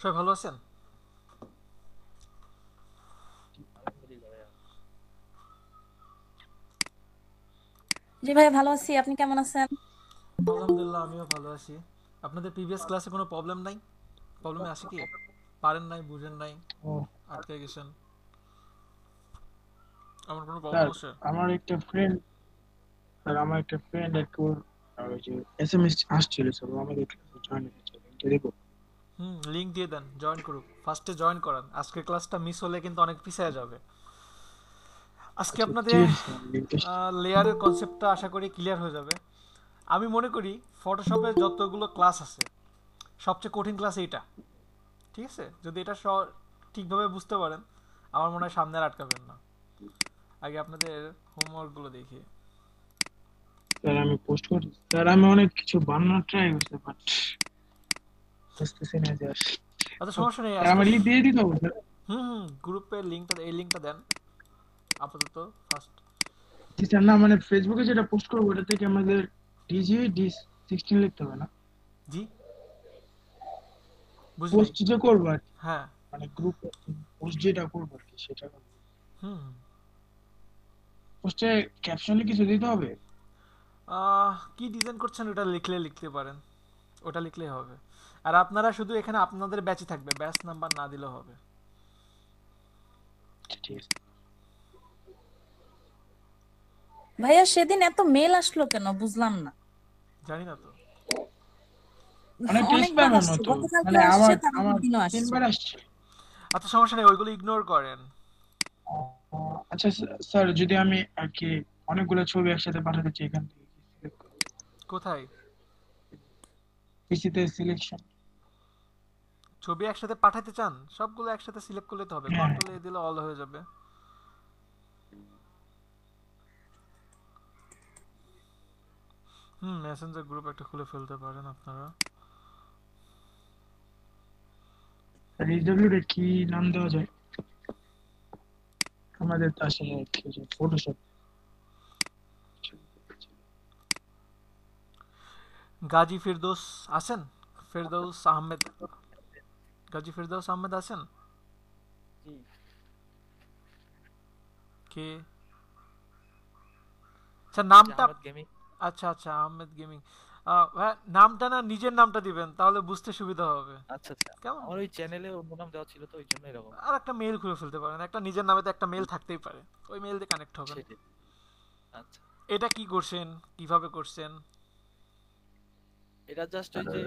সবাই ভালো আছেন? জি ভাই, ভালো আছি। আপনি কেমন আছেন? আলহামদুলিল্লাহ, আমিও ভালো আছি। আপনাদের প্রিভিয়াস ক্লাসে কোনো প্রবলেম নাই? প্রবলেমে আসে কি? পারেন নাই, বুঝেন নাই, ও আটকে গেছেন, আমার কোনো প্রবলেম স্যার, আছে? আমার একটা ফ্রেন্ড একটু ওই যে এসএমএস আসছিল স্যার, ও আমাদের ক্লাসে জয়েন হতে চাই, কিন্তু দেখো। লিঙ্ক দিয়ে দেন, জয়েন করুক। ফার্স্টে জয়েন করান, আজকের ক্লাসটা মিস হলে কিন্তু অনেক পিছিয়ে যাবে। আজকে আচ্ছা আপনাদের ঠিক আছে স্যার, আমি লিঙ্কটা লেয়ারের কনসেপ্টটা আশা করি ক্লিয়ার হয়ে যাবে। আমি মনে করি ফটোশপে যতগুলো ক্লাস আছে সবচেয়ে কঠিন ক্লাস এইটা। ঠিক আছে, যদি এটা ঠিকভাবে বুঝতে পারেন আমার মনে হয় সামনে আর আটকাবেন না। আগে আপনাদের হোমওয়ার্কগুলো দেখি। স্যার আমি পোস্ট করি স্যার, আমি অনেক কিছু বানানোর ট্রাই করছি, বাট বুঝতেছি না যে আচ্ছা, সমস্যা নেই স্যার আজকে। আমার দিয়ে দিতে হবে স্যার। গ্রুপের লিঙ্কটা, এই লিঙ্কটা দেন আপাতত ফার্স্ট। জি স্যার, না মানে ফেসবুকে যেটা পোস্ট করবো ওটা থেকে আমাদের ডি16 লিখতে হবে না? জি, বুঝি নাই। পোস্ট যে করবো আর কি, হ্যাঁ। মানে গ্রুপ পোস্ট যেটা করবো আর কি, সেটা হুম। পোস্টে ক্যাপশনে কিছু দিতে হবে? কি ডিজাইন করছেন ওটা লিখতে পারেন, ওটা লিখলেই হবে। আর আপনারা শুধু এখানে আপনাদের ব্যাচই থাকবে, ব্যাচ নাম্বার না দিলেও হবে। আচ্ছা, ঠিক আছে। ভাইয়া, সেদিন এত মেল আসলো কেন বুঝলাম না। জানি না তো। অনেকটা অনেকবার স্প্যামের আসছে, মতো, গতকালকে মানে আসছে, আমার তার আগের আমার দিনও আসছে। তিনবার আসছে। আচ্ছা, সমস্যা নেই, ওইগুলো ইগনোর করেন। আচ্ছা স্যার, যদি আমি আর কি অনেকগুলো ছবি একসাথে পাঠাতে চাই, এখান থেকে কোথায়? পিসিতে সিলেকশন? ছবি একসাথে পাঠাতে চান? সবগুলো একসাথে সিলেক্ট করলে তো হবে, হ্যাঁ। কন্ট্রোল এ দিলে অল হয়ে যাবে। মেসেঞ্জার গ্রুপ একটা খুলে ফেলতে পারেন আপনারা। রিডব্লিউ এর কি নাম দেওয়া যায়? আমাদের তো আসলে ফটোশপ। গাজী ফিরদৌস আছেন? ফেরদৌস আহমেদ, গাজী ফেরদৌস আহমেদ আছেন? জি। কে? আচ্ছা, যে নামটা। আহমেদ গেমিং। আচ্ছা আচ্ছা, আহমেদ গেমিং। হ্যাঁ, নামটা না, নিজের নামটা দিবেন, তাহলে বুঝতে সুবিধা হবে। আচ্ছা আচ্ছা, কেমন? আমার ওই চ্যানেলে অন্য নাম দেওয়া ছিল তো ওই জন্য এরকম। আর একটা মেল খুলে ফেলতে পারেন, একটা নিজের নামে তো একটা মেল থাকতেই পারে, ওই মেল দিয়ে কানেক্ট হবেন। সেটাই। আচ্ছা, এটা কি করছেন, কিভাবে করছেন? এটা জাস্ট ওই যে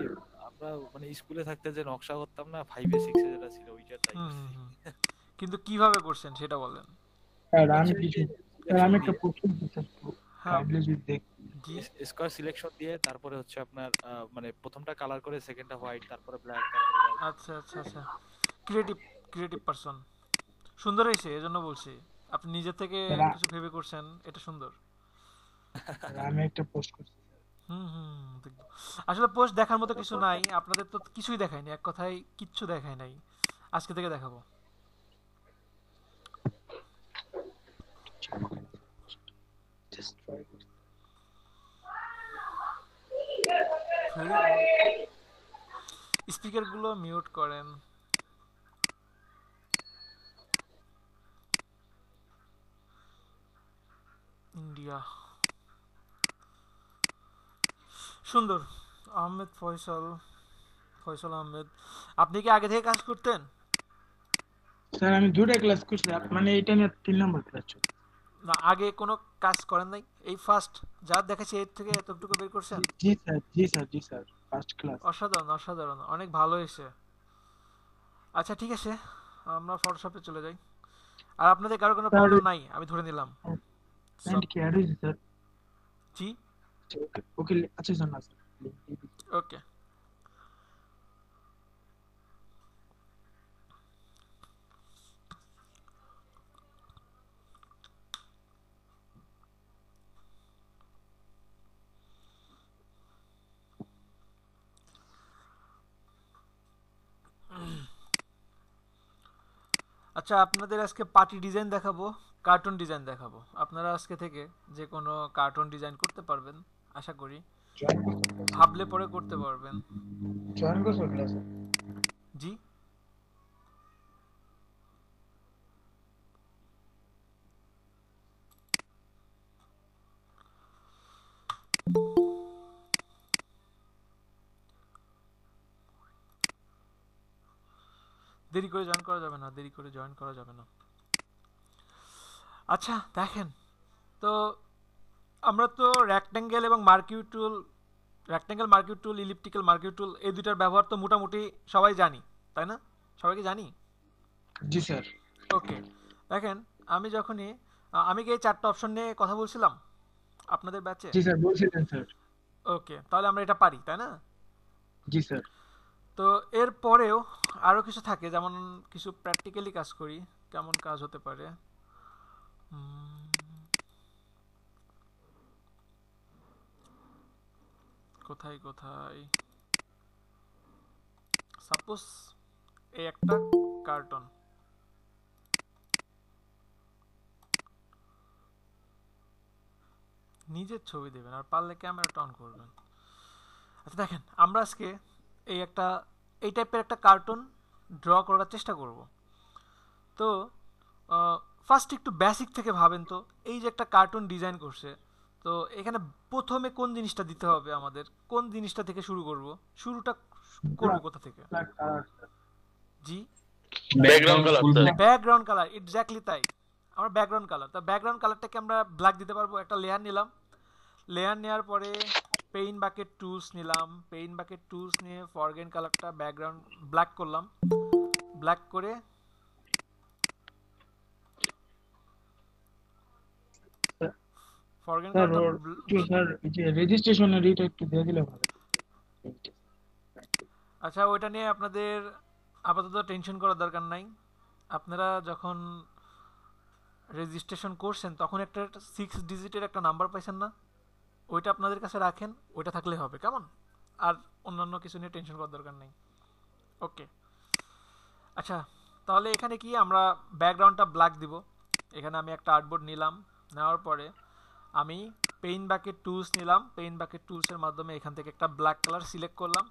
আমরা মানে স্কুলে থাকতে যে নকশা করতাম না, 5 এ 6 এ যেটা ছিল ওইটা ট্রাই হুম করছি। হুম হুম। কিন্তু কিভাবে করছেন সেটা বলেন। স্যার আমি হচ্ছে ওই কিছু যে স্যার সিলেকশন আমি একটা দিয়ে, প্রশ্ন করতে চাই, হ্যাঁ। কাইন্ডলি যদি দেখ। জি। স্কয়ার সিলেকশন দিয়ে তারপরে হচ্ছে আপনার মানে প্রথমটা কালার করে, সেকেন্ডটা হোয়াইট, তারপরে ব্ল্যাক, তারপরে হোয়াইট। আচ্ছা আচ্ছা আচ্ছা, ক্রিয়েটিভ, ক্রিয়েটিভ পারসন। সুন্দর হয়েছে, এজন্য বলছি। আপনি নিজে থেকে স্যার কিছু ভেবে করছেন, এটা সুন্দর। স্যার, আমি একটা পোস্ট করছি। দেখবো। আসলে পোস্ট দেখার মতো কিছু নাই, আপনাদের তো কিছুই দেখায়নি, এক কথায় কিচ্ছু দেখায় নাই। আজকে থেকে দেখাবো। জাস্ট ট্রাই করছি। Very good. স্পিকারগুলো মিউট করেন। ইন্ডিয়া। সুন্দর। আহমেদ ফয়সাল, ফয়সাল আহমেদ। আপনি কি আগে থেকে কাজ করতেন? স্যার আমি দুটো ক্লাস করছি, মানে এটা নিয়ে 3 নম্বর ক্লাস চলছে। না, আগে কোনো কাজ করেন নাই? এই ফার্স্ট যা দেখাচ্ছি এর থেকে এতটুকু বের করছেন? জি স্যার, ফার্স্ট ক্লাস। অসাধারণ অসাধারণ, অনেক ভালো হয়েছে। আচ্ছা ঠিক আছে, আমরা ফটোশপে চলে যাই। আর আপনাদের কারো কোনো স্যার প্রবলেম নাই আমি ধরে নিলাম। ফ্রেন্ড সব। কি অ্যাড হয়েছে স্যার? জি। ওকে ওকে, আচ্ছা স্যার, না স্যার link দিয়ে দিচ্ছি। ওকে। আচ্ছা, আপনাদের আজকে পার্টি ডিজাইন দেখাবো, কার্টুন ডিজাইন দেখাবো। আপনারা আজকে থেকে যে কোনো কার্টুন ডিজাইন করতে পারবেন আশা করি। জয়েন করছো ক্লাসে? ভাবলে পরে করতে পারবেন। জয়েন করছো ক্লাসে? জি। দেরি করে জয়েন করা যাবে না, দেরি করে জয়েন করা যাবে না। আচ্ছা দেখেন তো, আমরা তো রেক্ট্যাঙ্গেল এবং মার্কিউ টুল, রেক্ট্যাঙ্গেল মার্কিউ টুল, ইলিপ্টিক্যাল মার্কিউ টুল, এই দুইটার ব্যবহার তো মোটামুটি সবাই জানি, তাই না? সবাইকে জানি। জি স্যার। ওকে, দেখেন আমি যখনই আমি কি এই চারটা অপশন নিয়ে কথা বলছিলাম আপনাদের ব্যাচে? জি স্যার বলছিলেন স্যার। ওকে, তাহলে আমরা এটা পারি, তাই না? জি স্যার। তো এর পরেও আরো কিছু থাকে, যেমন কিছু প্র্যাকটিক্যালি কাজ করি। কেমন কাজ হতে পারে? উম, কোথায় কোথায়, সাপোজ এই একটা কার্টন, নিজের ছবি দেবেন আর পারলে ক্যামেরাটা অন করবেন। আচ্ছা দেখেন, আমরা আজকে এই একটা এই টাইপের একটা কার্টুন ড্র করার চেষ্টা করব। তো ফার্স্ট একটু বেসিক থেকে ভাবেন তো, এই যে একটা কার্টুন ডিজাইন করছে, তো এখানে প্রথমে কোন জিনিসটা দিতে হবে আমাদের, কোন জিনিসটা থেকে শুরু করব? শুরুটা করব কোথা থেকে? জি, background colour sir. Background colour, exactly তাই। আমরা ব্যাকগ্রাউন্ড কালার, তা ব্যাকগ্রাউন্ড কালারটাকে আমরা ব্ল্যাক দিতে পারবো। একটা লেয়ার নিলাম, লেয়ার নেওয়ার পরে পেইন্ট বাকেট টুলস নিলাম, পেইন্ট বাকেট টুলস নিয়ে ফরগ্রাউন্ড কালারটা ব্যাকগ্রাউন্ড ব্ল্যাক করলাম, ব্ল্যাক করে ফরগ্রাউন্ড স্যার কালারটা ওর একটু স্যার এই যে রেজিস্ট্রেশনের এটা একটু দিয়ে দিলে ভালো। আচ্ছা, ওইটা নিয়ে আপনাদের আপাতত টেনশন করার দরকার নাই। আপনারা যখন রেজিস্ট্রেশন করছেন তখন একটা 6 ডিজিটের একটা নাম্বার পাইছেন না, ওইটা আপনাদের কাছে রাখেন, ওইটা থাকলে হবে, কেমন? আর অন্যান্য কিছু নিয়ে টেনশন করার দরকার নেই। ওকে, আচ্ছা তাহলে এখানে কি আমরা ব্যাকগ্রাউন্ডটা ব্ল্যাক দিব। এখানে আমি একটা আর্টবোর্ড নিলাম, নেওয়ার পরে আমি পেইন্ট বাকেট টুলস নিলাম, পেইন্ট বাকেট টুলসের মাধ্যমে এখান থেকে একটা ব্ল্যাক কালার সিলেক্ট করলাম,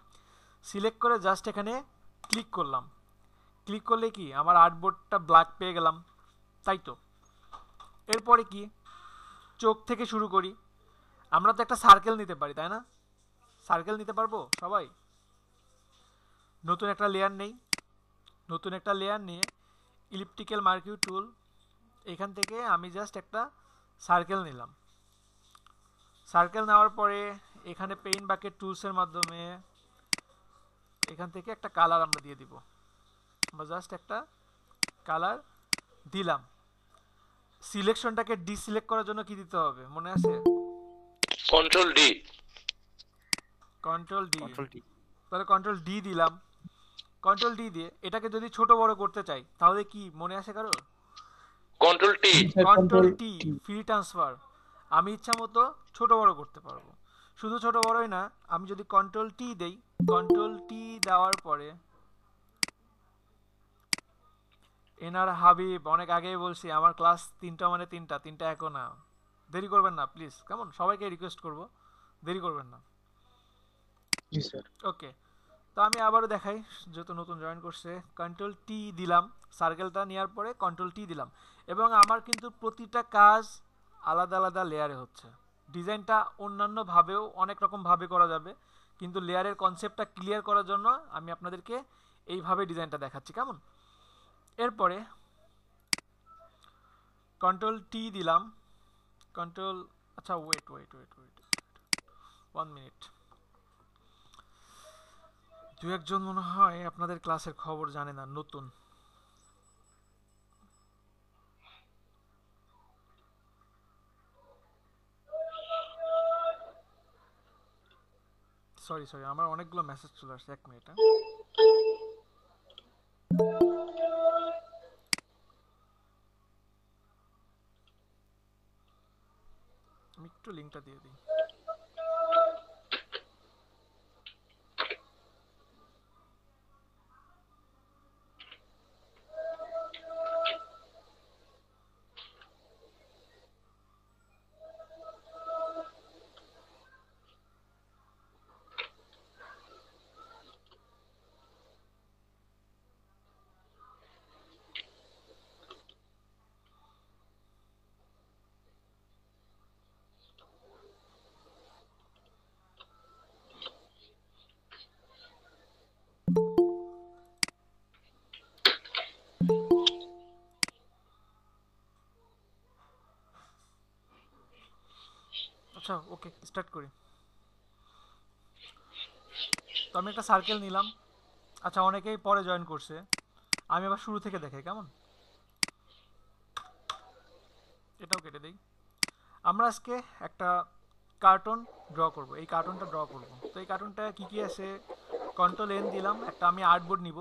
সিলেক্ট করে জাস্ট এখানে ক্লিক করলাম। ক্লিক করলে কি আমার আর্টবোর্ডটা ব্ল্যাক পেয়ে গেলাম, তাই তো? এরপরে কি, চোখ থেকে শুরু করি। আমরা তো একটা সার্কেল নিতে পারি, তাই না? সার্কেল নিতে পারবো সবাই? নতুন একটা লেয়ার নেই, নতুন একটা লেয়ার নিয়ে ইলিপ্টিক্যাল মার্কিউ টুল, এখান থেকে আমি জাস্ট একটা সার্কেল নিলাম। সার্কেল নেওয়ার পরে এখানে পেইন্ট বাকেট টুলসের মাধ্যমে এখান থেকে একটা কালার আমরা দিয়ে দিব। আমরা জাস্ট একটা কালার দিলাম। সিলেকশনটাকে ডিসিলেক্ট করার জন্য কি দিতে হবে মনে আছে? Control D. Control D. Control T. তাহলে কন্ট্রোল ডি দিলাম। কন্ট্রোল ডি দিয়ে এটাকে যদি ছোট বড় করতে চাই তাহলে কি মনে আছে কারো? Control T. Control T, free transfer. আমি ইচ্ছা মতো ছোট বড় করতে পারবো। শুধু ছোট বড়ই না, আমি যদি কন্ট্রোল টি দেই, কন্ট্রোল টি দেওয়ার পরে এনার হাবিব, অনেক আগেই বলছি আমার ক্লাস 3টা মানে 3টা এখন না। দেরি করবেন না প্লিজ, কেমন? সবাইকে রিকোয়েস্ট করব, দেরি করবেন না। জি স্যার। ওকে, তো আমি আবারও দেখাই, যত নতুন জয়েন করছে, কন্ট্রোল টি দিলাম, সার্কেলটা নেওয়ার পরে কন্ট্রোল টি দিলাম, এবং আমার কিন্তু প্রতিটা কাজ আলাদা আলাদা লেয়ারে হচ্ছে। ডিজাইনটা অন্যান্য ভাবেও অনেক রকম ভাবে করা যাবে, কিন্তু লেয়ারের কনসেপ্টটা ক্লিয়ার করার জন্য আমি আপনাদেরকে এইভাবে ডিজাইনটা দেখাচ্ছি, কেমন? এরপরে কন্ট্রোল টি দিলাম, কন্ট্রোল, আচ্ছা wait wait wait wait 1 minute. দু একজন মনে হয় আপনাদের ক্লাসের খবর জানে না, নতুন। সরি সরি, আমার অনেকগুলো মেসেজ চলে আসছে, 1 মিনিট। আমি একটু লিঙ্কটা দিয়ে দিই। আচ্ছা ওকে, স্টার্ট করি। তো আমি একটা সার্কেল নিলাম। আচ্ছা, অনেকেই পরে জয়েন করছে, আমি আবার শুরু থেকে দেখাই কেমন। এটাও কেটে দিই। আমরা আজকে একটা কার্টুন ড্র করব, এই কার্টুনটা ড্র করব। তো এই কার্টুনটা কি কি আছে, কন্ট্রোল এন দিলাম, একটা আমি আর্টবোর্ড নিব।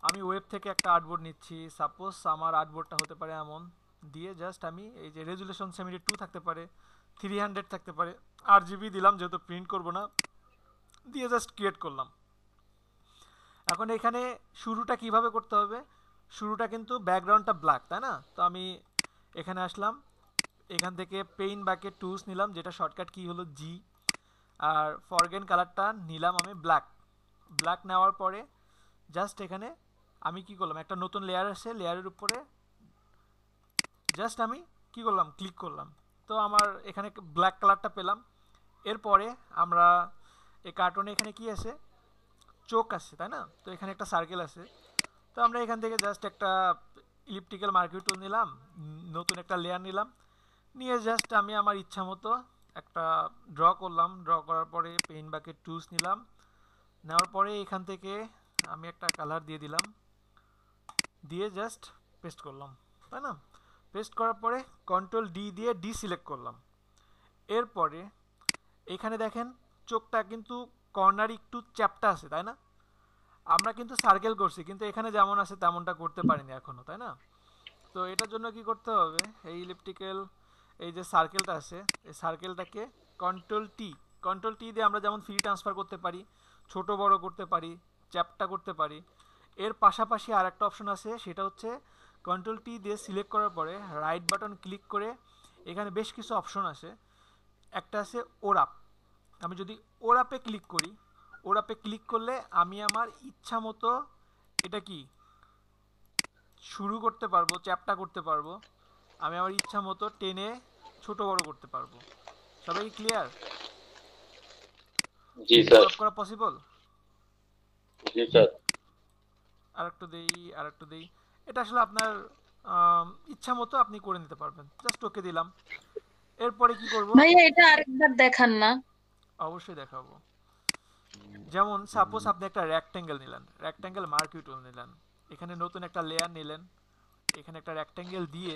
আমি ওয়েব থেকে একটা আর্টবোর্ড নিচ্ছি, সাপোজ আমার আর্টবোর্ডটা হতে পারে এমন, দিয়ে জাস্ট আমি এই যে রেজুলেশন 72 থাকতে পারে, 300 থাকতে পারে, RGB দিলাম যেহেতু প্রিন্ট করব না, দিয়ে জাস্ট ক্রিয়েট করলাম। এখন এখানে শুরুটা কিভাবে করতে হবে, শুরুটা কিন্তু ব্যাকগ্রাউন্ডটা ব্ল্যাক, তাই না? তো আমি এখানে আসলাম, এখান থেকে পেইন্ট বাকেট টুলস নিলাম, যেটা শর্টকাট কি হলো জি, আর ফরগ্রেন কালারটা নিলাম আমি ব্ল্যাক। ব্ল্যাক নেওয়ার পরে জাস্ট এখানে আমি কি করলাম, একটা নতুন লেয়ার আছে, লেয়ারের উপরে জাস্ট আমি কি করলাম, ক্লিক করলাম। তো আমার এখানে ব্ল্যাক কালারটা পেলাম। এরপরে আমরা এই কার্টুনে এখানে কি আছে, চোখ আছে, তাই না? তো এখানে একটা সার্কেল আছে, তো আমরা এখান থেকে জাস্ট একটা ইলিপ্টিক্যাল মার্কিং টুল নিলাম, নতুন একটা লেয়ার নিলাম, নিয়ে জাস্ট আমি আমার ইচ্ছা মতো একটা ড্র করলাম। ড্র করার পরে পেইন্ট বাকেট টুলস নিলাম, নেওয়ার পরে এখান থেকে আমি একটা কালার দিয়ে দিলাম, দিয়ে জাস্ট পেস্ট করলাম, তাই না? পেস্ট করার পরে কন্ট্রোল ডি দিয়ে ডি সিলেক্ট করলাম। এরপরে এখানে দেখেন চোখটা কিন্তু কর্নার একটু চ্যাপটা আছে, তাই না? আমরা কিন্তু সার্কেল করছি, কিন্তু এখানে যেমন আছে তেমনটা করতে পারিনি এখনো, তাই না? তো এটার জন্য কি করতে হবে, এই ইলিপ্টিক্যাল এই যে সার্কেলটা আছে, এই সার্কেলটাকে কন্ট্রোল টি দিয়ে আমরা যেমন ফ্রি ট্রান্সফার করতে পারি, ছোট বড় করতে পারি, চ্যাপটা করতে পারি। এর পাশাপাশি আর একটা অপশন আছে, সেটা হচ্ছে কন্ট্রোল টি দিয়ে সিলেক্ট করার পরে রাইট বাটন ক্লিক করে এখানে বেশ কিছু অপশন আছে। একটা আছে ওরাপ, আমি যদি ওরাপে ক্লিক করি, ওরাপে ক্লিক করলে আমি আমার ইচ্ছা মতো এটা কি শুরু করতে পারবো, চ্যাপটা করতে পারবো, আমি আমার ইচ্ছা মতো টেনে ছোট বড় করতে পারবো। সবাই ক্লিয়ার? জি স্যার। ওরাপ করা পসিবল? জি স্যার। আরেকটু দেই, এটা আসলে আপনার ইচ্ছা মতো আপনি করে নিতে পারবেন। জাস্ট ওকে দিলাম। এরপরে কি করব, ভাইয়া এটা আরেকবার দেখান না। অবশ্যই দেখাবো। যেমন সাপোজ আপনি একটা রেক্ট্যাঙ্গেল নিলেন, রেক্ট্যাঙ্গেল মার্কিং টুল নিলেন, এখানে নতুন একটা লেয়ার নিলেন, এখানে একটা রেক্ট্যাঙ্গেল দিয়ে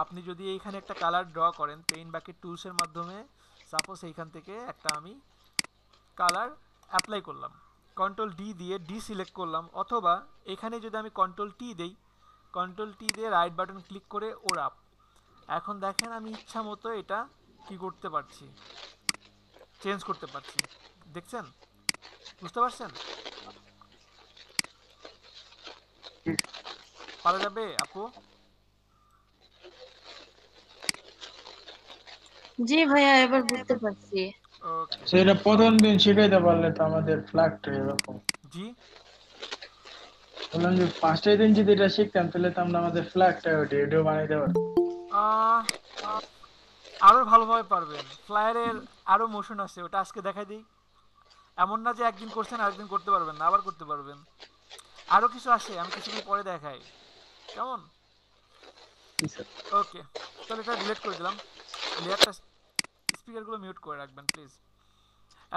আপনি যদি এইখানে একটা কালার ড্র করেন পেইন্ট বাকেট টুলসের মাধ্যমে, সাপোজ এইখান থেকে একটা আমি কালার অ্যাপ্লাই করলাম, কন্ট্রোল ডি দিয়ে ডি সিলেক্ট করলাম, অথবা এখানে যদি আমি কন্ট্রোল টি দেই, কন্ট্রোল টি দিয়ে রাইট বাটন ক্লিক করে ওরাপ। এখন দেখেন আমি ইচ্ছা মতো এটা কি করতে পারছি, চেঞ্জ করতে পারছি। দেখছেন? বুঝতে পারছেন? পারা যাবে আপু? জি ভাইয়া, এবার বুঝতে পারছি। ওকে। সেটা প্রথম দিন শিখাইতে পারলে তো আমাদের ফ্ল্যাগটা এরকম। জি, বললাম যে ফার্স্টের দিন যদি এটা শিখতাম তাহলে তো আমরা আমাদের ফ্ল্যাগটা ভিডিও বানাইতে পারতাম। আহ, আরো ভালোভাবে পারবেন। ফ্লায়ারের আরো মোশন আছে, ওটা আজকে দেখাই দিই। এমন না যে একদিন করছেন আরেকদিন করতে পারবেন না, আবার করতে পারবেন। আরো কিছু আছে, আমি কিছুদিন পরে দেখাই, কেমন? ওকে, তাহলে এটা ডিলিট করে দিলাম। লেয়ারটা, স্পিকারগুলো মিউট করে রাখবেন প্লিজ।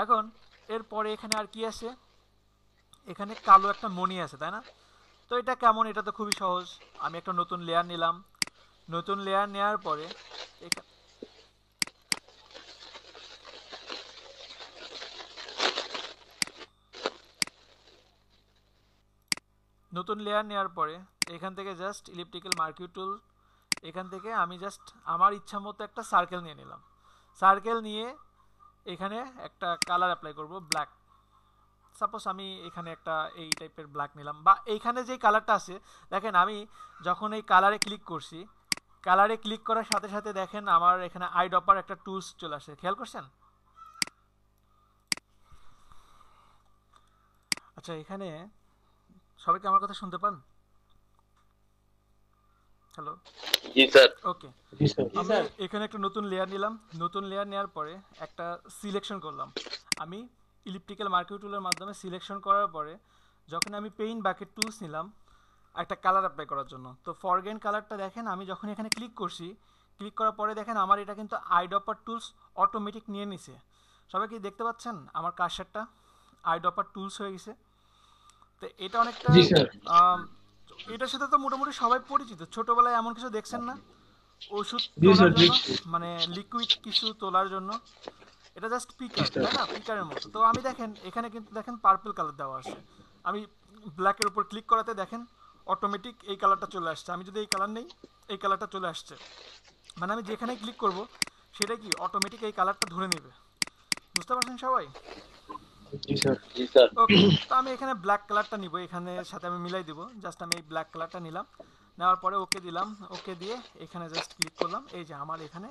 এখন এরপরে এখানে আর কি আছে, এখানে কালো একটা মণি আছে, তাই না? তো এটা কেমন, এটা তো খুবই সহজ। আমি একটা নতুন লেয়ার নিলাম, নতুন লেয়ার নেওয়ার পরে নতুন লেয়ার নেওয়ার পরে এখান থেকে জাস্ট ইলিপ্টিক্যাল মার্কিং টুল, এখান থেকে আমি জাস্ট আমার ইচ্ছা মতো একটা সার্কেল নিয়ে নিলাম। সার্কেল নিয়ে এখানে একটা কালার অ্যাপ্লাই করব, ব্ল্যাক। সাপোজ আমি এখানে একটা এই টাইপের ব্ল্যাক নিলাম, বা এইখানে যে কালারটা আছে দেখেন, আমি যখন এই কালারে ক্লিক করছি, কালারে ক্লিক করার সাথে সাথে দেখেন আমার এখানে আইড্রপার একটা টুলস চলে আসে, খেয়াল করছেন? আচ্ছা, এখানে সবাই কি আমার কথা শুনতে পান? হ্যালো? জি স্যার। ওকে, আমি এখানে একটা নতুন লেয়ার নিলাম, নতুন লেয়ার নেওয়ার পরে একটা সিলেকশন করলাম। আমি ইলিপ্টিক্যাল মার্কিং টুলের মাধ্যমে সিলেকশন করার পরে যখন আমি পেইন্ট বাকেট টুলস নিলাম একটা কালার অ্যাপ্লাই করার জন্য, তো ফরগ্রেন কালারটা দেখেন আমি যখন এখানে ক্লিক করছি, ক্লিক করার পরে দেখেন আমার এটা কিন্তু আইড্রপার টুলস অটোমেটিক নিয়ে নিছে। সবাই কি দেখতে পাচ্ছেন আমার কার্সারটা আইড্রপার টুলস হয়ে গেছে। তো এটা অনেকটা জি স্যার। আম, এটার সাথে তো মোটামুটি সবাই পরিচিত, ছোটবেলায় এমন কিছু দেখছেন না ওষুধ জি তোলার স্যার জন্য, দেখছি। মানে লিকুইড কিছু তোলার জন্য। এটা জাস্ট জি পিকার, স্যার। তাই না? পিকারের মতো। তো আমি দেখেন এখানে কিন্তু দেখেন পার্পল কালার দেওয়া আছে, আমি ব্ল্যাকের উপর ক্লিক করাতে দেখেন অটোমেটিক এই কালারটা চলে আসছে। আমি যদি এই কালার নেই, এই কালারটা চলে আসছে, মানে আমি যেখানে ক্লিক করব সেটা কি অটোমেটিক এই কালারটা ধরে নেবে। বুঝতে পারছেন সবাই? জি স্যার। জি স্যার। ওকে, তো আমি এখানে ব্ল্যাক কালারটা নিব, এখানে সাথে আমি মিলাই দিব। জাস্ট আমি এই ব্ল্যাক কালারটা নিলাম, নেওয়ার পরে ওকে দিলাম। ওকে দিয়ে এখানে জাস্ট ক্লিক করলাম, এই যে আমার এখানে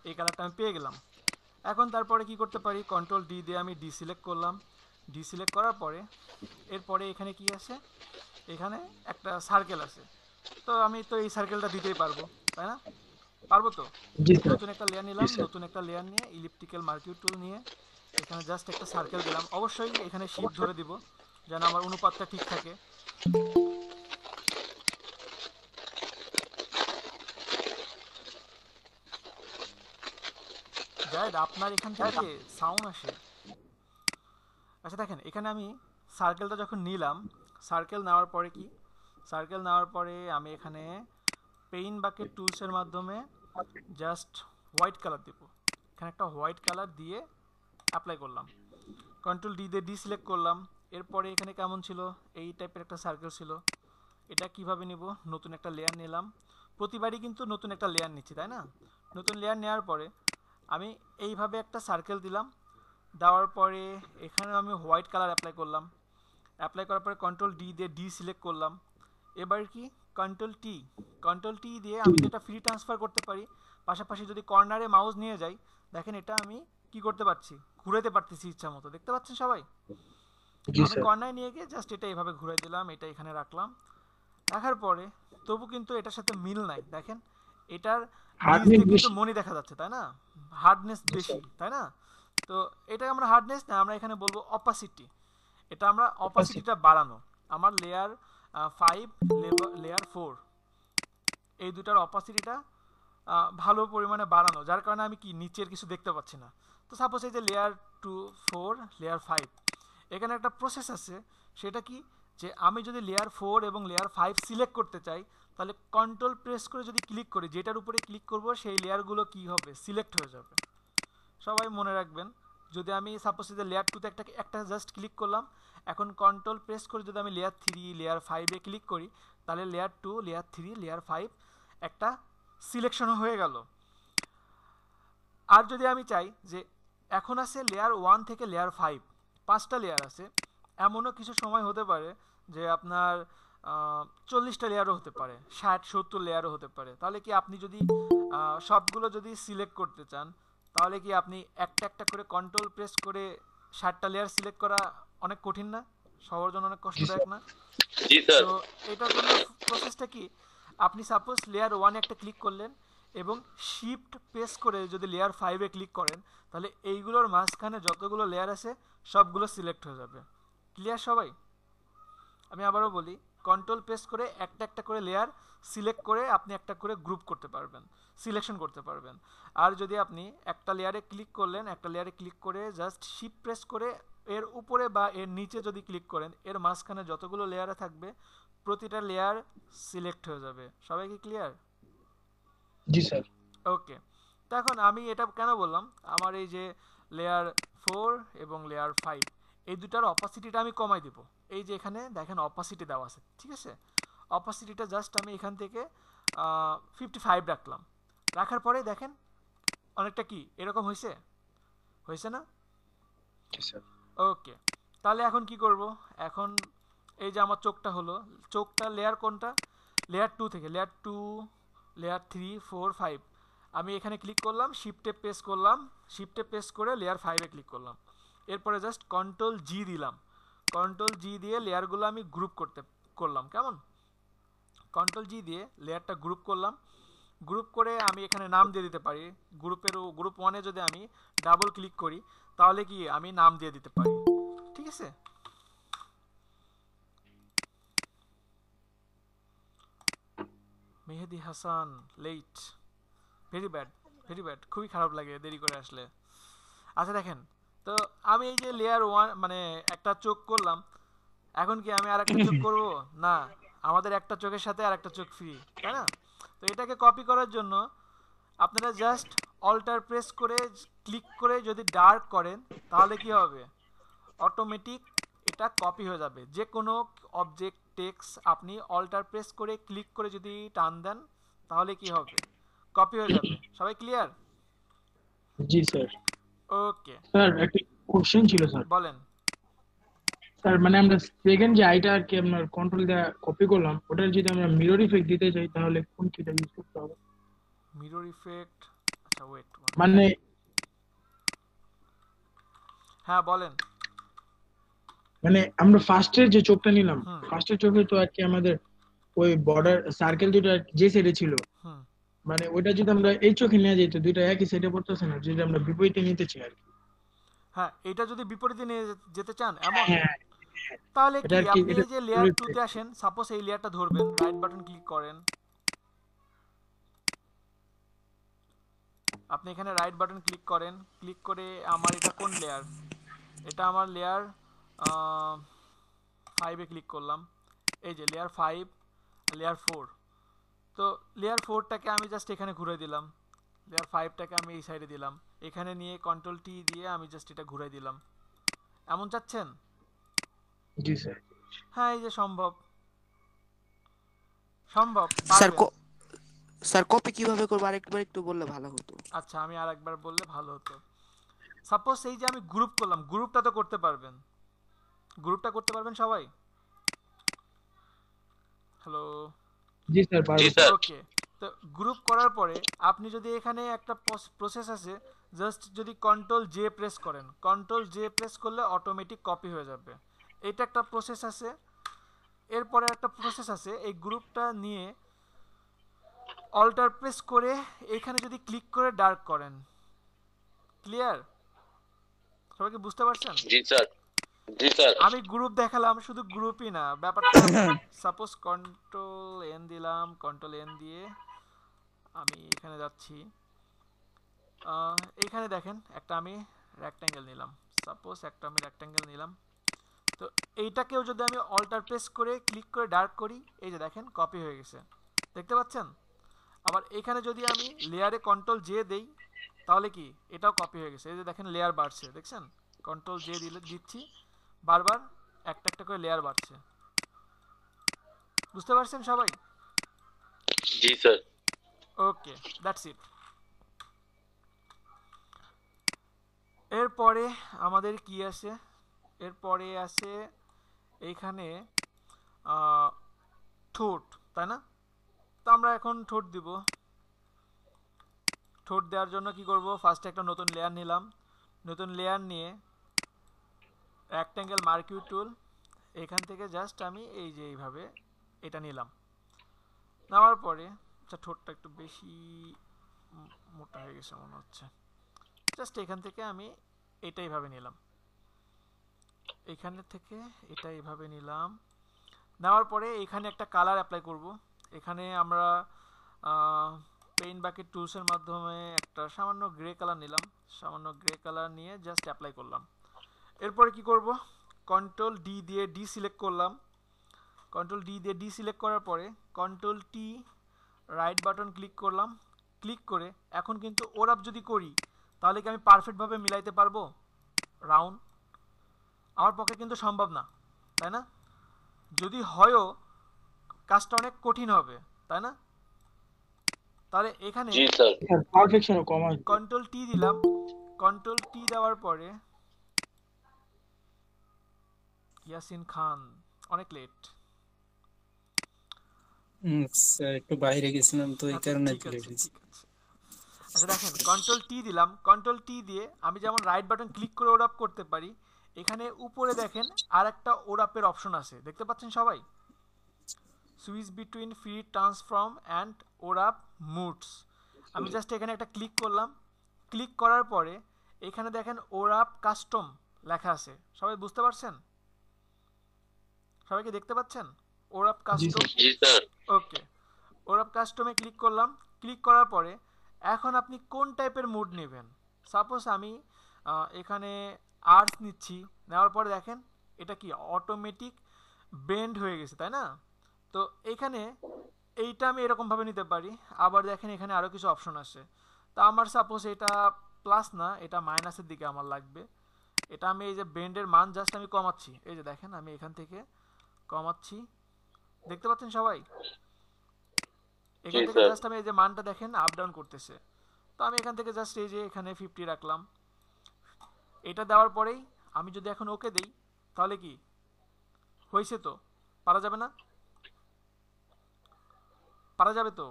এই কালারটা আমি পেয়ে গেলাম। এখন তারপরে কি করতে পারি, কন্ট্রোল ডি দিয়ে আমি ডিসিলেক্ট করলাম। ডিসিলেক্ট করার পরে এরপরে এখানে কি আছে, এখানে একটা সার্কেল আছে। তো আমি তো এই সার্কেলটা দিতেই পারবো, তাই না? পারবো তো। জি স্যার। নতুন একটা লেয়ার জি নিলাম, স্যার। নতুন একটা লেয়ার নিয়ে ইলিপ্টিক্যাল মার্কিউ টুল নিয়ে এখানে জাস্ট একটা সার্কেল দিলাম। অবশ্যই এখানে শিফট ধরে দিব যেন আমার অনুপাতটা ঠিক থাকে। জায়েদ, আপনার এখান থেকে সাউন্ড আসে। আচ্ছা দেখেন এখানে আমি সার্কেলটা যখন নিলাম, সার্কেল নেওয়ার পরে কি, সার্কেল নেওয়ার পরে আমি এখানে পেইন বাকেট টুলসের মাধ্যমে জাস্ট হোয়াইট কালার দেবো। এখানে একটা হোয়াইট কালার দিয়ে অ্যাপ্লাই করলাম। কন্ট্রোল ডি দিয়ে ডিসিলেক্ট করলাম। এরপরে এখানে কেমন ছিল, এই টাইপের একটা সার্কেল ছিল। এটা কিভাবে নিব, নতুন একটা লেয়ার নিলাম। প্রতিবারই কিন্তু নতুন একটা লেয়ার নিচ্ছি, তাই না? নতুন লেয়ার নেওয়ার পরে আমি এইভাবে একটা সার্কেল দিলাম। দেওয়ার পরে এখানে আমি হোয়াইট কালার অ্যাপ্লাই করলাম। অ্যাপ্লাই করার পরে কন্ট্রোল ডি দিয়ে ডি সিলেক্ট করলাম। এবার কি, কন্ট্রোল টি, কন্ট্রোল টি দিয়ে আমি যেটা ফ্রি ট্রান্সফার করতে পারি, পাশাপাশি যদি কর্নারে মাউস নিয়ে যাই দেখেন এটা আমি কি করতে পারছি, ঘুরাতে পারতেছি ইচ্ছা মতো। দেখতে পাচ্ছেন সবাই? জি আমি স্যার। কর্নারে নিয়ে গিয়ে জাস্ট এটা এইভাবে ঘুরাই দিলাম, এটা এখানে রাখলাম। রাখার পরে তবু কিন্তু এটার সাথে মিল নাই। দেখেন এটার নিচ হার্ডনেস দিয়ে কিন্তু বেশি। মনি দেখা যাচ্ছে, তাই না? হার্ডনেস জি বেশি, স্যার। তাই না? তো এটা আমরা হার্ডনেস না, আমরা এখানে বলবো অপাসিটি। এটা আমরা অপাসিটি। অপাসিটিটা বাড়ানো। আমার লেয়ার 5, লেয়ার 4, এই দুটার অপাসিটিটা ভালো পরিমাণে বাড়ানো, যার কারণে আমি কি নিচের কিছু দেখতে পাচ্ছি না। তো সাপোজ এই যে লেয়ার 2, 4, লেয়ার 5, এখানে একটা প্রসেস আছে। সেটা কি, যে আমি যদি লেয়ার 4 এবং লেয়ার 5 সিলেক্ট করতে চাই, তাহলে কন্ট্রোল প্রেস করে যদি ক্লিক করি, যেটার উপরে ক্লিক করব সেই লেয়ারগুলো কি হবে, সিলেক্ট হয়ে যাবে। সবাই মনে রাখবেন, যদি আমি সাপোজ যে লেয়ার 2তে একটা জাস্ট ক্লিক করলাম, এখন কন্ট্রোল প্রেস করে যদি আমি লেয়ার 3, লেয়ার 5-এ ক্লিক করি, তাহলে লেয়ার 2, লেয়ার 3, লেয়ার 5 একটা সিলেকশন হয়ে গেল। আর যদি আমি চাই যে এখন আছে লেয়ার 1 থেকে লেয়ার 5, 5টা লেয়ার আছে, এমনও কিছু সময় হতে পারে যে আপনার 40টা লেয়ারও হতে পারে, 60-70 লেয়ারও হতে পারে। তাহলে কি আপনি যদি সবগুলো যদি সিলেক্ট করতে চান, তাহলে কি আপনি একটা একটা করে কন্ট্রোল প্রেস করে 60টা লেয়ার সিলেক্ট করা অনেক কঠিন না? সবার জন্য অনেক জি কষ্টদায়ক স্যার। না? জি স্যার। তো এটার জন্য প্রসেসটা কি, আপনি সাপোজ লেয়ার 1-এ একটা ক্লিক করলেন এবং শিফট প্রেস করে যদি লেয়ার 5-এ ক্লিক করেন, তাহলে এইগুলোর মাঝখানে যতগুলো লেয়ার আছে সবগুলো সিলেক্ট হয়ে যাবে। ক্লিয়ার সবাই? আমি আবারও বলি, কন্ট্রোল প্রেস করে একটা একটা করে লেয়ার সিলেক্ট করে আপনি একটা করে গ্রুপ করতে পারবেন, সিলেকশন করতে পারবেন। আর যদি আপনি একটা লেয়ারে ক্লিক করলেন, একটা লেয়ারে ক্লিক করে জাস্ট শিফট প্রেস করে এর উপরে বা এর নিচে যদি ক্লিক করেন, এর মাঝখানে যতগুলো লেয়ারে থাকবে প্রতিটা লেয়ার সিলেক্ট হয়ে যাবে। সবাই কি ক্লিয়ার? জি স্যার। ওকে, তো এখন আমি এটা কেন বললাম, আমার এই যে লেয়ার 4 এবং লেয়ার 5, এই দুটার অপাসিটিটা আমি কমাই দিব। এই যে এখানে দেখেন অপাসিটি দেওয়া আছে, ঠিক আছে? অপাসিটিটা জাস্ট আমি এখান থেকে 55 রাখলাম। রাখার পরে দেখেন অনেকটা কি এরকম হয়েছে, হয়েছে না? জি স্যার। ওকে, তাহলে এখন কি করব, এখন এই যে আমার চোখটা হলো, চোখটা লেয়ার কোনটা, লেয়ার 2 থেকে, লেয়ার 2, লেয়ার 3, 4, 5, আমি এখানে ক্লিক করলাম, শিফটে প্রেস করলাম, শিফটে প্রেস করে লেয়ার 5-এ ক্লিক করলাম। এরপরে জাস্ট কন্ট্রোল জি দিলাম। কন্ট্রোল জি দিয়ে লেয়ারগুলো আমি গ্রুপ করলাম। কেমন? কন্ট্রোল জি দিয়ে লেয়ারটা গ্রুপ করলাম। গ্রুপ করে আমি এখানে নাম দিয়ে দিতে পারি। গ্রুপ 1-এ যদি আমি ডাবল ক্লিক করি, তাহলে কি আমি নাম দিয়ে দিতে পারি, ঠিক আছে? Mehedi Hasan late, very bad, very bad, খুবই খারাপ লাগে দেরি করে আসলে। আচ্ছা দেখেন, তো আমি এই যে লেয়ার ওয়ান মানে একটা চোখ করলাম, এখন কি আমি আর একটা চোখ করব? না, আমাদের একটা চোখের সাথে আর একটা চোখ ফ্রি, তাই না? তো এটাকে কপি করার জন্য আপনারা জাস্ট অল্টার প্রেস করে ক্লিক করে যদি ডার্ক করেন, তাহলে কি হবে? অটোমেটিক এটা কপি হয়ে যাবে। যে কোনো অবজেক্ট টেক্সট আপনি অল্টার প্রেস করে ক্লিক করে যদি টান দেন, তাহলে কি হবে? কপি হয়ে যাবে। সবাই ক্লিয়ার? জি স্যার। ওকে, স্যার একটা কোশ্চেন ছিল স্যার। বলেন। স্যার মানে আমরা সেকেন্ড যে আইটা আর কি আপনার কন্ট্রোল দিয়ে কপি করলাম, ওটার যদি আমরা মিরর ইফেক্ট দিতে চাই তাহলে কোন কিটা ইউজ করতে হবে? মিরর ইফেক্ট, আচ্ছা ওয়েট, মানে হ্যাঁ বলেন। মানে আমরা ফার্স্টের যে চোখটা নিলাম, হুম ফার্স্টের চোখে তো আর কি আমাদের ওই বর্ডার সার্কেল দুটো যে সাইডে ছিল, হুম মানে ওইটা যদি আমরা এই চোখে নিয়ে যাই তো দুইটা একই সাইডে পড়তেছে না, যদি আমরা বিপরীতে নিতে চাই আর কি। হ্যাঁ, এটা যদি বিপরীতে নিয়ে যেতে চান এমন, হ্যাঁ, তাহলে এটা কি আর কি আপনি এটা এই যে লেয়ার 2 তে আসেন, সাপোজ এই লেয়ারটা ধরবেন, রাইট বাটন ক্লিক করেন, আপনি এখানে রাইট বাটন ক্লিক করেন, ক্লিক করে আমার এটা কোন লেয়ার, এটা আমার লেয়ার 5 এ ক্লিক করলাম, এই যে লেয়ার 5, লেয়ার 4। তো লেয়ার 4টাকে আমি জাস্ট এখানে ঘুরে দিলাম, লেয়ার 5টাকে আমি এই সাইডে দিলাম, এখানে নিয়ে কন্ট্রোল টি দিয়ে আমি জাস্ট এটা ঘুরে দিলাম। এমন চাচ্ছেন? জি স্যার। হ্যাঁ, এই যে সম্ভব, সম্ভব, স্যার পারবেন। স্যার কপি কিভাবে করবো আরেকবার একটু বললে ভালো হতো। আচ্ছা, আমি আর একবার বললে ভালো হতো। সাপোজ এই যে আমি গ্রুপ করলাম, গ্রুপটা তো করতে পারবেন, গ্রুপটা করতে পারবেন সবাই? হ্যালো? জি স্যার জি পারবো। স্যার। ওকে, তো গ্রুপ করার পরে আপনি যদি এখানে একটা প্রসেস আছে, জাস্ট যদি কন্ট্রোল জে প্রেস করেন, কন্ট্রোল জে প্রেস করলে অটোমেটিক কপি হয়ে যাবে। এটা একটা প্রসেস আছে। এরপরে একটা প্রসেস আছে, এই গ্রুপটা নিয়ে অল্টার প্রেস করে এখানে যদি ক্লিক করে ডার্ক করেন। ক্লিয়ার? সবাইকে বুঝতে পারছেন? জি স্যার। জি স্যার। আমি গ্রুপ দেখালাম, শুধু গ্রুপই না, ব্যাপারটা সাপোজ কন্ট্রোল এন দিলাম, কন্ট্রোল এন দিয়ে আমি এখানে যাচ্ছি, এইখানে দেখেন একটা আমি রেক্ট্যাঙ্গেল নিলাম, সাপোজ একটা আমি রেক্ট্যাঙ্গেল নিলাম। তো এইটাকেও যদি আমি অল্টার প্রেস করে ক্লিক করে ডার্ক করি, এই যে দেখেন কপি হয়ে গেছে, দেখতে পাচ্ছেন? আবার এখানে যদি আমি লেয়ারে কন্ট্রোল জে দেই, তাহলে কি এটাও কপি হয়ে গেছে, এই যে দেখেন লেয়ার বাড়ছে, দেখছেন? কন্ট্রোল জে দিচ্ছি, বারবার একটা একটা করে লেয়ার বাড়ছে। বুঝতে পারছেন সবাই? জি স্যার। Okay, that's it. এরপরে আমাদের কি আছে? এরপরে আছে এইখানে ঠোঁট, তাই না? তো আমরা এখন ঠোঁট দিব। ঠোঁট দেওয়ার জন্য কি করব? ফার্স্টে একটা নতুন লেয়ার নিলাম, নতুন লেয়ার নিয়ে রেক্ট্যাঙ্গেল মার্কিউ টুল, এখান থেকে জাস্ট আমি এই যে এইভাবে এটা নিলাম। নেওয়ার পরে আচ্ছা, ঠোঁটটা একটু বেশি মোটা হয়ে গেছে মনে হচ্ছে, জাস্ট এখান থেকে আমি এটা এইভাবে নিলাম, এখানে থেকে এটা এইভাবে নিলাম। নেওয়ার পরে এখানে একটা কালার অ্যাপ্লাই করব। এখানে আমরা পেইন্ট বাকেট টুলসের মাধ্যমে একটা সামান্য গ্রে কালার নিলাম, সামান্য গ্রে কালার নিয়ে জাস্ট অ্যাপ্লাই করলাম। এরপরে কি করব? কন্ট্রোল ডি দিয়ে ডি সিলেক্ট করলাম, কন্ট্রোল ডি দিয়ে ডি সিলেক্ট করার পরে control T right button click করলাম, ক্লিক করে এখন কিন্তু ওরাপ যদি করি, তাহলে কি আমি পারফেক্টভাবে মিলাইতে পারবো রাউন্ড? আমার পক্ষে কিন্তু সম্ভব না, তাই না? যদি হয়ও কাজটা অনেক কঠিন হবে, তাই না? তাহলে এখানে জি স্যার। পারফেকশনও কম আসবে। কন্ট্রোল টি দিলাম, কন্ট্রোল টি দেওয়ার পরে ইয়াসিন খান অনেক লেট। স্যার একটু বাইরে গেছিলাম তো এই আচ্ছা কারণে ঠিক চলে আছে, গেছি। ঠিক আছে। আচ্ছা দেখেন, কন্ট্রোল টি দিলাম, কন্ট্রোল টি দিয়ে আমি যেমন রাইট বাটন ক্লিক করে ওরাপ করতে পারি, এখানে উপরে দেখেন আর একটা ওরাপের অপশন আছে, দেখতে পাচ্ছেন সবাই? Switch between free transform and warp modes. আমি জাস্ট এখানে একটা ক্লিক করলাম, ক্লিক করার পরে এখানে দেখেন ওরাপ কাস্টম লেখা আছে, সবাই বুঝতে পারছেন? সবাইকে দেখতে পাচ্ছেন? Wrap custom. জি স্যার। ওকে, ওরাপ কাস্টমে ক্লিক করলাম, ক্লিক করার পরে এখন আপনি কোন টাইপের মুড নেবেন। সাপোজ আমি এখানে আর্থ নিচ্ছি, নেওয়ার পরে দেখেন এটা কি অটোমেটিক বেন্ড হয়ে গেছে, তাই না? তো এখানে এইটা আমি এরকমভাবে নিতে পারি। আবার দেখেন এখানে আরও কিছু অপশন আছে। তা আমার সাপোজ এটা প্লাস না, এটা মাইনাসের দিকে আমার লাগবে। এটা আমি এই যে বেন্ডের মান জাস্ট আমি কমাচ্ছি, এই যে দেখেন আমি এখান থেকে কমাচ্ছি, দেখতে পাচ্ছেন সবাই? এখান জি থেকে স্যার। জাস্ট আমি এই যে মানটা দেখেন আপ ডাউন করতেছে। তো আমি এখান থেকে জাস্ট এই যে এখানে 50 রাখলাম। এটা দেওয়ার পরেই আমি যদি এখন ওকে দেই তাহলে কি হয়েছে? তো পারা যাবে না? পারা যাবে তো?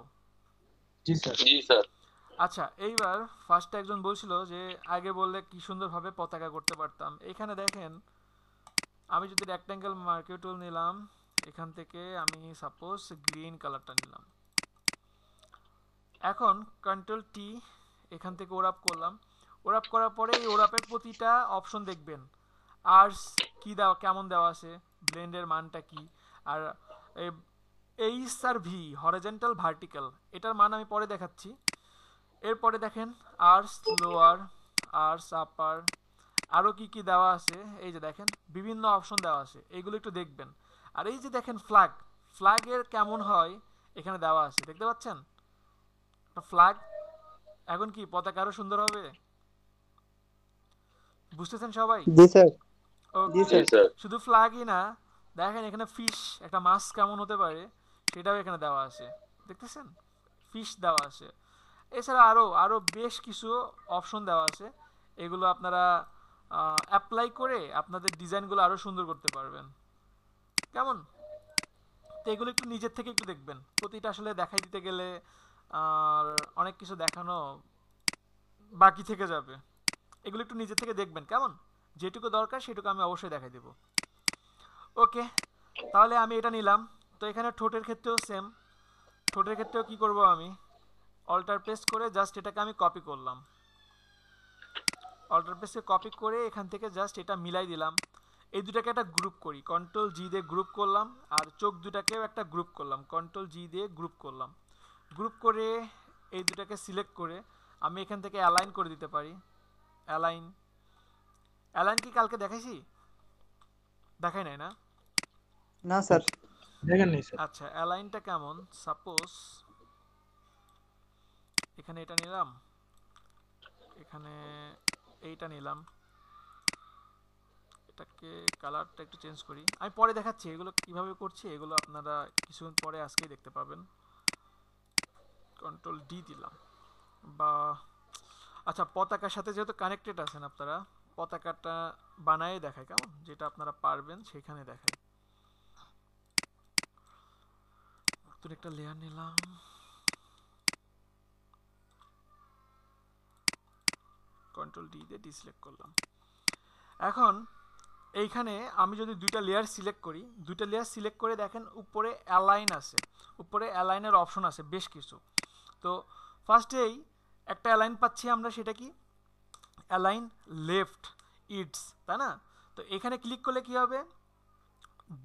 জি স্যার। জি স্যার। আচ্ছা, এইবার ফার্স্টে একজন বলছিল যে আগে বললে কি সুন্দরভাবে পতাকা করতে পারতাম। এখানে দেখেন আমি যদি রেক্ট্যাঙ্গেল মার্কিউ টুল নিলাম, এখান থেকে আমি সাপোজ গ্রিন কালারটা নিলাম। এখন কন্ট্রোল টি, এখান থেকে ওরাপ করলাম। ওরাপ করার পরে এই ওরাপের প্রতিটা অপশন দেখবেন আর্স কি দেওয়া, কেমন দেওয়া আছে, ব্লেন্ডের মানটা কি, আর H R V horizontal vertical এটার মান আমি পরে দেখাচ্ছি। এরপরে দেখেন আর্স লোয়ার, আর্স আপার, আরও কি কি দেওয়া আছে, এই যে দেখেন বিভিন্ন অপশন দেওয়া আছে, এইগুলো একটু দেখবেন। আর এই যে দেখেন ফ্ল্যাগ, ফ্ল্যাগের কেমন হয় এখানে দেওয়া আছে, দেখতে পাচ্ছেন? ফ্ল্যাগ এখন কি পতাকা আরো সুন্দর হবে, বুঝতেছেন সবাই? জি স্যার। জি ওকে, জি স্যার। শুধু ফ্ল্যাগই না, দেখেন এখানে ফিশ, একটা মাছ কেমন হতে পারে সেটাও এখানে দেওয়া আছে, দেখতেছেন? ফিশ দেওয়া আছে। এছাড়া আরও আরও বেশ কিছু অপশন দেওয়া আছে, এগুলো আপনারা অ্যাপ্লাই করে আপনাদের ডিজাইনগুলো আরও সুন্দর করতে পারবেন। কেমন? তো এগুলো একটু নিজের থেকে একটু দেখবেন, প্রতিটা আসলে দেখাই দিতে গেলে আর অনেক কিছু দেখানো বাকি থেকে যাবে। এগুলো একটু নিজের থেকে দেখবেন, কেমন? যেটুকু দরকার সেটুকু আমি অবশ্যই দেখাই দেব। ওকে, তাহলে আমি এটা নিলাম। তো এখানে ঠোঁটের ক্ষেত্রেও সেম, ঠোঁটের ক্ষেত্রেও কি করব, আমি অল্টার প্রেস করে জাস্ট এটাকে আমি কপি করলাম। অল্টার প্রেসে কপি করে এখান থেকে জাস্ট এটা মিলাই দিলাম। এই দুটাকে একটা গ্রুপ করি, কন্ট্রোল জি দিয়ে গ্রুপ করলাম। আর চোখ দুটাকেও একটা গ্রুপ করলাম, কন্ট্রোল জি দিয়ে গ্রুপ করলাম। গ্রুপ করে এই দুটাকে সিলেক্ট করে আমি এখান থেকে অ্যালাইন করে দিতে পারি। অ্যালাইন, অ্যালাইন কি কালকে দেখাইছি? দেখাই নাই না? না স্যার। দেখেন নাই স্যার। আচ্ছা, অ্যালাইনটা কেমন, সাপোজ এখানে এটা নিলাম, এখানে এইটা নিলাম, এটাকে কালারটা একটু চেঞ্জ করি, আমি পরে দেখাচ্ছি এগুলো কিভাবে করছি, এগুলো আপনারা কিছুক্ষণ পরে আজকেই দেখতে পাবেন। কন্ট্রোল ডি দিলাম। বা আচ্ছা, পতাকার সাথে যেহেতু কানেক্টেড আছেন আপনারা, পতাকাটা বানায় দেখায়, কেমন? যেটা আপনারা পারবেন সেখানে দেখায়। নতুন একটা লেয়ার নিলাম, কন্ট্রোল ডি দিয়ে ডিসিলেক্ট করলাম। এখন এইখানে আমি যদি দুইটা লেয়ার সিলেক্ট করি, দুইটা লেয়ার সিলেক্ট করে দেখেন উপরে অ্যালাইন আছে, উপরে অ্যালাইনের অপশন আছে বেশ কিছু। তো ফার্স্টেই একটা অ্যালাইন পাচ্ছি আমরা, সেটা কি অ্যালাইন লেফট ইটস, তাই না? তো এখানে ক্লিক করলে কি হবে,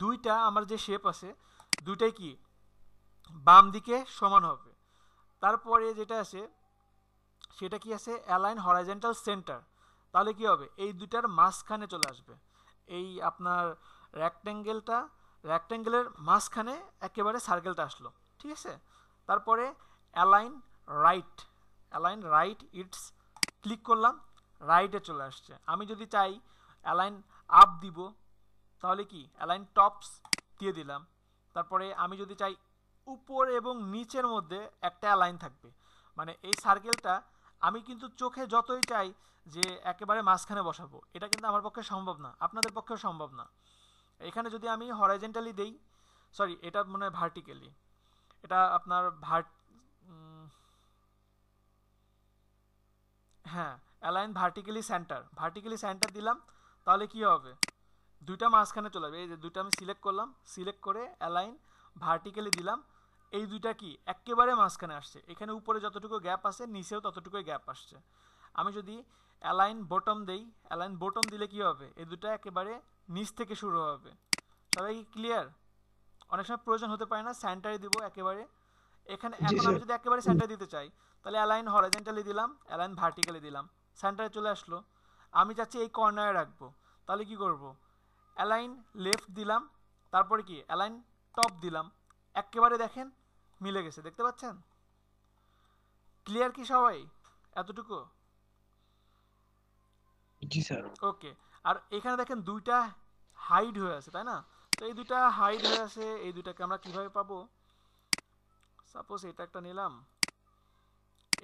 দুইটা আমার যে শেপ আছে দুইটাই কি বাম দিকে সমান হবে। তারপরে যেটা আছে সেটা কি আছে, অ্যালাইন হরাইজন্টাল সেন্টার, তাহলে কি হবে, এই দুটার মাঝখানে চলে আসবে। এই আপনার রেক্ট্যাঙ্গেলটা, রেক্ট্যাঙ্গেলের মাঝখানে একেবারে সার্কেলটা আসলো, ঠিক আছে? তারপরে align right, align right it's, click করলাম, রাইটে চলে আসছে। আমি যদি চাই অ্যালাইন আপ দিব তাহলে কি অ্যালাইন টপস দিয়ে দিলাম। তারপরে আমি যদি চাই উপর এবং নিচের মধ্যে একটা অ্যালাইন থাকবে, মানে এই সার্কেলটা আমি কিন্তু চোখে যতই চাই যে একেবারে মাঝখানে বসাবো, এটা কিন্তু আমার পক্ষে সম্ভব না, আপনাদের পক্ষেও সম্ভব না। এখানে যদি আমি হরাইজন্টালি দেই, সরি এটা মনে হয় ভার্টিক্যালি, এটা আপনার হ্যাঁ align vertically centre, vertically centre দিলাম, তাহলে কি হবে, দুইটা মাঝখানে চলে যাবে। এই যে দুইটা আমি সিলেক্ট করলাম, সিলেক্ট করে অ্যালাইন ভার্টিক্যালি দিলাম, এই দুইটা কি একেবারে মাঝখানে আসছে। এখানে উপরে যতটুকু গ্যাপ আছে নিচেও ততটুকুই গ্যাপ আসছে। আমি যদি অ্যালাইন বটম দেই, অ্যালাইন বটম দিলে কি হবে, এই দুটো একেবারে নিচ থেকে শুরু হবে। সবাই কি ক্লিয়ার? অনেক সময় প্রয়োজন হতে পারে না, সেন্টারে দিব একেবারে, এখানে জি এখন আমি স্যার। যদি একেবারে সেন্টার দিতে চাই, তাহলে অ্যালাইন হরাইজন্টালি দিলাম, অ্যালাইন ভার্টিক্যালি দিলাম, সেন্টারে চলে আসলো। আমি চাচ্ছি এই কর্নারে রাখবো, তাহলে কি করব, অ্যালাইন লেফট দিলাম, তারপরে কি অ্যালাইন টপ দিলাম, একেবারে দেখেন মিলে গেছে, দেখতে পাচ্ছেন? ক্লিয়ার কি সবাই এতটুকু? জি স্যার। ওকে। আর এখানে দেখেন দুইটা হাইড হয়ে আছে, তাই না? তো এই দুইটা হাইড হয়ে আছে, এই দুইটাকে আমরা কিভাবে পাবো? সাপোজ এটা একটা নিলাম,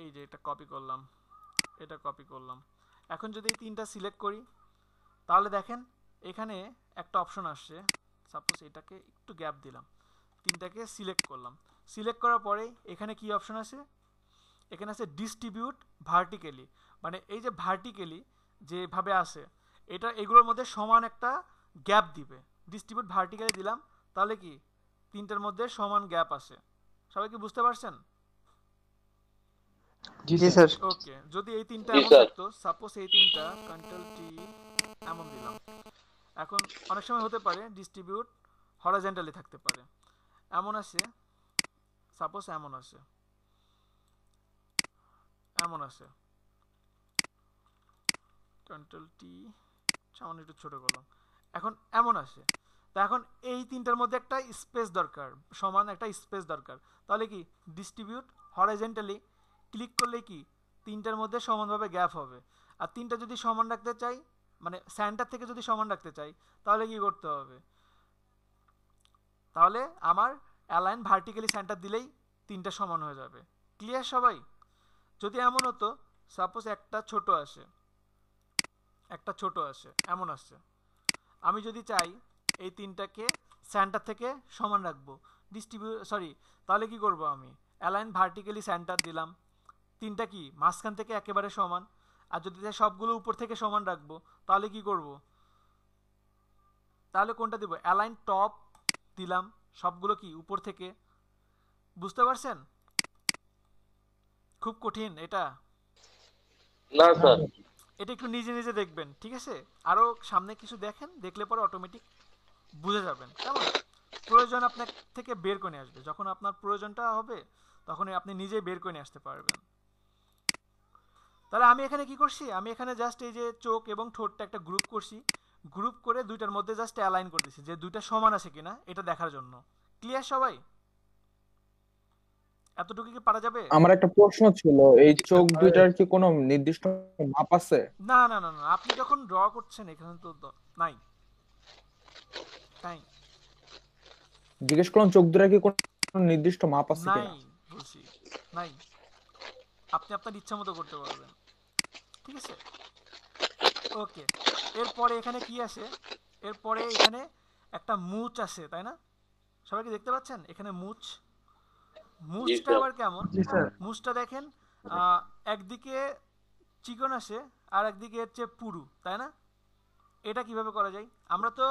এই যে এটা কপি করলাম, এটা কপি করলাম। এখন যদি এই তিনটা সিলেক্ট করি, তাহলে দেখেন এখানে একটা অপশন আসছে। সাপোজ এটাকে একটু গ্যাপ দিলাম, তিনটাকে সিলেক্ট করলাম। সিলেক্ট করার পরে এখানে কি অপশন আছে? এখানে আছে ডিস্ট্রিবিউট ভার্টিক্যালি, মানে এই যে ভার্টিক্যালি যেভাবে আছে, এটা এগুলোর মধ্যে সমান একটা গ্যাপ দিবে। ডিস্ট্রিবিউট ভার্টিক্যালি দিলাম, তাহলে কি তিনটার মধ্যে সমান গ্যাপ আছে। সবাই কি বুঝতে পারছেন? জি জি স্যার। স্যার। ওকে। যদি এই তিনটা জি এমন স্যার। থাকতো, সাপোজ এই তিনটা কন্ট্রোল টি এমন দিলাম, এখন অনেক সময় হতে পারে ডিস্ট্রিবিউট হরাইজন্টালি থাকতে পারে, এমন আছে, সাপোজ এমন আছে, এমন আছে, কন্ট্রোল টি সামান্য একটু ছোট করলাম, এখন এমন আসে। তা এখন এই তিনটার মধ্যে একটা স্পেস দরকার, সমান একটা স্পেস দরকার। তাহলে কি ডিস্ট্রিবিউট হরাইজন্টালি ক্লিক করলে কি তিনটার মধ্যে সমানভাবে গ্যাপ হবে। আর তিনটা যদি সমান রাখতে চাই, মানে সেন্টার থেকে যদি সমান রাখতে চাই, তাহলে কি করতে হবে? তাহলে আমার অ্যালাইন ভার্টিক্যালি সেন্টার দিলেই তিনটা সমান হয়ে যাবে। ক্লিয়ার সবাই? যদি এমন হতো, সাপোজ একটা ছোট আসে, একটা ছোট আসে, এমন আসছে, আমি যদি চাই এই তিনটাকে সেন্টার থেকে সমান রাখবো, তাহলে কি করব, আমি অ্যালাইন ভার্টিক্যালি সেন্টার দিলাম, তিনটা কি মাঝখান থেকে একেবারে সমান। আর যদি চাই সবগুলো উপর থেকে সমান রাখবো, তাহলে কি করব, তাহলে কোনটা দিব? অ্যালাইন টপ দিলাম, সবগুলো কি উপর থেকে। বুঝতে পারছেন? খুব কঠিন এটা? না স্যার। এটা একটু নিজে নিজে দেখবেন, ঠিক আছে? আরো সামনে কিছু দেখেন, দেখলে পরে অটোমেটিক বুঝে যাবেন, কেমন? প্রয়োজন আপনার থেকে বের করে নিয়ে আসবে, যখন আপনার প্রয়োজনটা হবে তখনই আপনি নিজেই বের করে নিয়ে আসতে পারবেন। তাহলে আমি এখানে কি করছি, আমি এখানে জাস্ট এই যে চোখ এবং ঠোঁটটা একটা গ্রুপ করছি, গ্রুপ করে দুইটার মধ্যে জাস্ট অ্যালাইন করে দিছি, যে দুইটা সমান আছে কিনা এটা দেখার জন্য। ক্লিয়ার সবাই? এতটুকু কি পারা যাবে? আমার একটা প্রশ্ন ছিল, এই জি চোখ স্যার। দুইটার কি কোনো নির্দিষ্ট মাপ আছে? না না না না, আপনি যখন ড্র করছেন এখানে তো নাই, নাই, জিজ্ঞেস করলাম চোখ দুইটার কি কোনো নির্দিষ্ট মাপ আছে নাই কিনা। বলছি, নাই। আপনি আপনার ইচ্ছা মতো করতে পারবেন, ঠিক আছে? ওকে। এরপরে এখানে কি আছে? এরপরে এখানে একটা মুচ আছে, তাই না? সবাই কি দেখতে পাচ্ছেন এখানে মুচ? জি মুচটা স্যার। আবার কেমন? জি স্যার। মুচটা দেখেন, একদিকে চিকন আসে আর একদিকে হচ্ছে পুরু, তাই না? এটা কিভাবে করা যায়? আমরা তো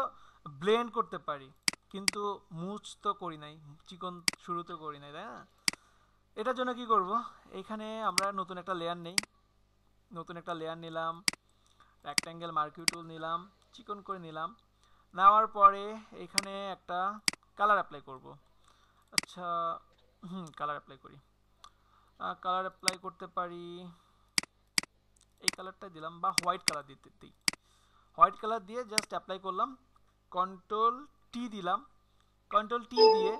ব্লেন্ড করতে পারি, কিন্তু মুচ তো করি নাই, চিকন শুরুতে করি নাই, তাই না? এটার জন্য কি করব, এখানে আমরা নতুন একটা লেয়ার নেই, নতুন একটা লেয়ার নিলাম, রেক্ট্যাঙ্গেল মার্কিউ টুল নিলাম, চিকন করে নিলাম, নেওয়ার পরে এখানে একটা কালার অ্যাপ্লাই করব। আচ্ছা, কালার অ্যাপ্লাই করি, কালার অ্যাপ্লাই করতে পারি, এই কালারটাই দিলাম, বা হোয়াইট কালার দিতে দিই, হোয়াইট কালার দিয়ে জাস্ট অ্যাপ্লাই করলাম, কন্ট্রোল টি দিলাম, কন্ট্রোল টি দিয়ে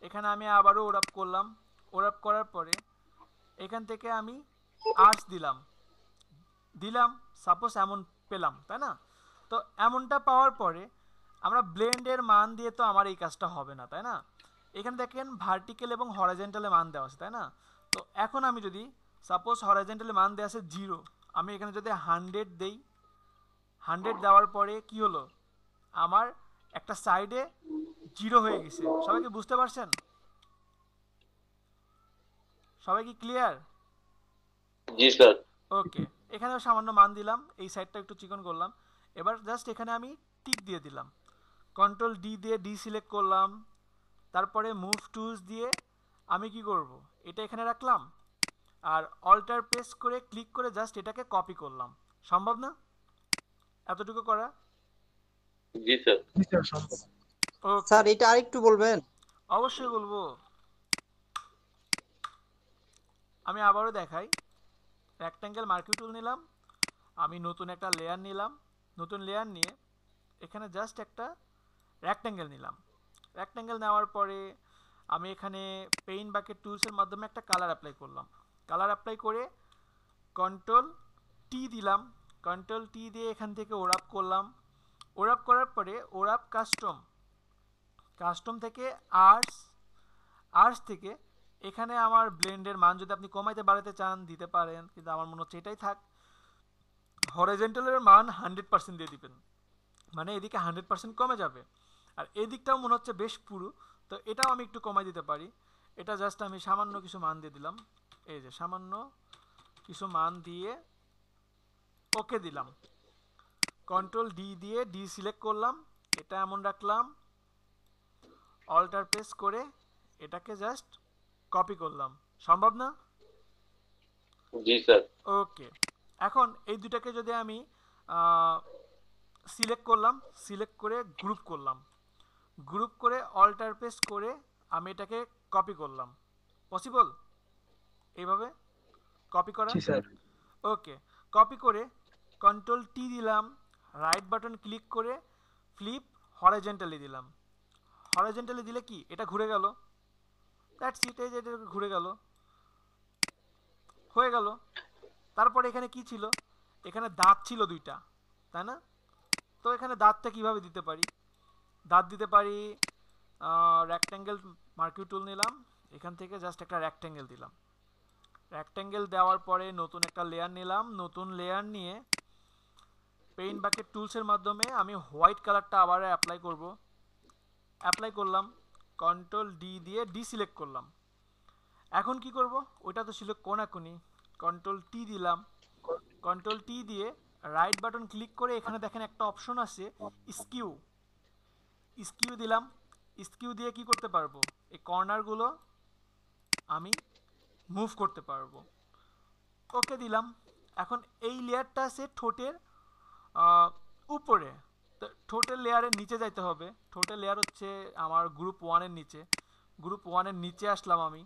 এখানে আমি আবারও ওরাপ করলাম, ওরাপ করার পরে এখান থেকে আমি আর্টস দিলাম, দিলাম, সাপোজ এমন পেলাম, তাই না? তো এমনটা পাওয়ার পরে আমরা ব্লেন্ডের মান দিয়ে তো আমার এই কাজটা হবে না, তাই না? এখানে দেখেন ভার্টিক্যাল এবং হরাইজন্টালে মান দেওয়া আছে, তাই না? তো এখন আমি যদি সাপোজ হরাইজন্টালে মান দেওয়া আছে 0, আমি এখানে যদি 100 দেই, 100 দেওয়ার পরে কি হলো, আমার একটা সাইডে 0 হয়ে গেছে। সবাই কি বুঝতে পারছেন? সবাই কি ক্লিয়ার? জি স্যার। ওকে। এখানেও সামান্য মান দিলাম, এই সাইডটা একটু চিকন করলাম। এবার জাস্ট এখানে আমি টিক দিয়ে দিলাম, কন্ট্রোল ডি দিয়ে ডি সিলেক্ট করলাম, তারপরে মুভ টুলস দিয়ে আমি কি করব, এটা এখানে রাখলাম, আর অল্টার প্রেস করে ক্লিক করে জাস্ট এটাকে কপি করলাম। সম্ভব না এতটুকু করা? জি স্যার। জি স্যার সম্ভব। ওকে, স্যার এটা আরেকটু বলবেন? অবশ্যই বলবো। আমি আবারও দেখাই, রেক্ট্যাঙ্গেল মার্কিং টুল নিলাম, আমি নতুন একটা লেয়ার নিলাম, নতুন লেয়ার নিয়ে এখানে জাস্ট একটা রেক্ট্যাঙ্গেল নিলাম। রেক্ট্যাঙ্গেল নেওয়ার পরে আমি এখানে পেইন্ট বাকেট টুলসের মাধ্যমে একটা কালার অ্যাপ্লাই করলাম। কালার অ্যাপ্লাই করে কন্ট্রোল টি দিলাম, কন্ট্রোল টি দিয়ে এখান থেকে ওরাপ করলাম। ওরাপ করার পরে ওরাপ কাস্টম, কাস্টম থেকে আর্টস থেকে এখানে আমার ব্লেন্ডের মান যদি আপনি কমাইতে বাড়াতে চান দিতে পারেন, কিন্তু আমার মনে হচ্ছে এটাই থাক। হরিজন্টালের মান 100% দিয়ে দিবেন, মানে এদিকে 100% কমে যাবে, আর এদিকটাও মনে হচ্ছে বেশ পুরো, তো এটাও আমি একটু কমাই দিতে পারি। এটা জাস্ট আমি সামান্য কিছু মান দিয়ে দিলাম, এই যে সামান্য কিছু মান দিয়ে ওকে দিলাম। কন্ট্রোল ডি দিয়ে ডি সিলেক্ট করলাম, এটা এমন রাখলাম, অল্টার প্রেস করে এটাকে জাস্ট কপি করলাম। সম্ভব না? জি স্যার। ওকে, এখন এই দুটাকে যদি আমি সিলেক্ট করলাম, সিলেক্ট করে গ্রুপ করলাম, গ্রুপ করে অল্টার প্রেস করে আমি এটাকে কপি করলাম। পসিবল এইভাবে কপি করা? জি স্যার। ওকে, কপি করে কন্ট্রোল টি দিলাম, রাইট বাটন ক্লিক করে ফ্লিপ হরিজন্টালি দিলাম। হরিজন্টালি দিলে কি এটা ঘুরে গেল, দ্যাটস ইট, এই যে এটা ঘুরে গেল, হয়ে গেল। তারপরে এখানে কি ছিল, এখানে দাঁত ছিল দুইটা, তাই না? তো এখানে দাঁতটা কিভাবে দিতে পারি? দাঁত দিতে পারি, রেক্ট্যাঙ্গেল মার্কিং টুল নিলাম, এখান থেকে জাস্ট একটা রেক্ট্যাঙ্গেল দিলাম। রেক্ট্যাঙ্গেল দেওয়ার পরে নতুন একটা লেয়ার নিলাম, নতুন লেয়ার নিয়ে পেইন্ট বাকেট টুলসের মাধ্যমে আমি হোয়াইট কালারটা আবার অ্যাপ্লাই করব। অ্যাপ্লাই করলাম, কন্ট্রোল ডি দিয়ে ডি সিলেক্ট করলাম। এখন কি করব, ওইটা তো ছিল কোনাকুনি, কন্ট্রোল টি দিলাম, কন্ট্রোল টি দিয়ে রাইট বাটন ক্লিক করে এখানে দেখেন একটা অপশন আছে স্কিউ, স্কিউ দিলাম। স্কিউ দিয়ে কি করতে পারবো, এই কর্নারগুলো আমি মুভ করতে পারবো। ওকে দিলাম। এখন এই লেয়ারটা আছে ঠোঁটের উপরে, তো ঠোঁটের লেয়ারের নিচে যাইতে হবে। ঠোঁটের লেয়ার হচ্ছে আমার গ্রুপ 1-এর নিচে, গ্রুপ 1-এর নিচে আসলাম আমি।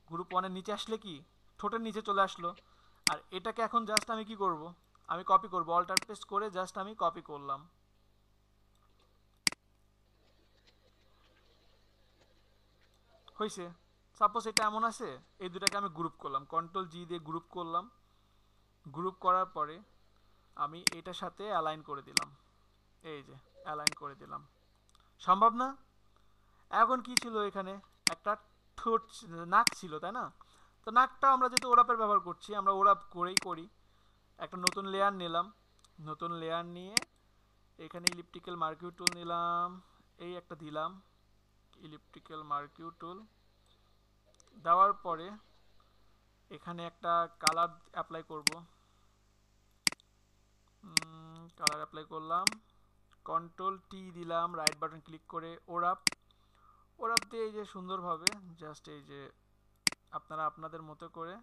গ্রুপ 1-এর নিচে আসলে কি ঠোঁটের নিচে চলে আসলো, আর এটাকে এখন জাস্ট আমি কি করব, আমি কপি করব, অল্টার প্রেস করে জাস্ট আমি কপি করলাম। হয়েছে। সাপোজ এটা এমন আছে, এই দুটাকে আমি গ্রুপ করলাম, কন্ট্রোল জি দিয়ে গ্রুপ করলাম। গ্রুপ করার পরে আমি এটার সাথে অ্যালাইন করে দিলাম, এই যে অ্যালাইন করে দিলাম। সম্ভব না? এখন কি ছিল, এখানে একটা ঠোঁট নাক ছিল, তাই না? তো নাকটা আমরা যেহেতু ওরাপের ব্যবহার করছি, আমরা ওরাপ করেই করি। একটা নতুন লেয়ার নিলাম, নতুন লেয়ার নিয়ে এখানে ইলিপ্টিক্যাল মার্কিং টুল নিলাম, এই একটা দিলাম, ইলিপ্টিক্যাল মার্কিং টুল দেওয়ার পরে এখানে একটা কালার অ্যাপ্লাই করব। কালার অ্যাপ্লাই করলাম, কন্ট্রোল টি দিলাম, রাইট বাটন ক্লিক করে ওরাপ, ওরাপ দিয়ে এই যে সুন্দরভাবে জাস্ট এই যে আপনারা আপনাদের মতো করে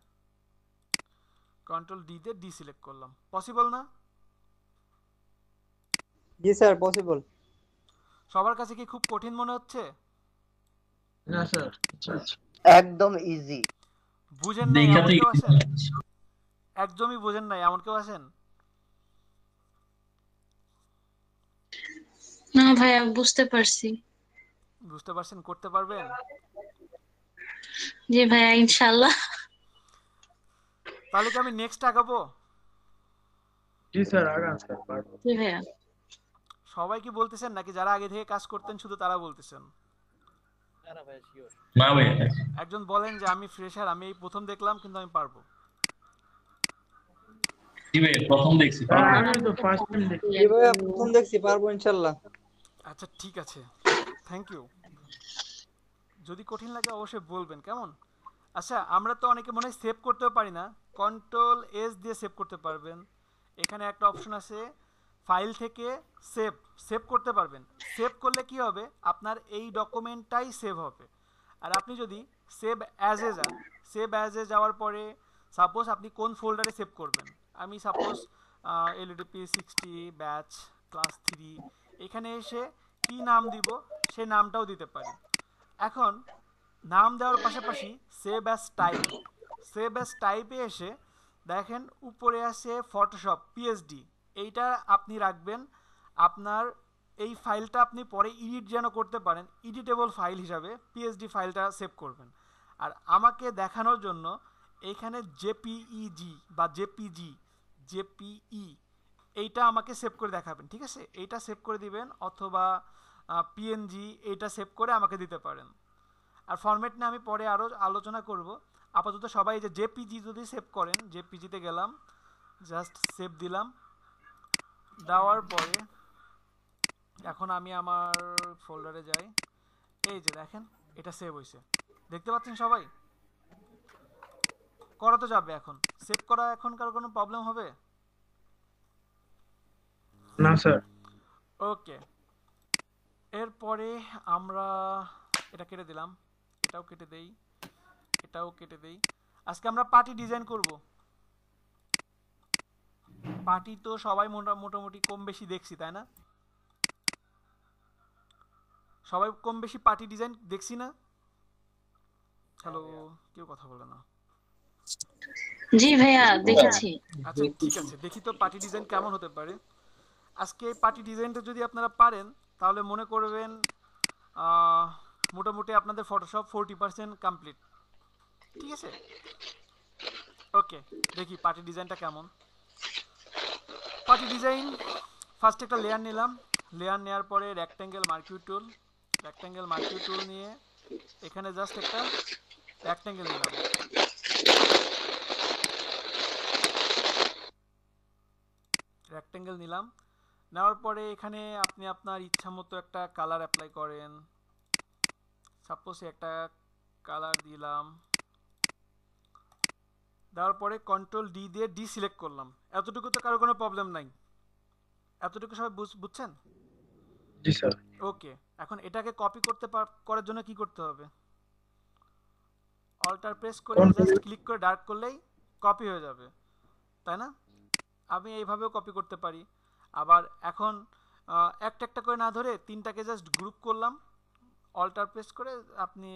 কন্ট্রোল ডি দিয়ে ডি সিলেক্ট করলাম। পসিবল না? জি স্যার পসিবল। সবার কাছে কি খুব কঠিন মনে হচ্ছে? না স্যার, আচ্ছা আচ্ছা। একদম ইজি। বুঝেন নাই এমন কেউ আছেন? একদমই বুঝেন নাই এমন কেউ আছেন? না ভাইয়া বুঝতে পারছি। বুঝতে পারছেন, করতে পারবেন? জি ভাইয়া ইনশাআল্লাহ। তাহলে কি আমি নেক্সট আগাবো? জি স্যার, আগান স্যার, পারবো। জি ভাইয়া। সবাই কি বলতেছেন নাকি যারা আগে থেকে কাজ করতেন শুধু তারা বলতেছেন? না ভাই শিওর। না ভাই, একজন বলেন যে আমি ফ্রেশার, আমি এই প্রথম দেখলাম কিন্তু আমি পারবো। কি ভাই প্রথম দেখছি। স্যার আমি তো ফার্স্ট টাইম দেখছি। জি ভাইয়া প্রথম দেখছি, পারবো ইনশাআল্লাহ। আচ্ছা ঠিক আছে, থ্যাংক ইউ। যদি কঠিন লাগে অবশ্যই বলবেন, কেমন? আচ্ছা, আমরা তো অনেকে মনে হয় সেভ করতেও পারি না, কন্ট্রোল এস দিয়ে সেভ করতে পারবেন। এখানে একটা অপশন আছে ফাইল থেকে সেভ, সেভ করতে পারবেন। সেভ করলে কি হবে, আপনার এই ডকুমেন্টটাই সেভ হবে। আর আপনি যদি সেভ অ্যাজ এ যান, সেভ অ্যাজ এ যাওয়ার পরে সাপোজ আপনি কোন ফোল্ডারে সেভ করবেন, আমি সাপোজ এলইডিপি 60 ব্যাচ ক্লাস 3, এখানে এসে কি নাম দিব সেই নামটাও দিতে পারি। এখন নাম দেওয়ার পাশাপাশি save as type, save as টাইপে এসে দেখেন উপরে আছে ফটোশপ পিএসডি, এইটা আপনি রাখবেন। আপনার এই ফাইলটা আপনি পরে এডিট যেন করতে পারেন, এডিটেবল ফাইল হিসাবে পিএসডি ফাইলটা সেভ করবেন। আর আমাকে দেখানোর জন্য এইখানে জেপিইজি বা জেপিই এইটা আমাকে সেভ করে দেখাবেন, ঠিক আছে? এইটা সেভ করে দিবেন, অথবা পিএনজি এইটা সেভ করে আমাকে দিতে পারেন। আর ফরম্যাট নিয়ে আমি পরে আরও আলোচনা করব। আপাতত সবাই যে জেপিজি যদি সেভ করেন, জেপিজিতে গেলাম, জাস্ট সেভ দিলাম, দেওয়ার পরে এখন আমি আমার ফোল্ডারে যাই, এই যে দেখেন এটা সেভ হয়েছে, দেখতে পাচ্ছেন সবাই? করা তো যাবে, এখন সেভ করা এখন কারো কোনো প্রবলেম হবে? না স্যার। ওকে, এরপরে আমরা এটা কেটে দিলাম, এটাও কেটে দেই, এটাও কেটে দেই। আজকে আমরা পার্টি ডিজাইন করব। পার্টি তো সবাই মোটামুটি কম বেশি দেখছি, তাই না? সবাই কম বেশি পার্টি ডিজাইন দেখছি না? হ্যালো, কেউ কথা বলে না। জি ভাইয়া দেখেছি। আচ্ছা ঠিক আছে, দেখি তো পার্টি ডিজাইন কেমন হতে পারে। আজকে পার্টি ডিজাইনটা যদি আপনারা পারেন তাহলে মনে করবেন মোটামুটি আপনাদের ফটোশপ 40% কমপ্লিট, ঠিক আছে? ওকে, দেখি পার্টি ডিজাইনটা কেমন। পার্টি ডিজাইন ফার্স্ট একটা লেয়ার নিলাম, লেয়ার নেওয়ার পরে রেক্ট্যাঙ্গেল মার্কিউ টুল নিয়ে এখানে জাস্ট একটা রেক্ট্যাঙ্গেল নিলাম। রেক্ট্যাঙ্গেল নিলাম, নেওয়ার পরে এখানে আপনি আপনার ইচ্ছা মতো একটা কালার অ্যাপ্লাই করেন। সাপোজ একটা কালার দিলাম, দেওয়ার পরে কন্ট্রোল ডি দিয়ে ডি সিলেক্ট করলাম। এতটুকু তো কারো কোনো প্রবলেম নাই? এতটুকু সবাই বুঝছেন? জি স্যার। ওকে, এখন এটাকে কপি করার জন্য কি করতে হবে? অল্টার প্রেস করে জাস্ট ক্লিক করে ডার্ক করলেই কপি হয়ে যাবে, তাই না? আমি এইভাবেও কপি করতে পারি। আবার এখন একটা একটা করে না ধরে তিনটাকে জাস্ট গ্রুপ করলাম, অল্টার প্রেস করে আপনি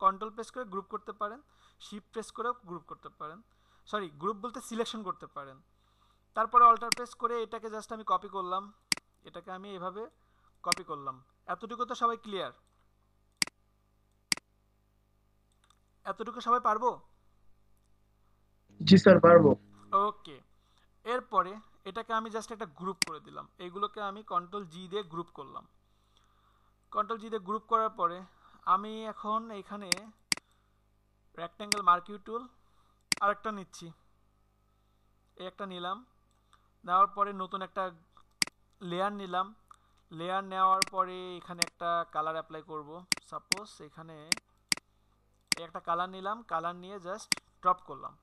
কন্ট্রোল প্রেস করে গ্রুপ করতে পারেন, শিফট প্রেস করেও গ্রুপ করতে পারেন, সরি গ্রুপ বলতে সিলেকশন করতে পারেন। তারপরে অল্টার প্রেস করে এটাকে জাস্ট আমি কপি করলাম, এটাকে আমি এভাবে কপি করলাম। এতটুকু তো সবাই ক্লিয়ার? এতটুকু সবাই পারবো? জি স্যার পারবো। ওকে, এরপরে এটাকে আমি জাস্ট একটা গ্রুপ করে দিলাম, এইগুলোকে আমি কন্ট্রোল জি দিয়ে গ্রুপ করলাম। কন্ট্রোল জি দিয়ে গ্রুপ করার পরে আমি এখন এখানে রেক্ট্যাঙ্গেল মার্কিউ টুল আরেকটা নিচ্ছি, এই একটা নিলাম, নেওয়ার পরে নতুন একটা লেয়ার নিলাম, লেয়ার নেওয়ার পরে এখানে একটা কালার অ্যাপ্লাই করব। সাপোজ এখানে একটা কালার নিলাম, কালার নিয়ে জাস্ট ড্রপ করলাম,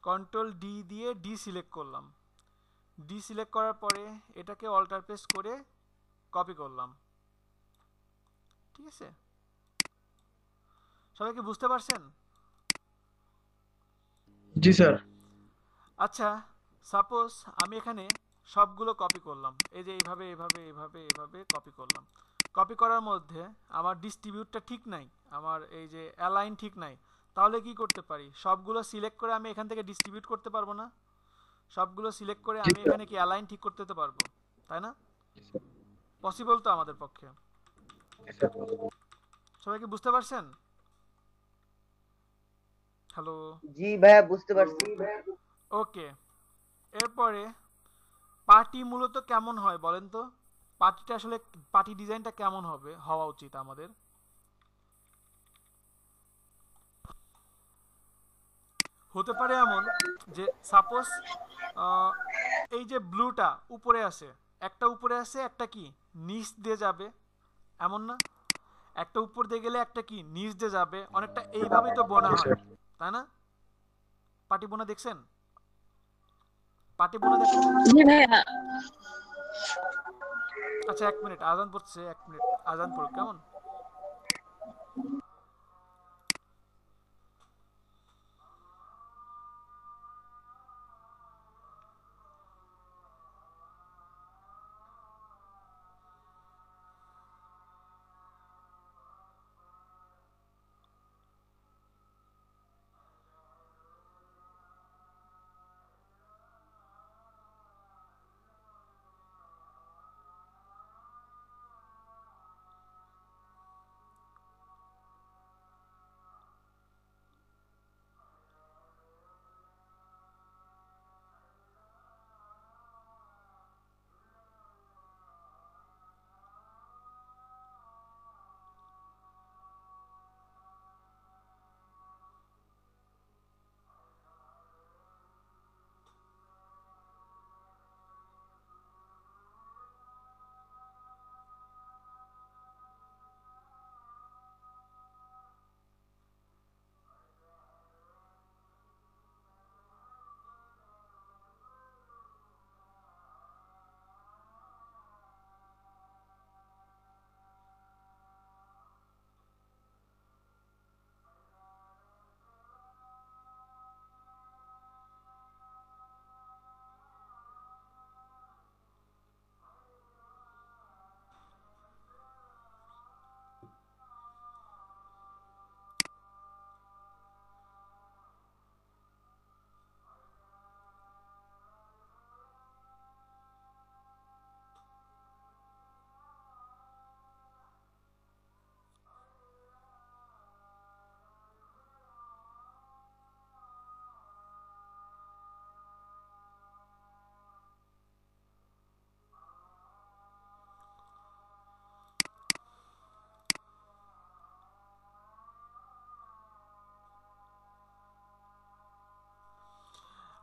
কন্ট্রোল ডি দিয়ে ডি সিলেক্ট করলাম। ডি সিলেক্ট করার পরে এটাকে অল্টার প্রেস করে কপি করলাম, ঠিক আছে? সবাই কি বুঝতে পারছেন? জি স্যার। আচ্ছা, সাপোজ আমি এখানে সবগুলো কপি করলাম, এই যে এইভাবে এইভাবে এইভাবে এইভাবে কপি করলাম। কপি করার মধ্যে আমার ডিস্ট্রিবিউটটা ঠিক নাই, আমার এই যে অ্যালাইন ঠিক নাই, তাহলে কি করতে পারি? সবগুলো সিলেক্ট করে আমি এখান থেকে ডিস্ট্রিবিউট করতে পারবো না? সবগুলো সিলেক্ট করে আমি এখানে কি অ্যালাইন ঠিক করতে পারবো, তাই না? পসিবল তো আমাদের পক্ষে। সবাই কি বুঝতে পারছেন? হ্যালো? জি ভাইয়া বুঝতে পারছি। ওকে, এরপরে পার্টি মূলত কেমন হয় বলেন তো? পার্টিটা আসলে পার্টি ডিজাইনটা কেমন হওয়া উচিত আমাদের? হতে পারে এমন যে সাপোজ এই যে ব্লুটা উপরে আছে, একটা উপরে আছে, একটা কি নিচ দিয়ে যাবে, এমন না? একটা উপর দিয়ে গেলে একটা কি নিচ দিয়ে যাবে, অনেকটা এইভাবেই তো বোনা হয়, তাই না? পার্টি বোনা দেখছেন? পার্টি বোনা দেখেন না? জি ভাইয়া। আচ্ছা এক মিনিট, আজান পড়ছে, এক মিনিট আজান পড়ুক, কেমন?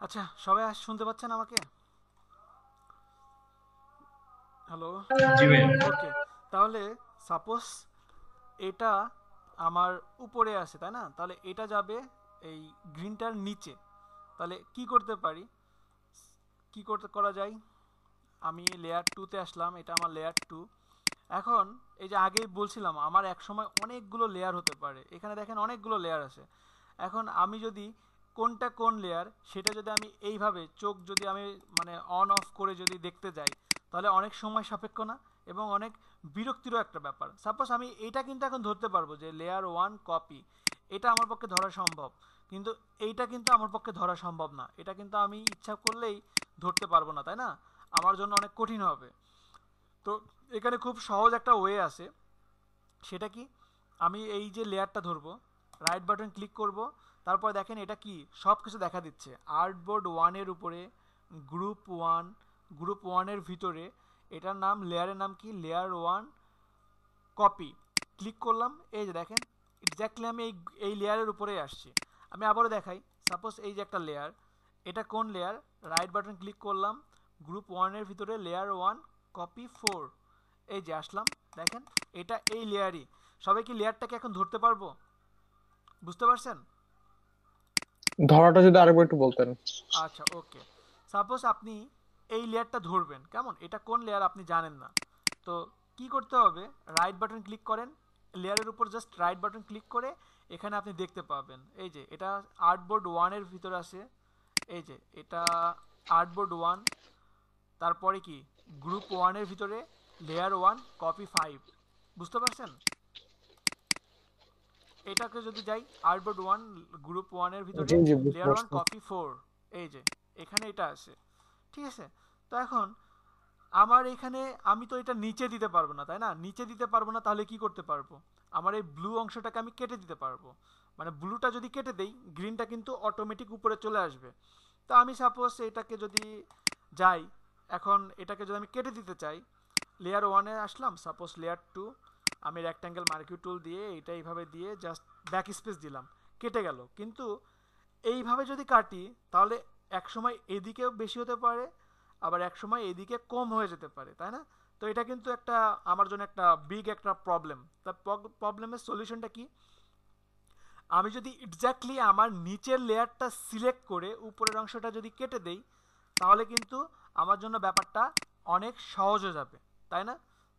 আচ্ছা, সবাই শুনতে পাচ্ছেন আমাকে? হ্যালো। জি ভাইয়া। ওকে, তাহলে সাপোজ এটা আমার উপরে আছে, তাই না? তাহলে এটা যাবে এই গ্রিনটার নিচে। তাহলে কি করতে পারি, কি করতে করা যায়? আমি লেয়ার 2 তে আসলাম, এটা আমার লেয়ার 2। এখন এই যে আগেই বলছিলাম আমার এক সময় অনেকগুলো লেয়ার হতে পারে, এখানে দেখেন অনেকগুলো লেয়ার আছে। এখন আমি যদি কোনটা কোন লেয়ার সেটা যদি আমি এইভাবে চোখ যদি আমি মানে অন অফ করে যদি দেখতে যাই, তাহলে অনেক সময় সাপেক্ষ না, এবং অনেক বিরক্তিরও একটা ব্যাপার। সাপোজ আমি এইটা কিন্তু এখন ধরতে পারবো যে লেয়ার 1 কপি, এটা আমার পক্ষে ধরা সম্ভব, কিন্তু এইটা কিন্তু আমার পক্ষে ধরা সম্ভব না। এটা কিন্তু আমি ইচ্ছা করলেই ধরতে পারবো না, তাই না? আমার জন্য অনেক কঠিন হবে। তো এখানে খুব সহজ একটা ওয়ে আছে, সেটা কি, আমি এই যে লেয়ারটা ধরবো, রাইট বাটন ক্লিক করব, তারপর দেখেন এটা কি সব কিছু দেখা দিচ্ছে। আর্টবোর্ড 1-এর উপরে গ্রুপ 1-এর ভিতরে এটার নাম, লেয়ারের নাম কি, লেয়ার 1 কপি। ক্লিক করলাম, এই যে দেখেন এক্স্যাক্টলি আমি এই লেয়ারের উপরেই আসছি। আমি আবারও দেখাই, সাপোজ এই যে একটা লেয়ার, এটা কোন লেয়ার, রাইট বাটন ক্লিক করলাম, গ্রুপ 1-এর ভিতরে লেয়ার 1 কপি 4, এই যে আসলাম, দেখেন এটা এই লেয়ারই। সবাই কি লেয়ারটাকে এখন ধরতে পারবো? বুঝতে পারছেন? ধরাটা যদি আরেকবার একটু বলতেন। আচ্ছা, ওকে। সাপোজ আপনি এই লেয়ারটা ধরবেন, কেমন, এটা কোন লেয়ার আপনি জানেন না, তো কি করতে হবে, রাইট বাটন ক্লিক করেন, লেয়ারের উপর জাস্ট রাইট বাটন ক্লিক করে এখানে আপনি দেখতে পাবেন এই যে এটা আর্টবোর্ড 1-এর ভিতরে আছে, এই যে এটা আর্টবোর্ড 1, তারপরে কি গ্রুপ 1-এর ভিতরে লেয়ার 1 কপি 5। বুঝতে পারছেন? এটাকে যদি যাই, আর্টবোর্ড 1 গ্রুপ 1-এর ভিতরে জি জি, বুঝতে লেয়ার 1 পারছি। কপি 4, এই যে এখানে এটা আছে, ঠিক আছে? তো এখন আমার এখানে আমি তো এটা নিচে দিতে পারবো না, তাই না? নিচে দিতে পারবো না, তাহলে কি করতে পারবো, আমার এই ব্লু অংশটাকে আমি কেটে দিতে পারবো। মানে ব্লুটা যদি কেটে দেই, গ্রিনটা কিন্তু অটোমেটিক উপরে চলে আসবে। তো আমি সাপোজ এটাকে যদি যাই, এখন এটাকে যদি আমি কেটে দিতে চাই, লেয়ার 1-এ আসলাম, সাপোজ লেয়ার 2, আমি রেক্ট্যাঙ্গেল মার্কিউ টুল দিয়ে এটা এইভাবে দিয়ে জাস্ট ব্যাক স্পেস দিলাম, কেটে গেল। কিন্তু এইভাবে যদি কাটি, তাহলে এক সময় এদিকেও বেশি হতে পারে, আবার এক সময় এদিকে কম হয়ে যেতে পারে, তাই না? তো এটা কিন্তু একটা আমার জন্য একটা বিগ একটা প্রবলেম। তা প্রবলেমের সলিউশনটা কি, আমি যদি এক্স্যাক্টলি আমার নিচের লেয়ারটা সিলেক্ট করে উপরের অংশটা যদি কেটে দেই, তাহলে কিন্তু আমার জন্য ব্যাপারটা অনেক সহজ হয়ে যাবে, তাই না?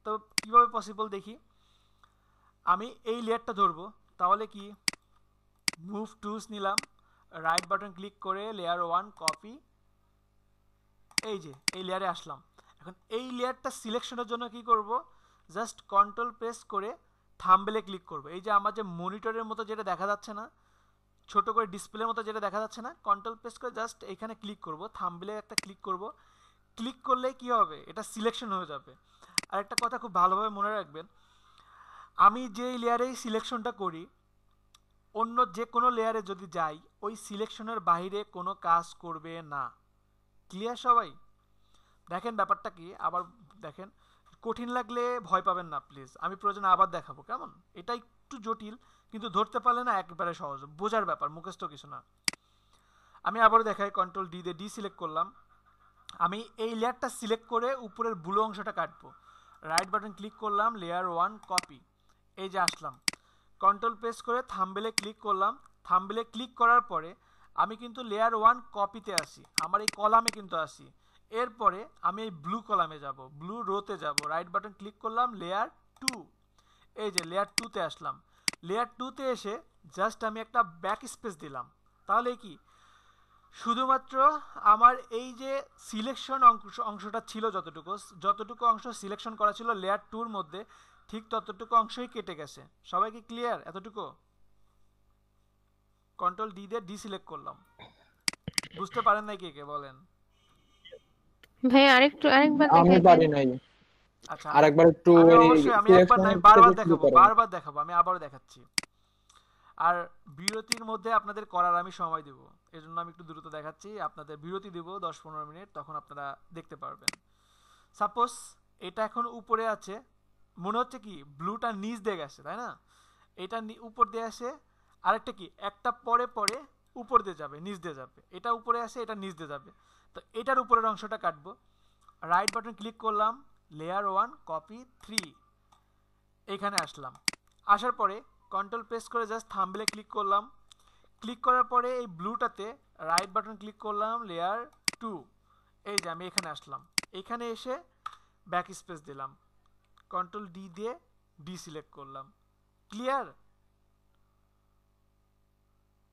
তো কিভাবে পসিবল দেখি, আমি এই লেয়ারটা ধরবো, তাহলে কি, মুভ টুলস নিলাম, রাইট বাটন ক্লিক করে লেয়ার 1 কপি, এই যে এই লেয়ারে আসলাম। এখন এই লেয়ারটা সিলেকশনের জন্য কি করব, জাস্ট কন্ট্রোল প্রেস করে থাম্বনেলে ক্লিক করব। এই যে আমার যে মনিটরের মতো যেটা দেখা যাচ্ছে না, ছোট করে ডিসপ্লের মতো যেটা দেখা যাচ্ছে না, কন্ট্রোল প্রেস করে জাস্ট এখানে ক্লিক করব, থাম্বনেলে একটা ক্লিক করব। ক্লিক করলে কি হবে, এটা সিলেকশন হয়ে যাবে। আর একটা কথা খুব ভালোভাবে মনে রাখবেন, আমি যেই লেয়ারেই সিলেকশনটা করি, অন্য যে কোনো লেয়ারে যদি যাই, ওই সিলেকশনের বাইরে কোনো কাজ করবে না। ক্লিয়ার সবাই? দেখেন ব্যাপারটা কি, আবার দেখেন, কঠিন লাগলে ভয় পাবেন না প্লিজ, আমি প্রয়োজনে আবার দেখাবো, কেমন? এটা একটু জটিল, কিন্তু ধরতে পারলে না একেবারে সহজ, বোঝার ব্যাপার, মুখস্থ কিছু না। আমি আবারও দেখাই, কন্ট্রোল ডি দিয়ে ডিসিলেক্ট করলাম, আমি এই লেয়ারটা সিলেক্ট করে উপরের ব্লু অংশটা কাটবো, রাইট বাটন ক্লিক করলাম, লেয়ার 1 কপি, এই যে আসলাম, কন্ট্রোল প্রেস করে থাম্বনেলে ক্লিক করলাম। থাম্বনেলে ক্লিক করার পরে আমি কিন্তু লেয়ার 1 কপিতে আসি, আমার এই কলামে কিন্তু আসি। এরপরে আমি এই ব্লু কলামে যাব, ব্লু রোতে যাব, রাইট বাটন ক্লিক করলাম, লেয়ার 2, এই যে লেয়ার 2-তে আসলাম। লেয়ার 2-তে এসে জাস্ট আমি একটা ব্যাক স্পেস দিলাম, তাহলে কি, শুধুমাত্র আমার এই যে সিলেকশন অংশটা ছিল, যতটুকু অংশ সিলেকশন করা ছিল লেয়ার 2-র মধ্যে, ঠিক ততটুকু অংশই কেটে গেছে। সবাই কি ক্লিয়ার এতটুকু? কন্ট্রোল ডি দিয়ে ডিসিলেক্ট করলাম। বুঝতে পারেন নাই কে কে বলেন? ভাই আরেকবার আমি দেখাইতেন। পারি নাই, আচ্ছা, আরেকবার একটু আমি ওই অবশ্যই আমি একবার সিলেকশন নাই বারবার থেকে শুরু দেখাবো, করেন। আমি আবারও দেখাচ্ছি। আর বিরতির মধ্যে আপনাদের করার আমি সময় দেব, এজন্য আমি একটু দ্রুত দেখাচ্ছি। আপনাদের বিরতি দেব 10-15 মিনিট, তখন আপনারা দেখতে পারবেন। সাপোজ এটা এখন উপরে আছে, মনে হচ্ছে কি ব্লুটা নিচ দিয়ে গেছে, তাই না? এটা উপর দিয়ে আসে, আরেকটা কি একটা পরে পরে উপর দিয়ে যাবে, নিচ দিয়ে যাবে, এটা উপরে আসে, এটা নিচ দিয়ে যাবে। তো এটার উপরের অংশটা কাটবো। রাইট বাটন ক্লিক করলাম, লেয়ার 1 কপি 3, এখানে আসলাম। আসার পরে কন্ট্রোল প্রেস করে জাস্ট থাম্বনেলে ক্লিক করলাম। ক্লিক করার পরে এই ব্লুটাতে রাইট বাটন ক্লিক করলাম, লেয়ার 2, এই যে আমি এখানে আসলাম। এখানে এসে ব্যাক স্পেস দিলাম, কন্ট্রোল ডি দিয়ে ডি সিলেক্ট করলাম। ক্লিয়ার?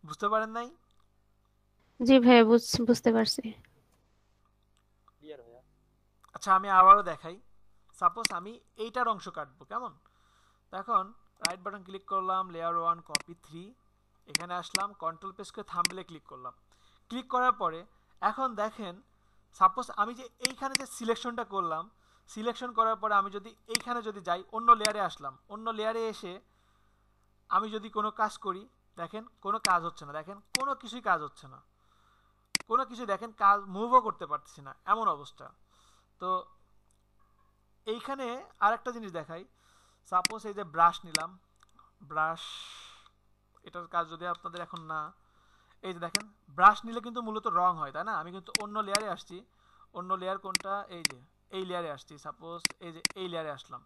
বুঝতে পারেন নাই? জি ভাইয়া বুঝতে পারছি। ক্লিয়ার ভাইয়া। আচ্ছা আমি আবারও দেখাই। সাপোজ আমি এইটার অংশ কাটবো, কেমন? এখন রাইট বাটন ক্লিক করলাম, লেয়ার 1 কপি 3, এখানে আসলাম, কন্ট্রোল প্রেস করে থাম্বনেলে ক্লিক করলাম। ক্লিক করার পরে এখন দেখেন, সাপোজ আমি যে এইখানে যে সিলেকশনটা করলাম, সিলেকশন করার পরে আমি যদি এইখানে যদি যাই, অন্য লেয়ারে আসলাম, অন্য লেয়ারে এসে আমি যদি কোনো কাজ করি, দেখেন কোনো কাজ হচ্ছে না, দেখেন কোনো কিছুই কাজ হচ্ছে না, কোনো কিছু দেখেন কাজ মুভও করতে পারতেছি না, এমন অবস্থা। তো এইখানে আরেকটা জিনিস দেখাই। সাপোজ এই যে ব্রাশ নিলাম, ব্রাশ, এটার কাজ যদি আপনাদের এখন না, এই যে দেখেন ব্রাশ নিলে কিন্তু মূলত রং হয়, তাই না? আমি কিন্তু অন্য লেয়ারে আসছি, অন্য লেয়ার কোনটা, এই যে এই লেয়ারে আসছি, সাপোজ এই যে এই লেয়ারে আসলাম।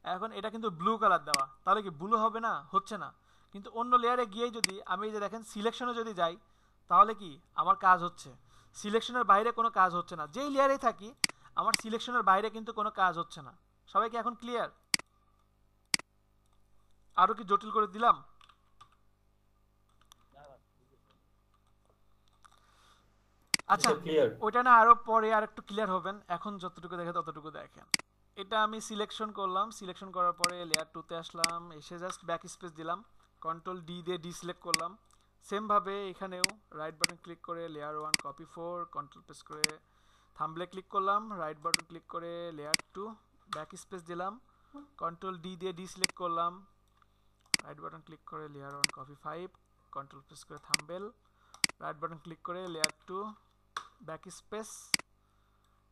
এখন এটা কিন্তু ব্লু কালার দেওয়া, তাহলে কি ব্লু হবে না? হচ্ছে না। কিন্তু অন্য লেয়ারে গিয়েই যদি আমি এই যে দেখেন সিলেকশনে যদি যাই, তাহলে কি আমার কাজ হচ্ছে। সিলেকশনের বাইরে কোনো কাজ হচ্ছে না, যেই লেয়ারেই থাকি আমার সিলেকশনের বাইরে কিন্তু কোনো কাজ হচ্ছে না। সবাই কি এখন ক্লিয়ার? আরো কি জটিল করে দিলাম? আচ্ছা ওইটা না আরো পরে আর একটু ক্লিয়ার হবেন, এখন যতটুকু দেখে ততটুকু দেখেন। এটা আমি সিলেকশন করলাম, সিলেকশন করার পরে লেয়ার 2 তে আসলাম, এসে জাস্ট ব্যাক স্পেস দিলাম, কন্ট্রোল ডি দিয়ে ডি সিলেক্ট করলাম। সেম ভাবে এখানেও রাইট বাটন ক্লিক করে লেয়ার 1 কপি 4, কন্ট্রোল প্রেস করে থাম্বনেলে ক্লিক করলাম, রাইট বাটন ক্লিক করে লেয়ার 2 ব্যাক স্পেস দিলাম, কন্ট্রোল ডি দিয়ে ডি সিলেক্ট করলাম, রাইট বাটন ক্লিক করে লেয়ার 1 কপি 5, কন্ট্রোল প্রেস করে থাম্বনেল, রাইট বাটন ক্লিক করে লেয়ার 2 ব্যাক স্পেস।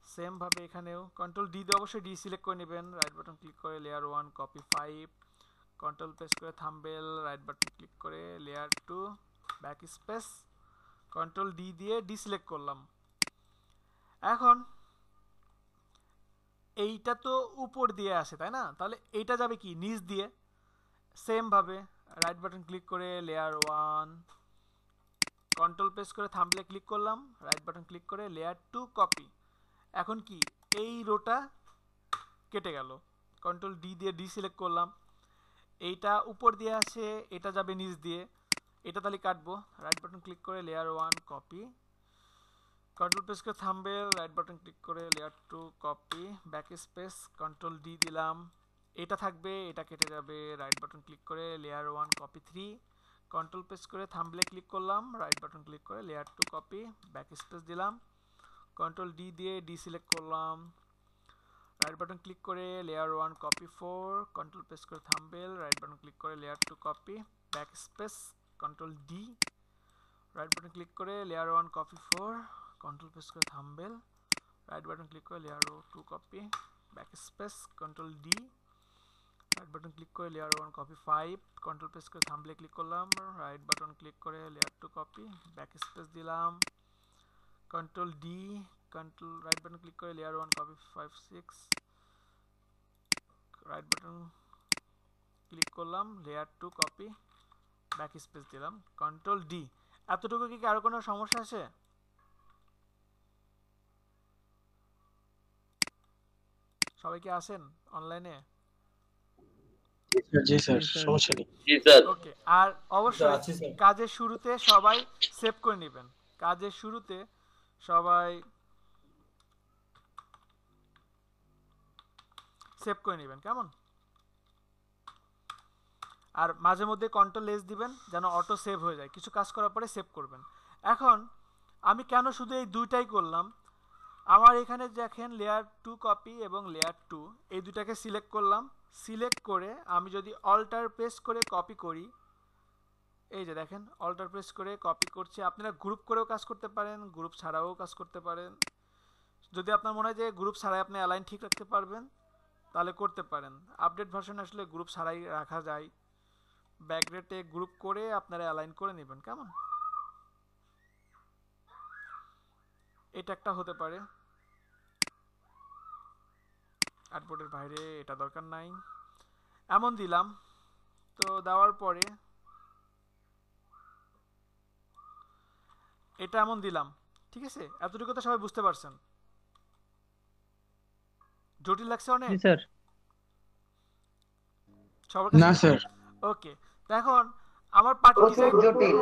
সেম ভাবে এখানেও কন্ট্রোল ডি দিয়ে অবশ্যই ডি সিলেক্ট করে নেবেন, রাইট বাটন ক্লিক করে লেয়ার 1 কপি 5, কন্ট্রোল প্রেস করে থাম্বনেল, রাইট বাটন ক্লিক করে layer 2 back space, control D দিয়ে ডি সিলেক্ট করলাম। এখন এইটা তো উপর দিয়ে আসে, তাই না? তাহলে এইটা যাবে কি নিচ দিয়ে। সেম ভাবে রাইট বাটন ক্লিক করে লেয়ার 1, কন্ট্রোল প্রেস করে থাম্বনেলে ক্লিক করলাম, রাইট বাটন ক্লিক করে লেয়ার 2 কপি। এখন কি এই রোটা কেটে গেল, কন্ট্রোল ডি দিয়ে ডি সিলেক্ট করলাম, এইটা উপর দিয়ে আসে, এটা যাবে নিচ দিয়ে, এটা তাহলে কাটবো। রাইট বাটন ক্লিক করে লেয়ার 1 কপি, কন্ট্রোল প্রেস করে থাম্বনেল, রাইট বাটন ক্লিক করে layer 2 copy, back space, control D দিলাম, এটা থাকবে, এটা কেটে যাবে। রাইট বাটন ক্লিক করে লেয়ার 1 কপি 3, কন্ট্রোল প্রেস করে থাম্বনেলে ক্লিক করলাম, রাইট বাটন ক্লিক করে লেয়ার 2 কপি, ব্যাক স্পেস দিলাম, কন্ট্রোল ডি দিয়ে ডি সিলেক্ট করলাম, রাইট বাটন ক্লিক করে লেয়ার 1 কপি 4, কন্ট্রোল প্রেস করে থাম্বনেল, রাইট বাটন ক্লিক করে layer 2 copy, back space, control D, right button click করে layer 1 copy 4, control press করে thumbnail, right button click করে layer 2 copy, back space, control D, right button click করে layer 1 copy 5, control press করে থাম্বনেলে click করলাম, right button click করে layer 2 copy, back space দিলাম, control D, control right button click করে layer 1 copy 5 6, right button click করলাম, layer 2 copy, back space দিলাম, control D. এতটুকু কি আরো কোনো সমস্যা আছে? সবাই কি আছেন অনলাইনে? জি স্যার, সমস্যা নেই। জি স্যার। ওকে, আর অবশ্যই কাজের শুরুতে সবাই সেভ করে নেবেন, কাজের শুরুতে সবাই সেভ করে নেবেন, কেমন? আর মাঝে মধ্যে কন্ট্রোল এস দিবেন যেন অটো সেভ হয়ে যায়, কিছু কাজ করার পরে সেভ করবেন। এখন আমি কেন শুধু এই দুইটাই করলাম, আমার এখানে দেখেন লেয়ার 2 কপি এবং লেয়ার 2 এই দুটাকে সিলেক্ট করলাম, সিলেক্ট করে আমি যদি অল্টার প্রেস করে কপি করি, এই যে দেখেন অল্টার প্রেস করে কপি করছি। আপনারা গ্রুপ করেও কাজ করতে পারেন, গ্রুপ ছাড়াও কাজ করতে পারেন। যদি আপনার মনে হয় যে গ্রুপ ছাড়াই আপনি অ্যালাইন ঠিক রাখতে পারবেন তাহলে করতে পারেন। আপডেট ভার্সন আসলে গ্রুপ ছাড়াই রাখা যায়, ব্যাকগ্রাউন্ডে গ্রুপ করে আপনারা অ্যালাইন করে নেবেন, কেমন? এটা একটা হতে পারে, আর্টবোর্ডের বাইরে, এটা দরকার নাই। এমন দিলাম, তো দেওয়ার পরে এটা এমন দিলাম, ঠিক আছে? এতটুকু তো সবাই বুঝতে পারছেন? জটিল লাগছে অনেক? জি স্যার। সবার না কাছে? স্যার। ওকে, তো এখন আমার পার্টি প্রচুর ডিজাইন। জটিল।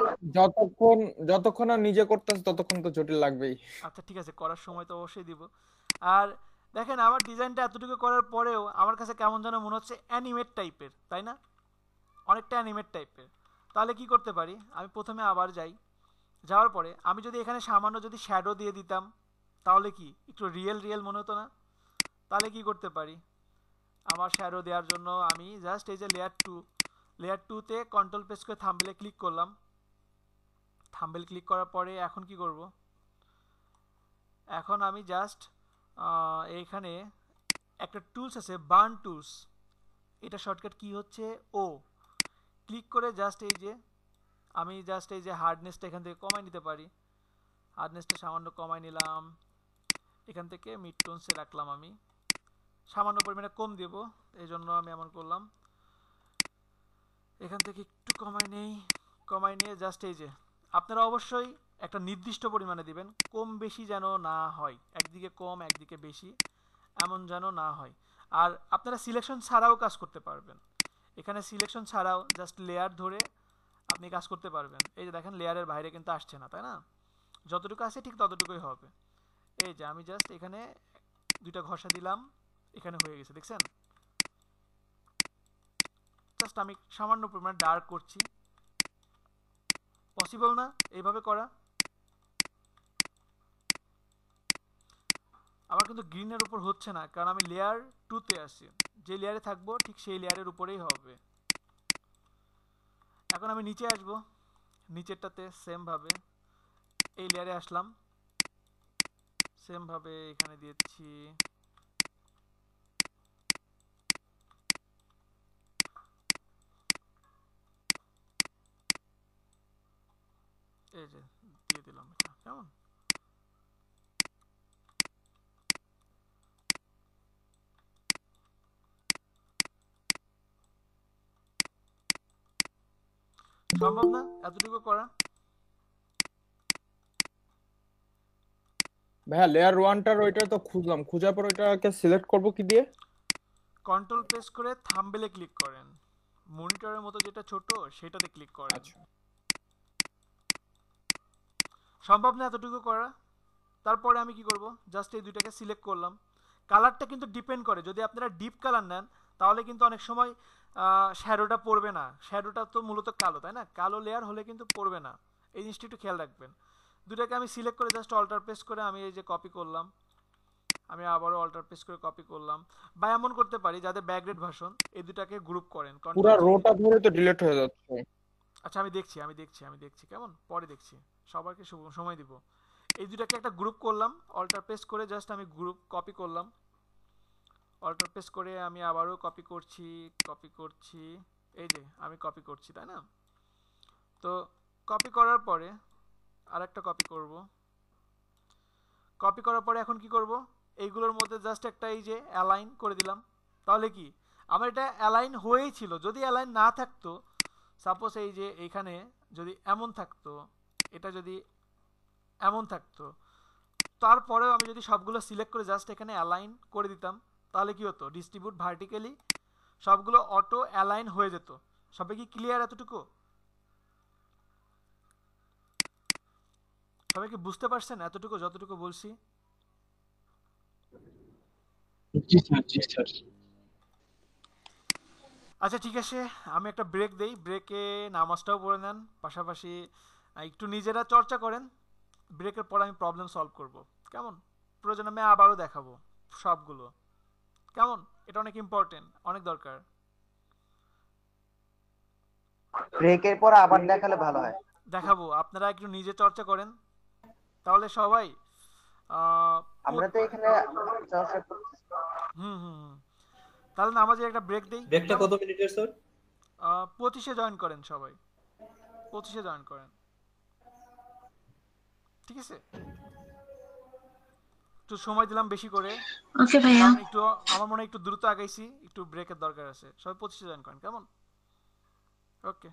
যতক্ষণ না নিজে করতেছ ততক্ষণ তো জটিল লাগবেই। আচ্ছা ঠিক আছে, করার সময় তো অবশ্যই দিব। আর দেখেন আমার ডিজাইনটা এতটুকু করার পরেও আমার কাছে কেমন যেন মনে হচ্ছে অ্যানিমেট টাইপের, তাই না? অনেকটা অ্যানিমেট টাইপের। তাহলে কি করতে পারি, আমি প্রথমে আবার যাই, যাওয়ার পরে আমি যদি এখানে সামান্য যদি শ্যাডো দিয়ে দিতাম, তাহলে কি একটু রিয়েল রিয়েল মনে হতো না? তাহলে কি করতে পারি, আমার শ্যাডো দেওয়ার জন্য আমি জাস্ট এই যে লেয়ার টুতে কন্ট্রোল প্রেস করে থাম্বনেলে ক্লিক করলাম। থাম্বনেল ক্লিক করার পরে এখন কি করব, এখন আমি জাস্ট এইখানে একটা টুলস আছে, বার্ন টুলস, এটা শর্টকাট কি হচ্ছে ও, ক্লিক করে জাস্ট এই যে আমি জাস্ট এই যে হার্ডনেসটা এখান থেকে কমাই নিতে পারি। হার্ডনেসটা সামান্য কমাই নিলাম, এখান থেকে মিড টোনসে রাখলাম, আমি সামান্য পরিমাণে কম দেব, এই জন্য আমি এমন করলাম। এখান থেকে একটু কমাই নিয়ে জাস্ট এই যে আপনারা অবশ্যই একটা নির্দিষ্ট পরিমাণে দিবেন, কম বেশি যেন না হয়, একদিকে কম একদিকে বেশি এমন যেন না হয়। আর আপনারা সিলেকশন ছাড়াও কাজ করতে পারবেন, এখানে সিলেকশন ছাড়াও জাস্ট লেয়ার ধরে আপনি কাজ করতে পারবেন। এই যে দেখেন লেয়ারের বাইরে কিন্তু আসছে না, তাই না? যতটুকু আছে ঠিক ততটুকুই হবে। এই যে আমি জাস্ট এখানে দুইটা ঘষা দিলাম, এখানে হয়ে গেছে, দেখছেন? জাস্ট আমি সামান্য পরিমাণে ডার্ক করছি। পসিবল না এইভাবে করা? আমার কিন্তু গ্রিনের উপর হচ্ছে না, কারণ আমি লেয়ার 2 তে আছি, যে লেয়ারে থাকবো ঠিক সেই লেয়ারের উপরেই হবে। এখন আমি নিচে আসবো, নিচেরটাতে সেম ভাবে এই লেয়ারে আসলাম, সেম ভাবে এখানে দিয়েছি। এই যে দিয়ে দিলাম, এটা কেমন? সম্ভব না এতটুকু করা? ভাইয়া লেয়ার 1টার ওইটা তো খুঁজলাম, খোঁজার পর ওইটাকে সিলেক্ট করব কি দিয়ে? কন্ট্রোল প্রেস করে থাম্বনেলে ক্লিক করেন, মনিটরের মতো যেটা ছোট সেটাতে ক্লিক করেন। আচ্ছা। সম্ভব না এতটুকু করা? তারপরে আমি কি করব, জাস্ট এই দুইটাকে সিলেক্ট করলাম। কালারটা কিন্তু ডিপেন্ড করে, যদি আপনারা ডিপ কালার নেন তাহলে কিন্তু অনেক সময় শ্যাডোটা পড়বে না, শ্যাডোটা তো মূলত কালো, তাই না? কালো লেয়ার হলে কিন্তু পড়বে না, এই জিনিসটা একটু খেয়াল রাখবেন। দুটাকে আমি সিলেক্ট করে জাস্ট অল্টার প্রেস করে আমি এই যে কপি করলাম, আমি আবারও অল্টার প্রেস করে কপি করলাম। বা এমন করতে পারি যাদের ব্যাকগ্রেড ভার্সন, এই দুটাকে গ্রুপ করেন, পুরো Ctrl+G রোটা ধরে তো ডিলিট হয়ে যাচ্ছে। আচ্ছা আমি দেখছি কেমন, পরে দেখছি, সবাইকে সময় দিব। এই দুটাকে একটা গ্রুপ করলাম, অল্টার প্রেস করে জাস্ট আমি গ্রুপ কপি করলাম, অল্টার প্রেস করে আমি আবারও কপি করছি, এই যে আমি কপি করছি, তাই না? তো কপি করার পরে আরেকটা কপি করব, কপি করার পরে এখন কি করব, এইগুলোর মধ্যে জাস্ট একটা এই যে অ্যালাইন করে দিলাম। তাহলে কি আমার এটা অ্যালাইন হয়েই ছিল, যদি অ্যালাইন না থাকতো, সাপোজ এই যে এইখানে যদি এমন থাকতো, এটা যদি এমন থাকতো, তারপরেও আমি যদি সবগুলো সিলেক্ট করে জাস্ট এখানে অ্যালাইন করে দিতাম, তাহলে কি হতো, ডিস্ট্রিবিউট ভার্টিক্যালি সবগুলো অটো অ্যালাইন হয়ে যেত। সবাই কি ক্লিয়ার এতটুকু? সবাই কি বুঝতে পারছেন এতটুকু যতটুকু বলছি? জি স্যার, জি স্যার। আচ্ছা ঠিক আছে, আমি একটা ব্রেক দেই, ব্রেকে নামাজটাও পড়ে নেন, পাশাপাশি একটু নিজেরা চর্চা করেন। ব্রেকের পর আমি প্রবলেম সলভ করব, কেমন? প্রয়োজন আমি আবারও দেখাবো সবগুলো, কেমন? এটা অনেক ইম্পর্টেন্ট, অনেক দরকার। ব্রেকের পর আবার দেখালে ভালো হয়। দেখাবো, আপনারা একটু নিজে চর্চা করেন, তাহলে সবাই আমরা তো এখানে চর্চা করছি। তাহলে নামাজের একটা ব্রেক দেই। ব্রেকটা কত মিনিটের স্যার? 25-এ জয়েন করেন সবাই, 25-এ জয়েন করেন, ঠিক আছে? একটু সময় দিলাম বেশি করে, ওকে ভাইয়া। কারণ একটু আমার মনে হয় একটু দ্রুত আগাইছি, একটু ব্রেকের দরকার আছে। সবাই 25 জয়েন করেন, কেমন? ওকে।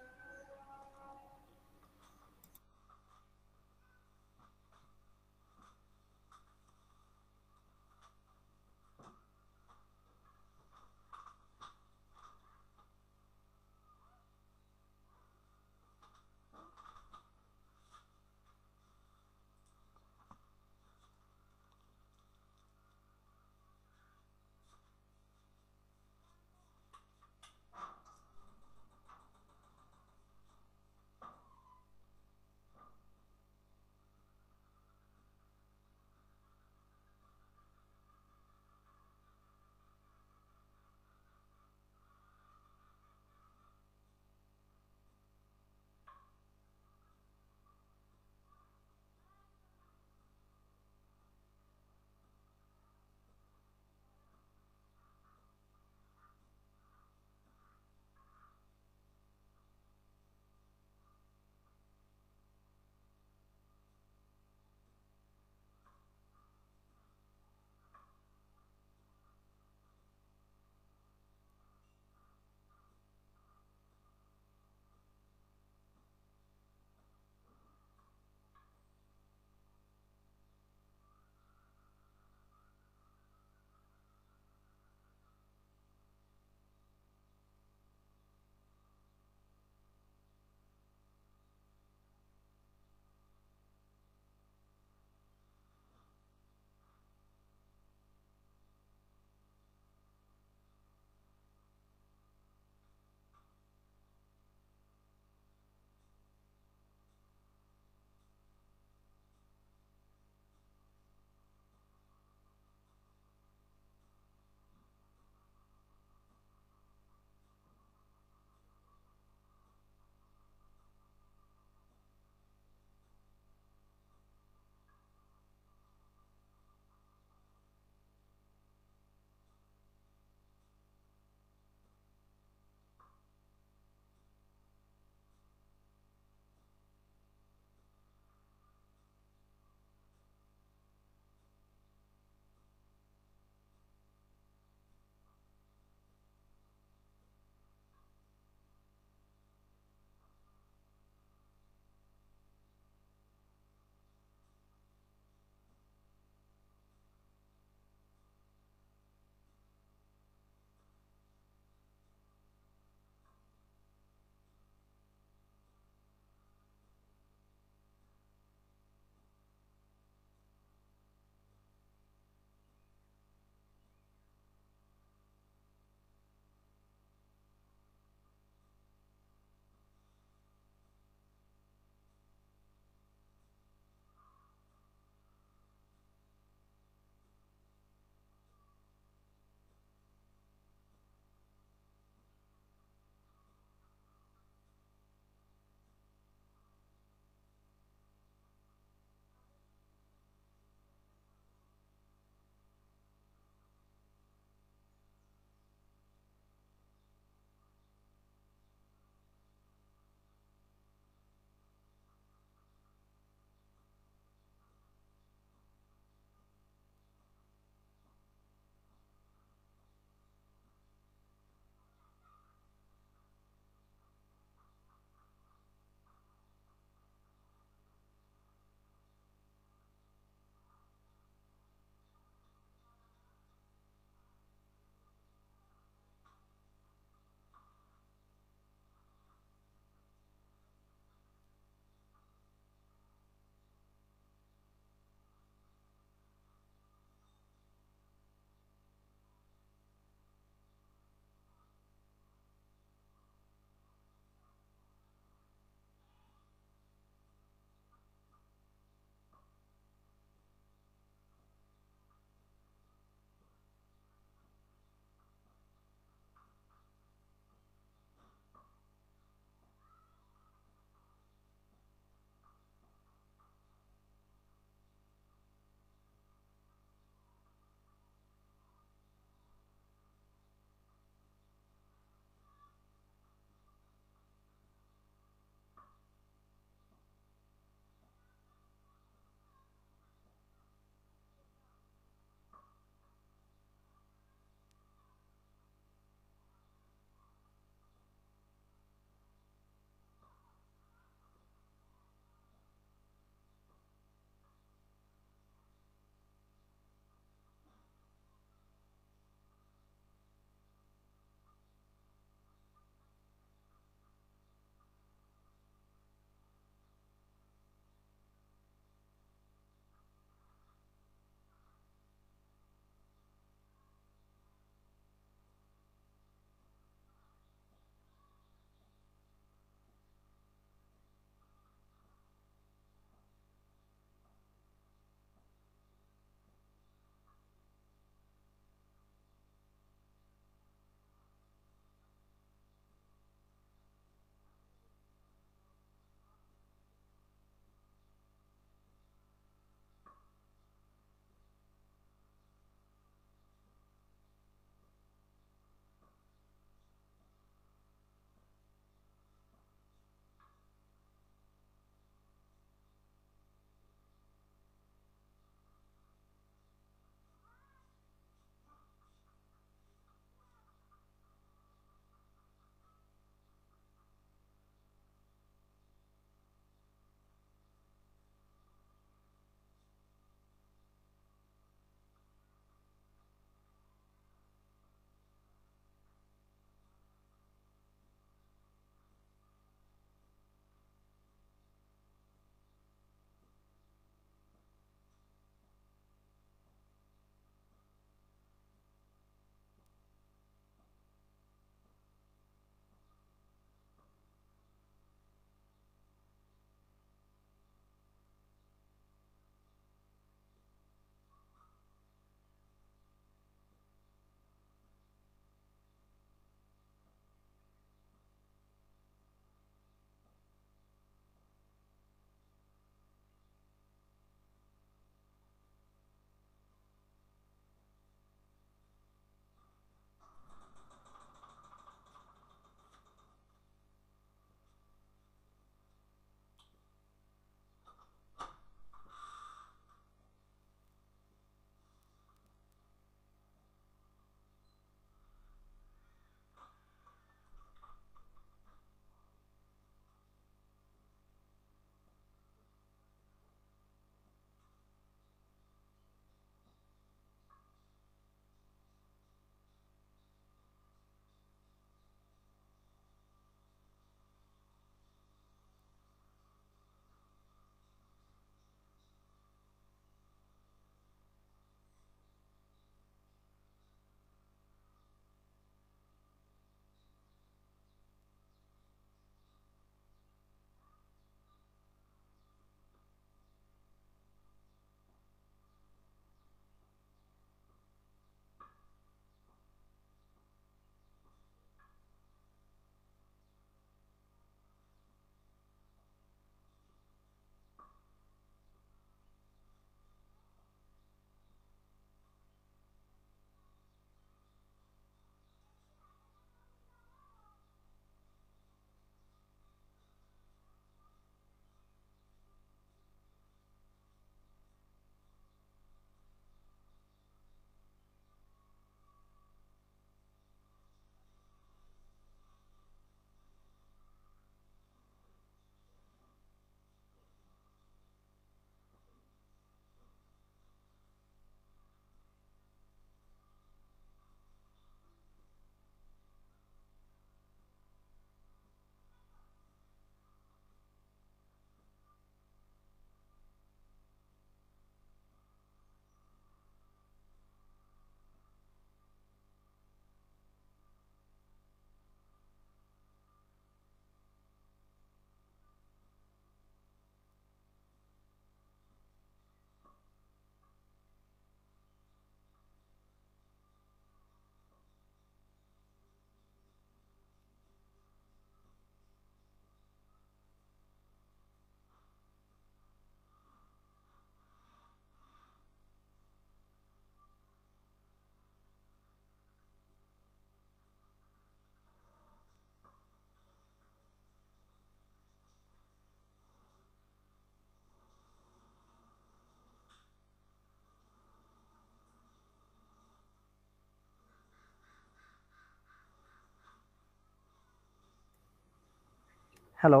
Hello,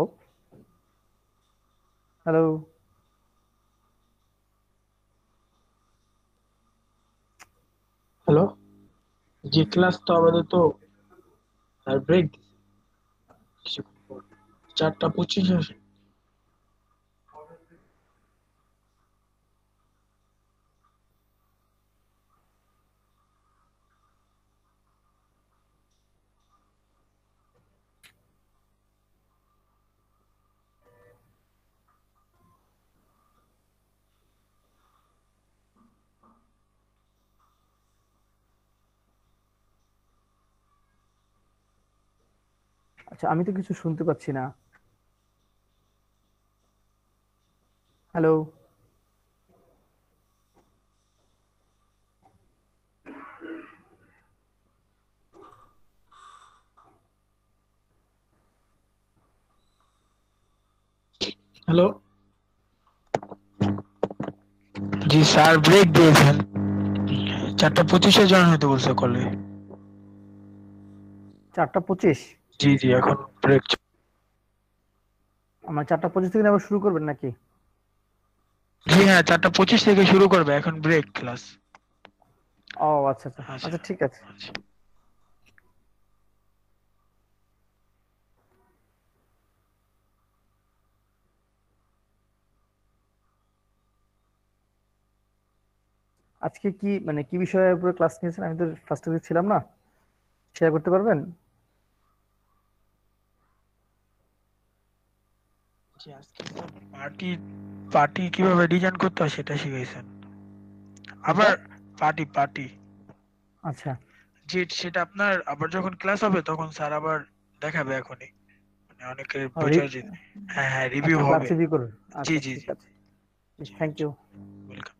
hello. হ্যালো, জি ক্লাস তো আপাতত আর ব্রেক কিছুক্ষণ পর 4:25 আসে। আচ্ছা, আমি তো কিছু শুনতে পাচ্ছি না। হ্যালো। হ্যালো, জি স্যার ব্রেক দিয়েছেন, 4:25 জয়েন হতে বলছে কলে। 4:25? জি জি, এখন ব্রেক। আমার 4:25 থেকে আবার শুরু করবেন নাকি? জি হ্যাঁ, 4:25 থেকে শুরু করবে, এখন ব্রেক ক্লাস। ও আচ্ছা আচ্ছা আচ্ছা আচ্ছা, ঠিক আছে। আচ্ছা। আজকে কি মানে কি বিষয়ের উপরে ক্লাস নিয়েছেন? আমি তো ফার্স্ট উইক ছিলাম না, শেয়ার করতে পারবেন? জি আজকে পার্টি পার্টি কিভাবে ডিজাইন করতে হয় সেটা শিখাইছেন। কোনটা? আবার পার্টি পার্টি আচ্ছা। যে সেটা আপনার আবার যখন ক্লাস হবে তখন স্যার আবার দেখাবে এখনই, মানে অনেকের ও, বোঝার জন্য। হ্যাঁ হ্যাঁ, রিভিউ আচ্ছা, ক্লাস হবে। রিভিউ করবেন। জি আচ্ছা, জি ঠিক জি আছে। জি থ্যাংক জি, ইউ। ওয়েলকাম।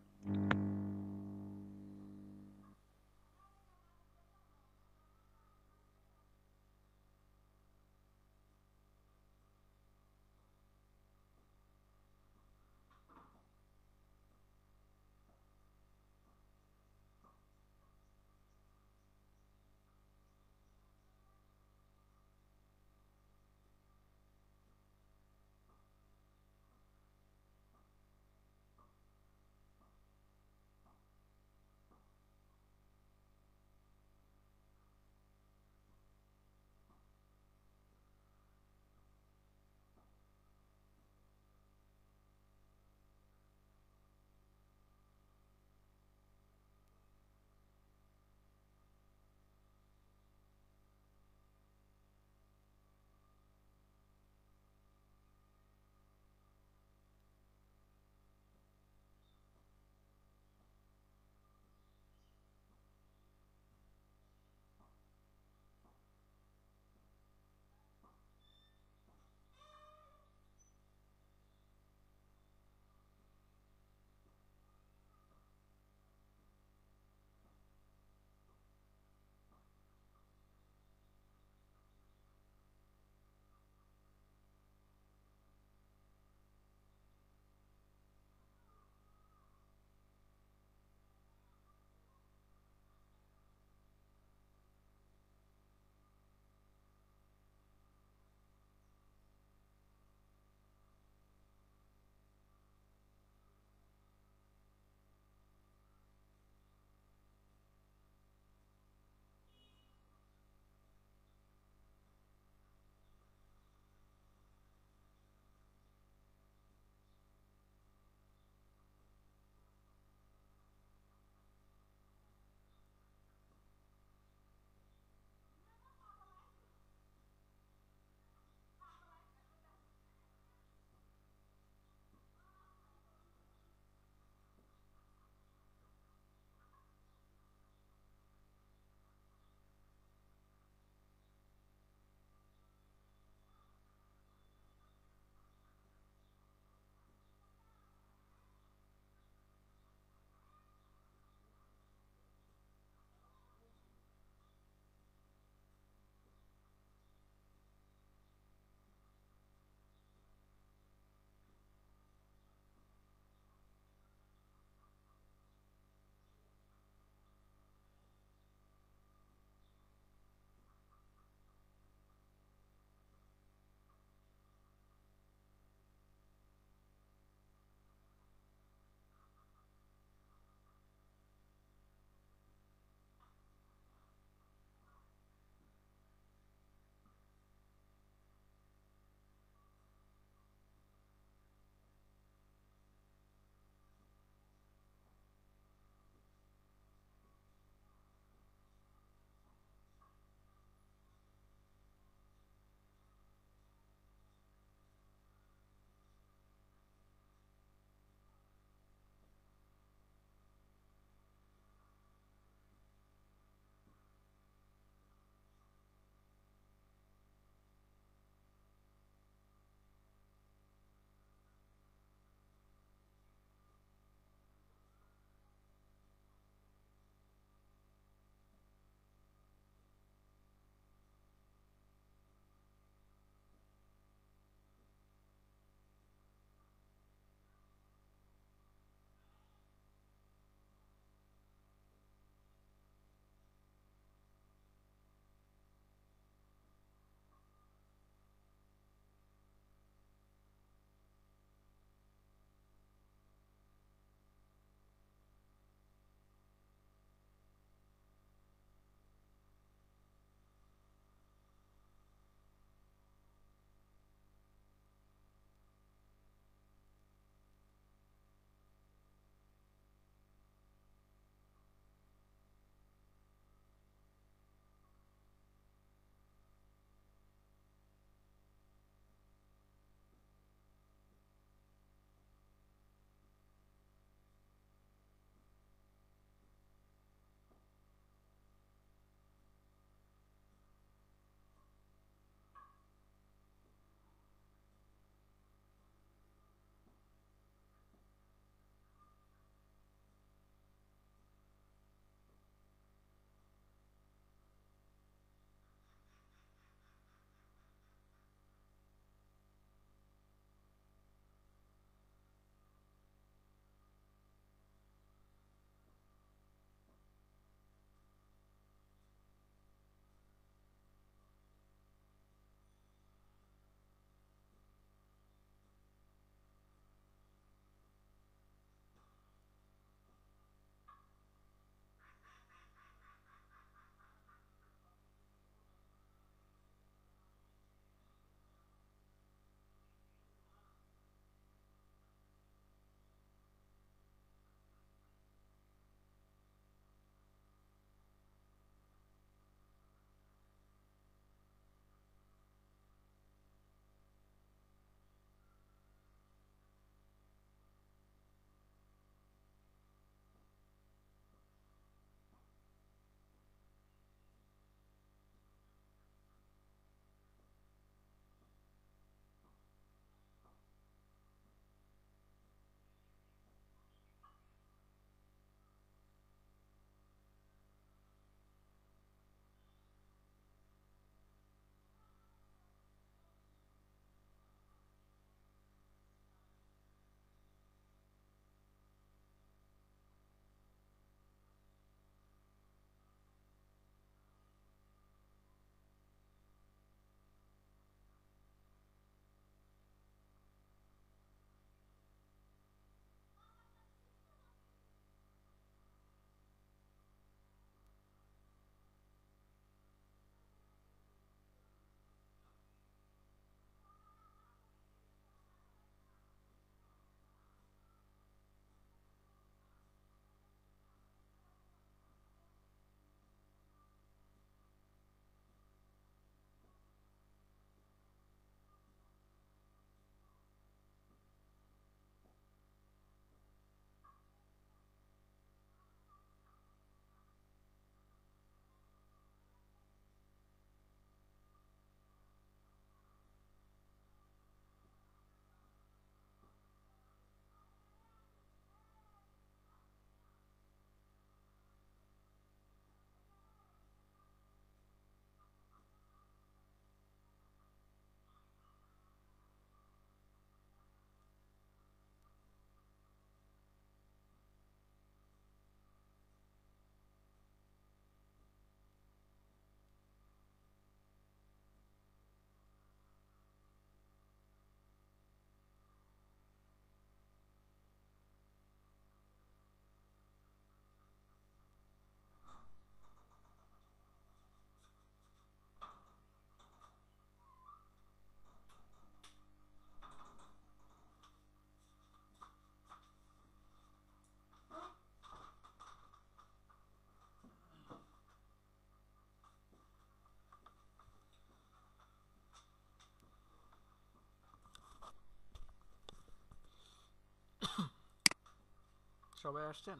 সবাই আসছেন?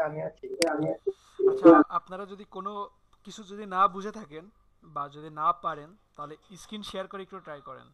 আমি আছি। আচ্ছা, আপনারা যদি কোনো কিছু যদি না বুঝে থাকেন বা যদি না পারেন তাহলে স্ক্রিন শেয়ার করে একটু ট্রাই করেন।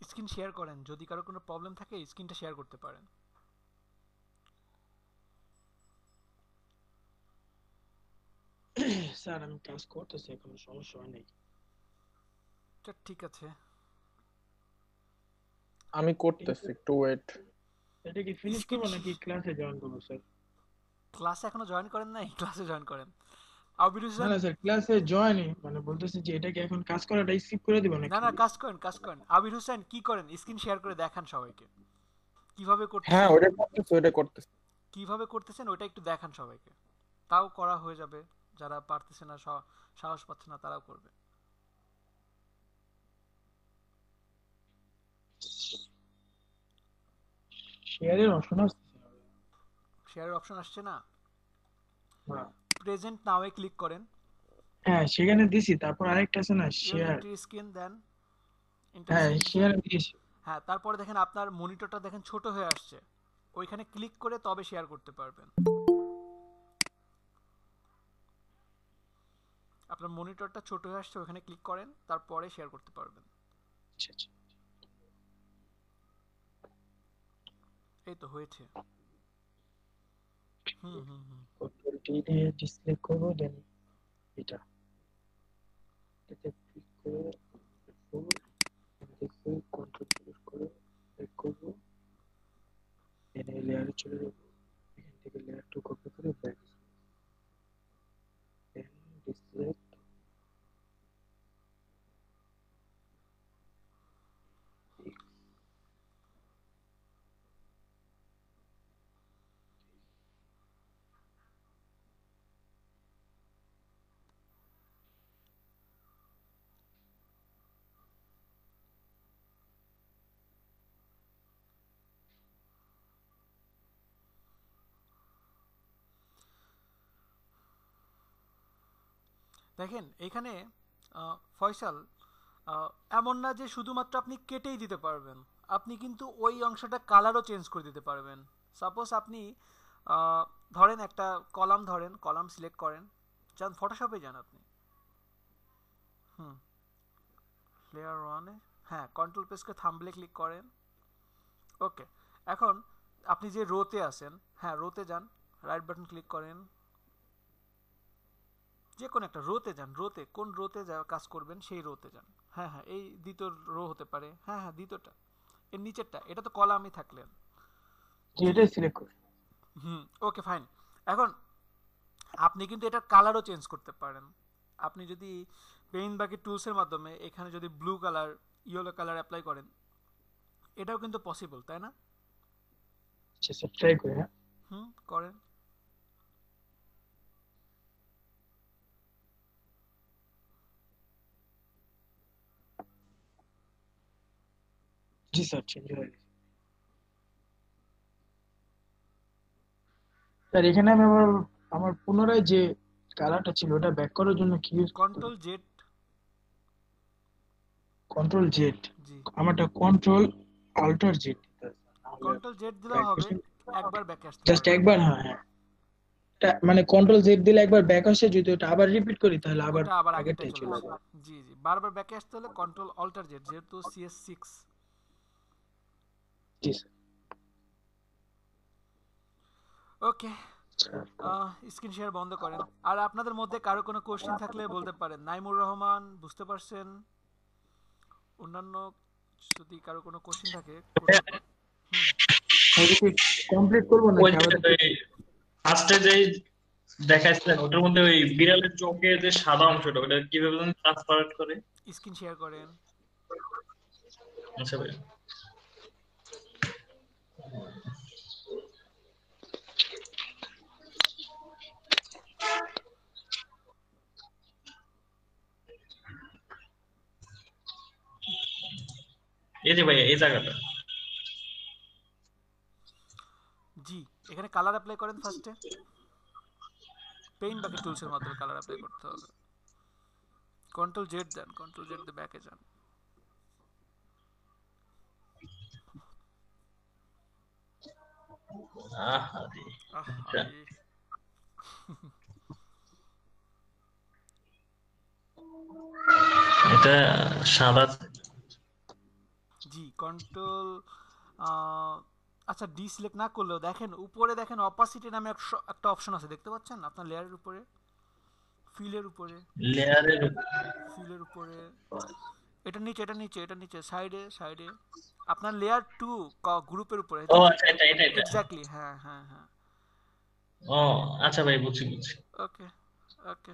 স্ক্রিন শেয়ার করেন, যদি কারো কোনো প্রবলেম থাকে স্ক্রিনটা শেয়ার করতে পারেন। স্যার আমি কাজ করতেছি, কোনো সমস্যা হয় নাই। আচ্ছা ঠিক আছে। আমি করতেছি, একটু ওয়েট। এটা কি ফিনিশ করবো নাকি ক্লাসে জয়েন করবো স্যার? ক্লাসে এখনো জয়েন করেন নাই? ক্লাসে জয়েন করেন। আবির না হোসেন, না স্যার, ক্লাসে জয়েনই মানে বলতেছি যে এটা কি এখন কাজ করাটা স্কিপ করে দিব না নাকি? না কাজ করেন কাজ করেন। আবির হোসেন কি করেন, স্ক্রিন শেয়ার করে দেখান সবাইকে কিভাবে হ্যাঁ, করতেছেন। ওটা করতেছি। কিভাবে করতেছেন ওটা একটু দেখান সবাইকে, তাও করা হয়ে যাবে। যারা পারতেছে না, সাহস পাচ্ছে না, তারাও করবে। শেয়ারের অপশন আছে? শেয়ারের অপশন আসছে না? হ্যাঁ প্রেজেন্ট নাও এ ক্লিক করেন। হ্যাঁ, সেখানে দিছি। তারপর আরেকটা আছে না, ইউর শেয়ার। এন্ট্রি স্ক্রিন দেন, হ্যাঁ ইন্টারেস্টিং। শেয়ার দিয়েছি। হ্যাঁ, তারপরে দেখেন আপনার মনিটরটা দেখেন ছোট হয়ে আসছে, ওইখানে ক্লিক করে তবে শেয়ার করতে পারবেন। আপনার মনিটরটা ছোট হয়ে আসছে, ওখানে ক্লিক করেন, তারপরে শেয়ার করতে পারবেন। আচ্ছা আচ্ছা, এই তো হয়েছে। হুম হুম হুম। কন্ট্রোল টি দিয়ে ডিসপ্লে করব, দেন এটা এতে ক্লিক করে ফুল দেখো, কন্ট্রোল প্রেস করে ব্যাক করব, দেন এই লেয়ারে চলে যাব। এখান থেকে লেয়ার 2 কপি করে ব্যাক, দেন ডিসপ্লে। দেখেন এখানে ফয়সাল, এমন না যে শুধুমাত্র আপনি কেটেই দিতে পারবেন, আপনি কিন্তু ওই অংশটা কালারও চেঞ্জ করে দিতে পারবেন। সাপোজ আপনি ধরেন একটা কলাম, ধরেন কলাম সিলেক্ট করেন, যান ফটোশপে যান আপনি। হুম, লেয়ার ওয়ানে, হ্যাঁ কন্ট্রোল প্রেস করে থাম্বলে ক্লিক করেন। ওকে, এখন আপনি যে রোতে আছেন, হ্যাঁ রোতে যান, রাইট বাটন ক্লিক করেন, যে কোনো একটা রোতে যান। রোতে কোন রোতে কাজ করবেন সেই রোতে যান। হ্যাঁ হ্যাঁ, এই দ্বিতীয় রো হতে পারে, হ্যাঁ হ্যাঁ দ্বিতীয়টা, এর নিচেরটা, এটা তো কলামই থাকলেন। এটাই সিলেক্ট করুন। হুম, ওকে ফাইন। এখন আপনি কিন্তু এটার কালারও চেঞ্জ করতে পারেন। আপনি যদি পেইন্ট বাকি টুলসের মাধ্যমে এখানে যদি blue colour, yellow colour apply করেন, এটাও কিন্তু পসিবল, তাই না? আচ্ছা স্যার, ট্রাই করি। হ্যাঁ হুম, করেন। জি স্যার, চেঞ্জ হয়ে গেছে। স্যার এখানে আমি আমার পুনরায় যে কালারটা ছিল ওটা ব্যাক করার জন্য কি ইউজ করতে হবে? Control Z. Control Z? জি, আমারটা কন্ট্রোল অল্টার জেড দিতে হবে, নাহলে কন্ট্রোল জেড দিলেও হবে, একবার ব্যাকে আসতে জাস্ট পারবেন। একবার। হ্যাঁ হ্যাঁ, মানে কন্ট্রোল জেড দিলে একবার ব্যাক আসে, যদি ওটা আবার রিপিট করি তাহলে আবার ওটা আবার আগেরটাই আগেরটাই চলে চলে আসে। যাবে। জি জি, বারবার ব্যাকে আসতে হলে কন্ট্রোল অল্টার জেড, যেহেতু CS6। জি স্যার। ওকে, স্ক্রিন শেয়ার বন্ধ করেন। আর আপনাদের মধ্যে কারো কোনো কোশ্চেন থাকলে বলতে পারেন। নাইমুর রহমান, বুঝতে পারছেন? অন্যান্য যদি কারো কোনো কোশ্চেন থাকে কমপ্লিট করবো না ফার্স্টে যেই দেখাইছিলেন ওটার মধ্যে ওই বিড়ালের চোখের যে সাদা অংশটা ওটা কিভাবে ট্রান্সপারেন্ট করে? স্ক্রিন শেয়ার করেন। আচ্ছা ভাই। এই যে ভাই এই জায়গাটা। জি, এখানে কালার অ্যাপ্লাই করেন ফার্স্টে। পেইন্ট বাকি টুলসের মাধ্যমে কালার অ্যাপ্লাই করতে হবে। কন্ট্রোল জেড দেন, কন্ট্রোল জেড দিয়ে ব্যাকে যান। আহারে। আহারে। এটা সাদা। জি, কন্ট্রোল আচ্ছা ডি সিলেক্ট না করলেও দেখেন উপরে দেখেন অপাসিটি নামে একটা অপশন আছে, দেখতে পাচ্ছেন আপনার লেয়ারের উপরে, ফিলের উপরে, লেয়ারের ফিলের উপরে, এটা নিচে, এটা নিচে, এটা নিচে, সাইডে সাইডে আপনার লেয়ার 2 গ্রুপের উপরে। ও আচ্ছা এটা এটা এটা। এক্স্যাক্টলি, হ্যাঁ হ্যাঁ হ্যাঁ। ও আচ্ছা ভাই বুঝছি বুঝছি। ওকে ওকে।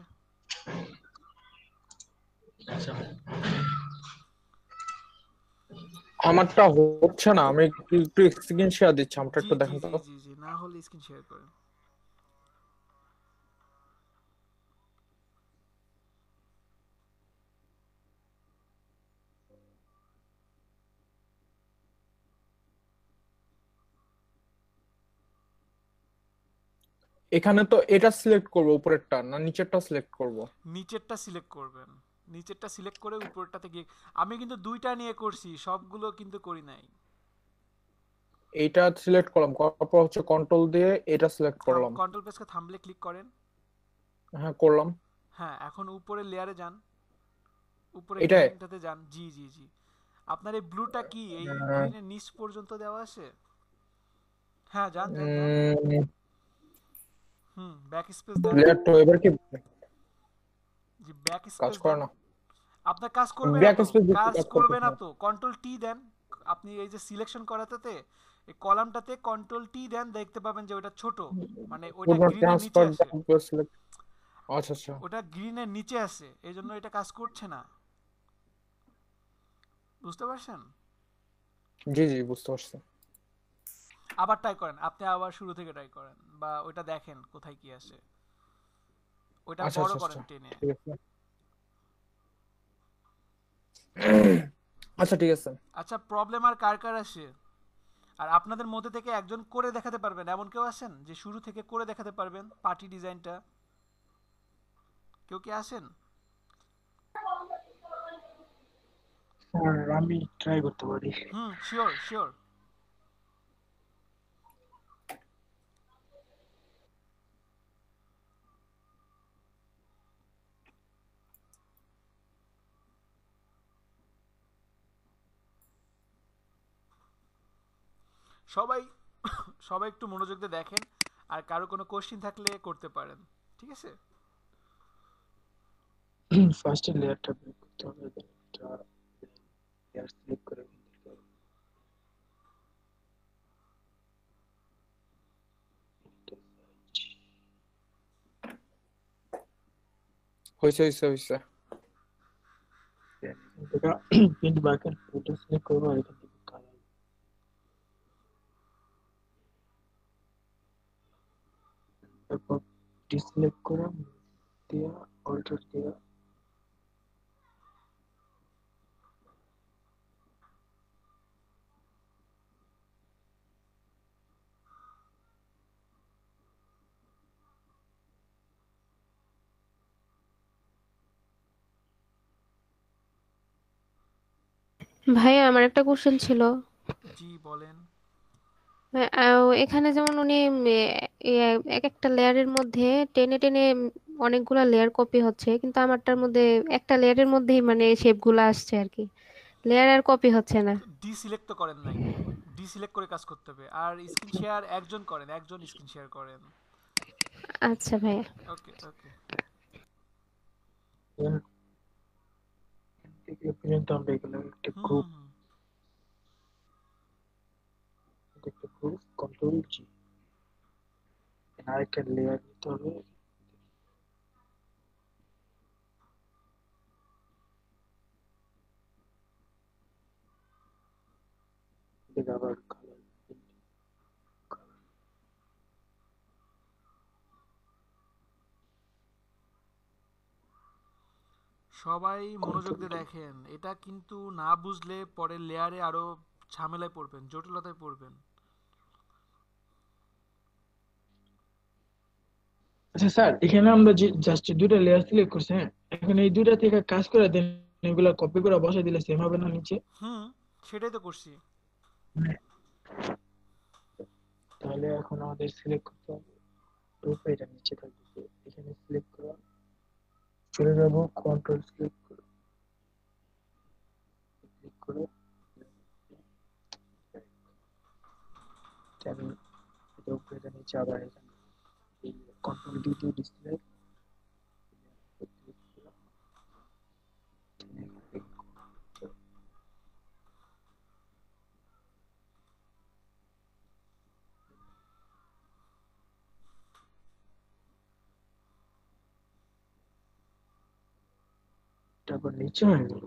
আচ্ছা ভাই। আমারটা হচ্ছে না, আমি একটু স্ক্রিন শেয়ার দিচ্ছি, আমারটা জি একটু জি দেখেন জি তো। জি জি, না হলে স্ক্রিন শেয়ার করেন। এখানে তো এটা সিলেক্ট করব উপরেরটা না নিচেরটা সিলেক্ট করব? নিচেরটা সিলেক্ট করবেন, নিচেরটা সিলেক্ট করে উপরেরটাতে গিয়ে। আমি কিন্তু দুইটা নিয়ে করছি, সবগুলো কিন্তু করি নাই। এইটা সিলেক্ট করলাম, করার পর হচ্ছে কন্ট্রোল দিয়ে এটা সিলেক্ট করলাম। কন্ট্রোল প্রেসকে থাম্বলে ক্লিক করেন। হ্যাঁ করলাম। হ্যাঁ, এখন উপরে লেয়ারে যান, উপরে এটাই? গ্রিনটাতে যান। জি জি জি। আপনার এই ব্লুটা কি এই গ্রিনের নিচ পর্যন্ত দেওয়া আছে? হ্যাঁ, যান যান যান। ব্যাক স্পেস দেন। লেয়ার 2 এবার কি জি, ব্যাক কাজ স্পেস করে দেন। না? আপনার কাজ করবে না ব্যাক তো, স্পেস দিতে কাজ কাজ করবে না করতেছে। তো, কন্ট্রোল টি দেন। আপনি এই যে সিলেকশন করাতে এই কলামটাতে কন্ট্রোল টি দেন, দেখতে পাবেন যে ওটা ছোট, মানে ওটা পুরো গ্রিনের নিচে ট্রান্সফার আছে। সিলেক্ট। আচ্ছা আচ্ছা। ওটা গ্রিনের নিচে আছে, এইজন্য এটা কাজ করছে না। বুঝতে পারছেন? জি জি বুঝতে পারছি। আবার ট্রাই করেন, আপনি আবার শুরু থেকে ট্রাই করেন, বা ওটা দেখেন কোথায় কি আছে, ওটা আচ্ছা বড় আচ্ছা করেন আচ্ছা টেনে। ঠিক আছে। আচ্ছা ঠিক আছে। আচ্ছা, প্রবলেম আর কার কার আসে? আর আপনাদের মধ্যে থেকে একজন করে দেখাতে পারবেন এমন কেউ আছেন যে শুরু থেকে করে দেখাতে পারবেন পার্টি ডিজাইনটা? কেউ কি আছেন? আর আমি ট্রাই করতে পারি। Sure sure. সবাই সবাই একটু মনোযোগ দিয়ে দেখেন, আর কারো কোনো কোশ্চেন থাকলে করতে পারেন, ঠিক আছে? ফার্স্টে লেয়ারটা ব্রেক করতে হবে, দেন এটা লেয়ার সিলেক্ট করে হইছে হইছে হইছে। এটা প্রিন্ট ব্যাকের ফটো সিলেক্ট করব, আর এখান থেকে কালার, তারপর ডিসিলেক্ট করে দিয়া অল্টার দিয়া ভাইয়া আমার একটা কোশ্চেন ছিল। জি বলেন। এখানে যেমন উনি এক একটা লেয়ারের মধ্যে টেনে টেনে অনেকগুলা লেয়ার কপি হচ্ছে, কিন্তু আমারটার মধ্যে একটা লেয়ারের মধ্যেই মানে শেপগুলো আসছে আর কি, লেয়ার আর কপি হচ্ছে না। ডি সিলেক্ট তো করেন নাই, ডি সিলেক্ট করে কাজ করতে হবে। আর স্ক্রিন শেয়ার একজন করেন, একজন স্ক্রিন শেয়ার করেন। আচ্ছা ভাইয়া। ওকে ওকে। থেকে পর্যন্ত আমরা এগুলো একটা গ্রুপ, একটা গ্রুপ কন্ট্রোল জি, আরেকটা লেয়ার নিতে হবে, থেকে আবার কালার সবাই মনোযোগ দিয়ে দেখেন, এটা কিন্তু না বুঝলে পরে লেয়ারে আরো ঝামেলায় পড়বেন, জটিলতায় পড়বেন। আচ্ছা স্যার, এখানে আমরা যে জাস্ট দুইটা লেয়ার সিলেক্ট করছি, হ্যাঁ, এখন এই দুইটা থেকে কাজ করে দেন, এগুলা কপি করে বসাই দিলে সেম হবে না নিচে? হুম, সেটাই তো করছি। তাহলে এখন আমাদের সিলেক্ট করতে হবে গ্রুপ, এটা নিচে থাকবে, এখানে সিলেক্ট করা, চলে যাব কন্ট্রোল সিলেক্ট করে ক্লিক করে আমি এটা উপরে, এটা নিচে, আবার এখানে কন্ট্রোল ডি দিয়ে ডিসপ্লে তারপর নিচে হয়ে গেল।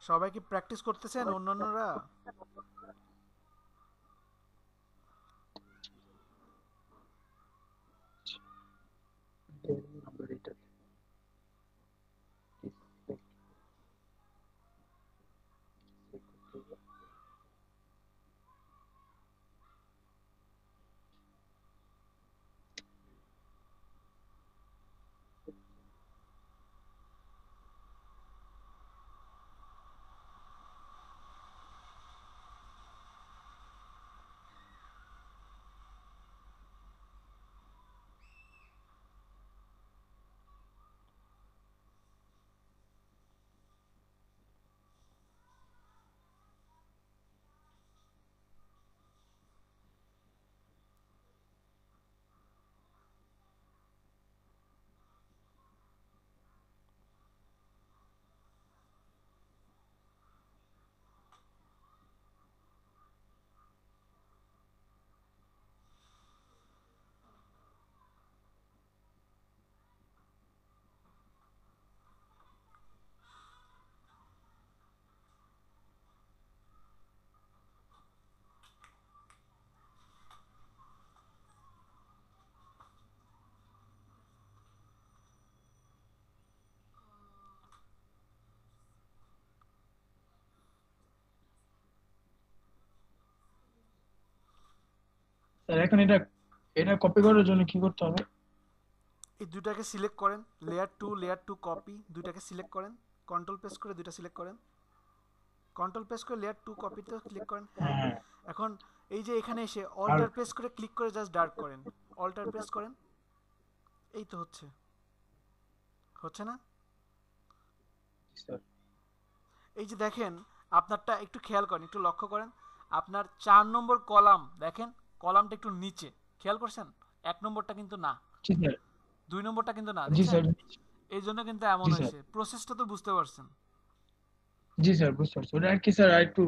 সবাই কি প্র্যাকটিস করতেছেন অন্যান্যরা? নাম্বার এটা স্যার এখন এটা এটা কপি করার জন্য কি করতে হবে? এই দুটাকে সিলেক্ট করেন, লেয়ার টু কপি, দুটাকে সিলেক্ট করেন, কন্ট্রোল প্রেস করে দুটা সিলেক্ট করেন, কন্ট্রোল প্রেস করে লেয়ার টু কপিতে ক্লিক করেন। হ্যাঁ, এখন এই যে এখানে এসে অল্টার প্রেস করে ক্লিক করে জাস্ট ডার্ক করেন, অল্টার প্রেস করেন, এই তো হচ্ছে, হচ্ছে না? এই যে দেখেন, আপনারটা একটু খেয়াল করেন, একটু লক্ষ্য করেন, আপনার 4 নম্বর কলাম দেখেন, কলামটা একটু নিচে, খেয়াল করছেন? 1 নম্বরটা কিন্তু না, 2 নম্বরটা কিন্তু না, জি দেখছেন? স্যার, এই জন্য কিন্তু এমন জি স্যার, হয়েছে, প্রসেসটা তো বুঝতে পারছেন। জি স্যার, বুঝতে পারছি। ওটা আর কি স্যার, আর একটু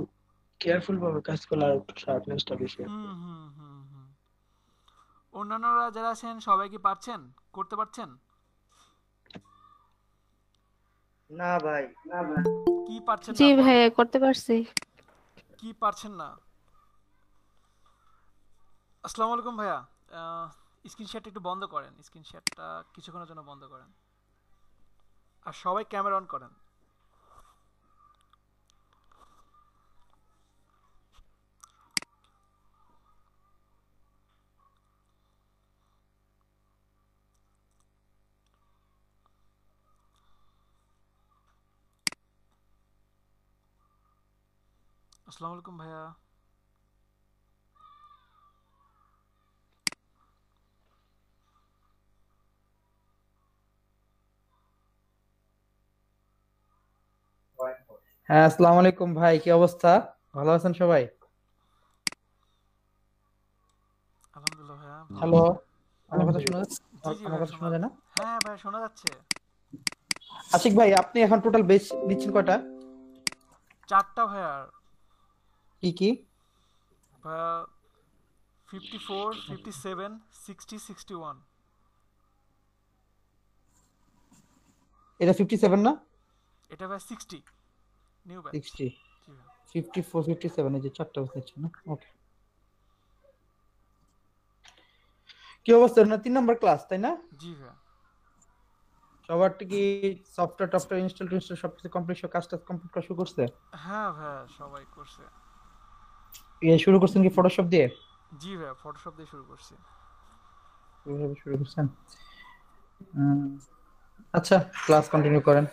কেয়ারফুল ভাবে কাজ করলে আর একটু শার্পনেসটা বেশি আসবে। হুম হুম হুম হুম। অন্যান্যরা যারা আছেন সবাই কি পারছেন, করতে পারছেন? না ভাই, কি পারছেন জি না বলেন, ভাইয়া, করতে পারছি। কি পারছেন না? আসসালামু আলাইকুম ভাইয়া, স্ক্রিন শেয়ারটা একটু বন্ধ করেন, স্ক্রিন শেয়ারটা কিছুক্ষণের জন্য বন্ধ করেন, আর সবাই ক্যামেরা অন করেন। আসসালামু আলাইকুম ভাইয়া। হ্যাঁ, আসসালামু আলাইকুম ভাই, কি অবস্থা? ভালো আছেন সবাই? আলহামদুলিল্লাহ ভাইয়া ভালো হ্যালো, আছি। আমার কথা শোনা যাচ্ছে? জি জি আমার ভাইয়া কথা শোনা শোনা যায় না? হ্যাঁ ভাইয়া শোনা যাচ্ছে। আশিক ভাই, আপনি এখন টোটাল বেচ নিচ্ছেন কয়টা? 4টা ভাইয়া। কি কি? ভাইয়া 54, 57, 60, 61। এটা 57 না? এটা ভাইয়া 60 নিউ ব্যাচ। 60, জি ভাইয়া। 54, 57, এই যে 4টা নিচ্ছেন না? ওকে। কি অবস্থা? না 3 নাম্বার ক্লাস, তাই না? জি ভাইয়া। সবার কি সফটওয়্যার টফটওয়্যার ইনস্টল সবকিছু কমপ্লিট, সব কাজটা কমপ্লিট করা শুরু করছে? হ্যাঁ ভাইয়া সবাই করছে। শুরু করছেন কি ফটোশপ দিয়ে? জি ভাইয়া ফটোশপ দিয়ে শুরু করছি। শুরু করছেন। আচ্ছা, ক্লাস কন্টিনিউ করেন।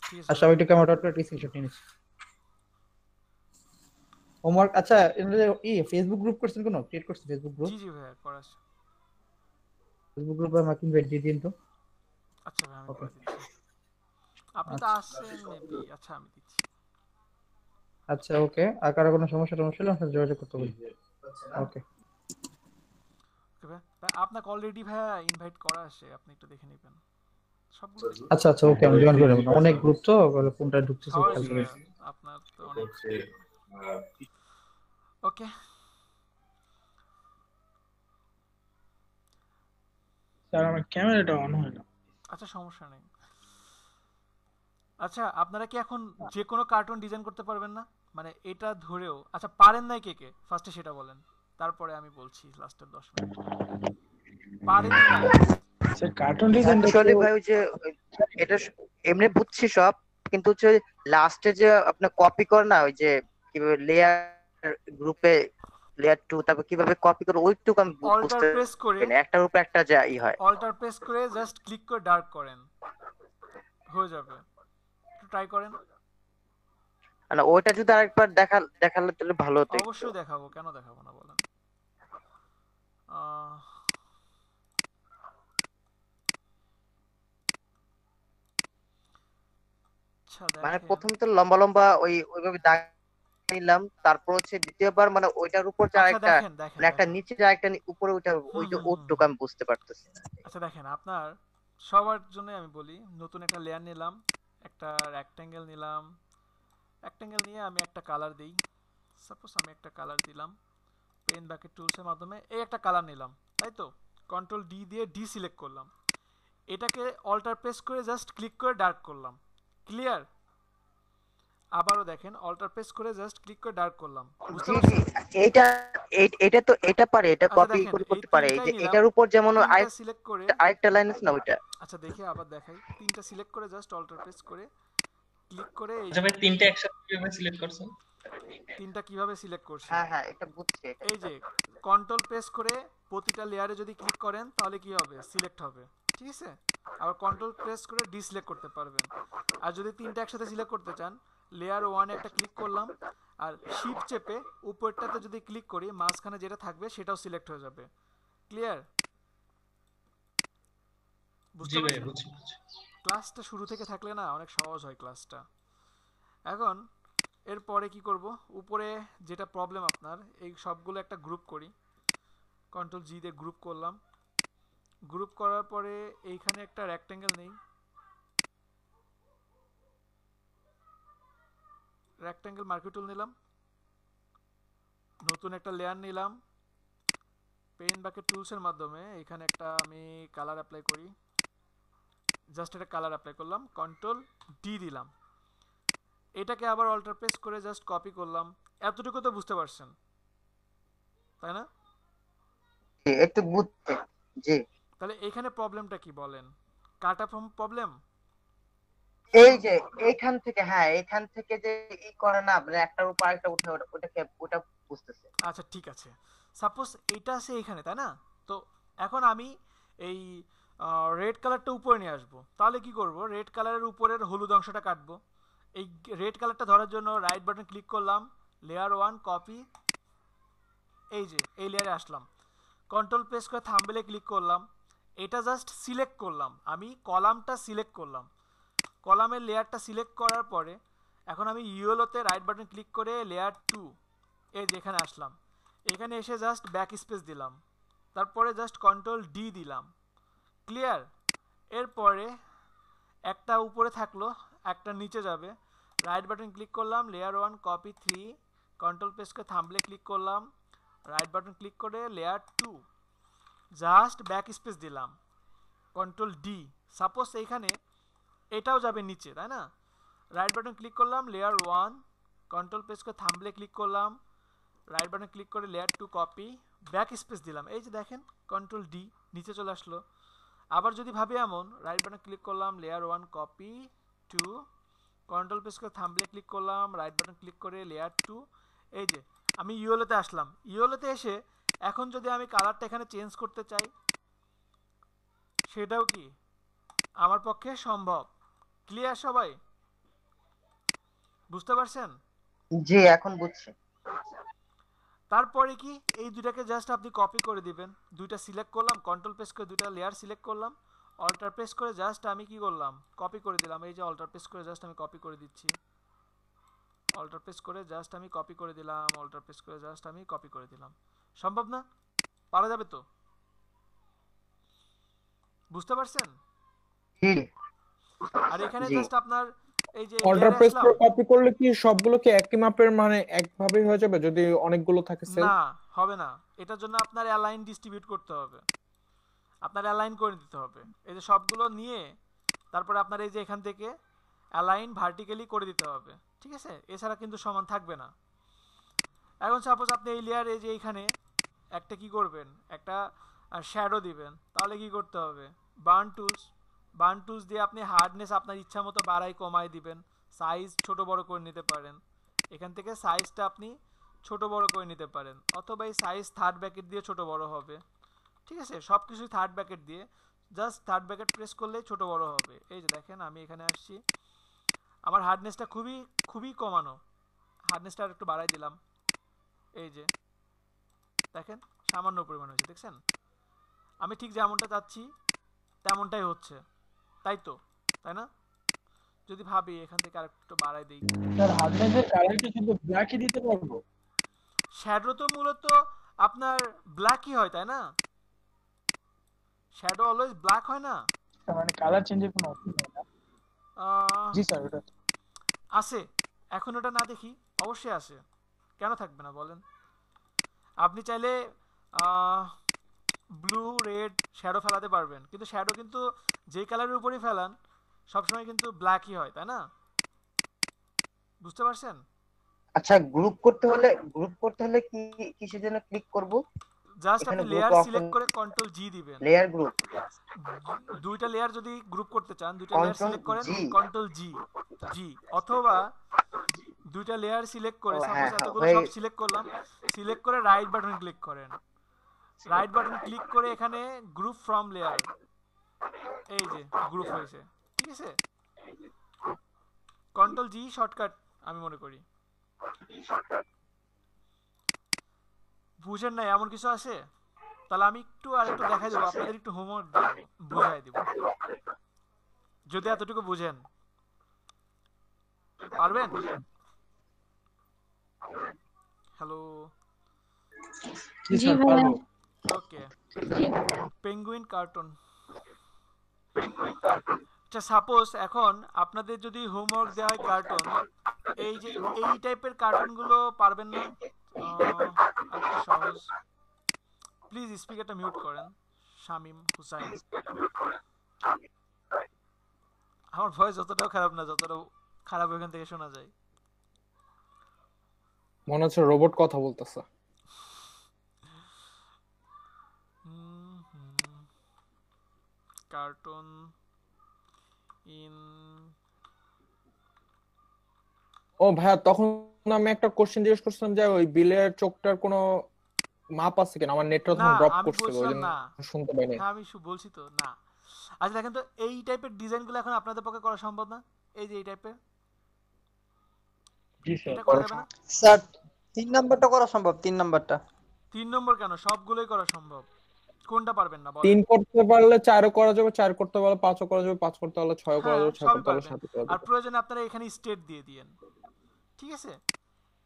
ঠিক আছে আর ভাইয়া। সবাই একটু ক্যামেরা অন করে স্ক্রিনশট নিয়ে নিচ্ছি। হোমওয়ার্ক, আচ্ছা ফেসবুক গ্রুপ করছেন, কোনো ক্রিয়েট করছেন ফেসবুক গ্রুপ? জি জি ভাইয়া করা আছে। ফেসবুক গ্রুপে আমাকে ইনভাইট দিয়ে দিন তো। আচ্ছা ভাই আমি ওকে, করে দিচ্ছি। আপনি তো আচ্ছা আসছেন মেবি। আচ্ছা আমি দিচ্ছি। আচ্ছা, ওকে। আর কারো কোনো সমস্যা টমস্যা হলে আপনার যোগাযোগ করতে বলি। ওকে, ওকে ভাই। ভাই আপনাকে অলরেডি ভাইয়া ইনভাইট করা আছে, আপনি একটু দেখে নেবেন। সবগুলো দেখে আচ্ছা আচ্ছা, ওকে, আমি জয়েন করে নেবো। অনেক গ্রুপ তো, কোনটা ঢুকতেছে খেয়াল স্বাভাবিক করি। ভাইয়া, আপনার তো অনেক। ওকে স্যার আমার ক্যামেরাটা অন হয় না। আচ্ছা সমস্যা নেই। আচ্ছা আপনারা কি এখন যে কোনো কার্টুন ডিজাইন করতে পারবেন না? মানে এটা ধরেও আচ্ছা পারেন নাই কে কে ফার্স্টে সেটা বলেন, তারপরে আমি বলছি লাস্টের 10 মিনিট। পারেনই নাই। স্যার কার্টুন ডিজাইনটা অ্যাকচুয়ালি ভাই ওই যে এটা এমনি বুঝছি সব, কিন্তু হচ্ছে লাস্টে যে আপনার কপি করে না, ওই যে কিভাবে লেয়ার গ্রুপে লেয়ার 2 তারপর কিভাবে কপি করে ওইটুকু আমি অল্টার বুঝতে প্রেস করে, পারি না। একটার উপর একটা যা হয়। অল্টার প্রেস করে জাস্ট ক্লিক করে ডার্ক করেন, হয়ে যাবে। একটু ট্রাই করেন। মানে ওইটা যদি আরেকবার দেখালে তাহলে ভালো হতো একটু। অবশ্যই দেখাবো, কেন দেখাবো না বলেন। আহ, আচ্ছা মানে দেখেন। প্রথম তো লম্বা লম্বা ওইভাবে দাগ নিলাম, তারপর হচ্ছে দ্বিতীয়বার মানে ওইটার উপর যে আচ্ছা আরেকটা, দেখেন দেখেন মানে একটা দেখেন। নিচে যে আরেকটা উপরে ওইটা ওই যে ওটুকু আমি বুঝতে পারতেছি। আচ্ছা দেখেন, আপনার সবার জন্য আমি বলি, নতুন একটা লেয়ার নিলাম, একটা রেক্টেঙ্গেল নিলাম। রেক্টেঙ্গেল নিয়ে আমি একটা কালার দিই। সাপোজ আমি একটা কালার দিলাম পেন বাকেট টুলসের মাধ্যমে। এই একটা কালার নিলাম, তাই তো? কন্ট্রোল ডি দিয়ে ডি সিলেক্ট করলাম। এটাকে অল্টার প্রেস করে জাস্ট ক্লিক করে ডার্ক করলাম। ক্লিয়ার? আবারও দেখেন, অল্টার প্রেস করে জাস্ট ক্লিক করে ডার্ক করলাম। বুঝতে জি জি, পারছেন? এইটা এটা তো এটা পারে, এটা আচ্ছা কপি দেখেন, এই করতে পারে। এই তিনটাই যে নিলাম, এটার উপর যেমন তিনটা সিলেক্ট করে। আরেকটা লাইন আছে না ওইটা। আচ্ছা দেখে আবার দেখাই। তিনটা সিলেক্ট করে জাস্ট অল্টার প্রেস করে ক্লিক করে এই আচ্ছা যে ভাই, তিনটে একসাথে কিভাবে সিলেক্ট করছেন? তিনটা কিভাবে সিলেক্ট করছি, হ্যাঁ হ্যাঁ, এটা বুঝছি। এই যে কন্ট্রোল প্রেস করে প্রতিটা লেয়ারে যদি ক্লিক করেন তাহলে কি হবে, সিলেক্ট হবে। ঠিক আছে? আবার কন্ট্রোল প্রেস করে ডিসিলেক্ট করতে পারবেন। আর যদি তিনটা একসাথে সিলেক্ট করতে চান, লেয়ার 1 একটা ক্লিক করলাম, আর শিফট চেপে উপরটাতে যদি ক্লিক করি, মাঝখানে যেটা থাকবে সেটাও সিলেক্ট হয়ে যাবে। ক্লিয়ার? বুঝতে জি ভাই, পারছেন? বুঝছি। ক্লাসটা শুরু থেকে থাকলে না অনেক সহজ হয় ক্লাসটা। এখন এরপরে কি করব, উপরে যেটা প্রবলেম আপনার, এই সবগুলো একটা গ্রুপ করি। কন্ট্রোল জি দিয়ে গ্রুপ করলাম। গ্রুপ করার পরে এইখানে একটা রেক্টেঙ্গেল নেই, রেক্টেঙ্গেল মার্কেট টুল নিলাম, নতুন একটা লেয়ার নিলাম, পেন বাকেট টুলসের মাধ্যমে এখানে একটা আমি কালার অ্যাপ্লাই করি। জাস্ট একটা কালার অ্যাপ্লাই করলাম, কন্ট্রোল ডি দিলাম। এটাকে আবার অল্টার প্রেস করে জাস্ট কপি করলাম। এতটুকু তো বুঝতে পারছেন, তাই না? একটু বুঝতে। জি, তাহলে এখানে প্রবলেমটা কি বলেন? কাটা প্রবলেম? এই যে এইখান থেকে, হ্যাঁ এইখান থেকে যে করে না, মানে একটার উপর আরেকটা উঠে ওটা বুঝতেছে। আচ্ছা ঠিক আছে, সাপোজ এটা আছে এখানে, তাই না? তো এখন আমি এই রেড কালারটা উপরে নিয়ে আসবো, তাহলে কি করব, রেড কালারের উপরের হলুদ অংশটা কাটবো। এই রেড কালারটা ধরার জন্য রাইট বাটন ক্লিক করলাম, লেয়ার 1 কপি, এই যে এই লেয়ারে আসলাম, কন্ট্রোল প্রেস করে থাম্বনেলে ক্লিক করলাম, এটা জাস্ট সিলেক্ট করলাম, আমি কলামটা সিলেক্ট করলাম। কলামের লেয়ারটা সিলেক্ট করার পরে এখন আমি ইয়েলোতে রাইট বাটন ক্লিক করে লেয়ার 2 এই যে এখানে আসলাম, এখানে এসে জাস্ট ব্যাক স্পেস দিলাম, তারপরে জাস্ট কন্ট্রোল ডি দিলাম। ক্লিয়ার? এরপরে একটা উপরে থাকলো, একটা নিচে যাবে, রাইট বাটন ক্লিক করলাম, লেয়ার 1 কপি 3, কন্ট্রোল প্রেস করে থাম্বলে ক্লিক করলাম, রাইট বাটন ক্লিক করে লেয়ার 2 জাস্ট ব্যাক স্পেস দিলাম, কন্ট্রোল ডি। সাপোজ এইখানে এটাও যাবে নিচে, তাই না? রাইট বাটন ক্লিক করলাম, লেয়ার 1 কন্ট্রোল প্রেস করে থাম্বলে ক্লিক করলাম, রাইট বাটন ক্লিক করে লেয়ার 2 কপি, ব্যাক স্পেস দিলাম, এই যে দেখেন কন্ট্রোল ডি নিচে চলে আসলো। আবার যদি ভাবি এমন, রাইট বাটন ক্লিক করলাম, লেয়ার 1 কপি 2, কন্ট্রোল প্রেস করে থাম্বলে ক্লিক করলাম, রাইট বাটন ক্লিক করে লেয়ার 2, এই যে আমি ইয়েলোতে আসলাম। ইয়েলোতে এসে এখন যদি আমি কালারটা এখানে চেঞ্জ করতে চাই, সেটাও কি আমার পক্ষে সম্ভব। ক্লিয়ার সবাই? বুঝতে পারছেন? জি এখন বুঝছি। তারপরে কি এই দুটাকে জাস্ট আপনি কপি করে দিবেন, দুইটা সিলেক্ট করলাম, কন্ট্রোল প্রেস করে দুইটা লেয়ার সিলেক্ট করলাম, অল্টার প্রেস করে জাস্ট আমি কি করলাম, কপি করে দিলাম। এই যে অল্টার প্রেস করে জাস্ট আমি কপি করে দিচ্ছি, অল্টার প্রেস করে জাস্ট আমি কপি করে দিলাম, অল্টার প্রেস করে জাস্ট আমি কপি করে দিলাম। সম্ভব না? পারা যাবে তো? বুঝতে পারছেন? আর এখানে জাস্ট আপনার এই যে অল্টার প্রেস করে কপি করলে কি সবগুলো কি একই মাপের মানে একভাবেই হয়ে যাবে যদি অনেকগুলো থাকে সেল? না, হবে না। এটার জন্য আপনার অ্যালাইন ডিস্ট্রিবিউট করতে হবে, আপনার অ্যালাইন করে দিতে হবে। এই যে সবগুলো নিয়ে তারপরে আপনার এই যে এখান থেকে অ্যালাইন ভার্টিক্যালি করে দিতে হবে, ঠিক আছে? এছাড়া কিন্তু সমান থাকবে না। এখন সাপোজ আপনি এই লেয়ার এই যে এইখানে একটা কি করবেন, একটা শ্যাডো দিবেন, তাহলে কি করতে হবে, বার্ন টুলস দিয়ে আপনি হার্ডনেস আপনার ইচ্ছা মতো বাড়াই কমাই দিবেন, সাইজ ছোট বড় করে নিতে পারেন। এখান থেকে সাইজটা আপনি ছোট বড় করে নিতে পারেন, অথবা এই সাইজ থার্ড ব্র্যাকেট দিয়ে ছোট বড় হবে, ঠিক আছে? সব কিছুই থার্ড ব্র্যাকেট দিয়ে, জাস্ট থার্ড ব্র্যাকেট প্রেস করলেই ছোট বড় হবে। এই যে দেখেন আমি এখানে আসছি, আমার হার্ডনেসটা খুবই খুবই কমানো, হার্ডনেসটা আর একটু বাড়াই দিলাম, এই যে দেখেন সামান্য পরিমাণ হয়েছে, দেখছেন? আমি ঠিক যেমনটা চাচ্ছি তেমনটাই হচ্ছে, তাই তো, তাই না? যদি ভাবি এখান থেকে আরেকটু বাড়াই দেই, স্যার হার্ডনেসের কালার কি শুধু ব্ল্যাকই দিতে পারবো? শ্যাডো তো মূলত আপনার ব্ল্যাকই হয়, তাই না? শ্যাডো অলওয়েজ ব্ল্যাক হয় না, মানে কালার চেঞ্জের কোনো অপশন নেই না? জি স্যার ওটা আছে। এখন ওটা না দেখি, অবশ্যই আছে, কেন থাকবে না বলেন? আপনি চাইলে ব্লু রেড শ্যাডো ফেলাতে পারবেন, কিন্তু শ্যাডো কিন্তু যেই কালারের উপরই ফেলান সবসময় কিন্তু ব্ল্যাকই হয়, তাই না? বুঝতে পারছেন? আচ্ছা গ্রুপ করতে হলে কি কিসের জন্য ক্লিক করব? জাস্ট আপনি লেয়ার সিলেক্ট করে কন্ট্রোল জি দিবেন। লেয়ার গ্রুপ, দুইটা লেয়ার যদি গ্রুপ করতে চান, দুইটা লেয়ার সিলেক্ট করেন কন্ট্রোল জি জি, অথবা দুইটা লেয়ার সিলেক্ট করে সাপোজ এতগুলো সব সিলেক্ট করলাম, সিলেক্ট করে রাইট বাটন ক্লিক করেন, রাইট বাটন ক্লিক করে এখানে গ্রুপ ফ্রম লেয়ার, এই যে গ্রুপ হয়েছে, ঠিক আছে? কন্ট্রোল জি শর্টকাট আমি মনে করি। বুঝেন না এমন কিছু আছে? তাহলে আমি একটু আরেকটু দেখাই দেবো, আপনাদের একটু হোমওয়ার্ক বুঝাই দেব, যদি এতটুকু বুঝেন। পারবেন? হ্যালো, জি ভাইয়া। ওকে, পেঙ্গুইন কার্টুন। আচ্ছা সাপোজ এখন আপনাদের যদি হোমওয়ার্ক দেওয়া হয় কার্টুন, এই যে এই টাইপের কার্টুনগুলো পারবেন না? একটু সহজ, প্লিজ স্পিকারটা মিউট করেন। শামিম হুসাইন, আমার ভয়েস যতটাও খারাপ না, যতটা খারাপ ওখান থেকে শোনা যায়। মনে হচ্ছে রোবট কথা বলতেছে। কার্টুন ইন, ও ভাইয়া তখন আমি একটা কোশ্চেন জিজ্ঞেস করছিলাম যে ওই বিলের চোখটার কোনো মাপ আছে কিনা, আমার নেটটা তখন ড্রপ করছিল ওইজন্য শুনতে পাইনি। হ্যাঁ আমি বলছি তো না। আচ্ছা দেখেন তো এই টাইপের ডিজাইনগুলো এখন আপনাদের পক্ষে করা সম্ভব না? এই যে এই টাইপের, জি স্যার এটা করা যাবে না স্যার? 3 নাম্বারটা করা সম্ভব, 3 নাম্বারটা। 3 নম্বর কেন, সবগুলোই করা সম্ভব, কোনটা পারবেন না বলেন? 3 করতে পারলে 4ও করা যাবে, 4 করতে পারলে 5ও করা যাবে, 5 করতে পারলে 6ও করা যাবে, 6 সবই করতে পারলে পারবেন। 7ও করা যাবে। আর প্রয়োজনে আপনারা এখানে স্টেট দিয়ে দিয়েন, ঠিক আছে,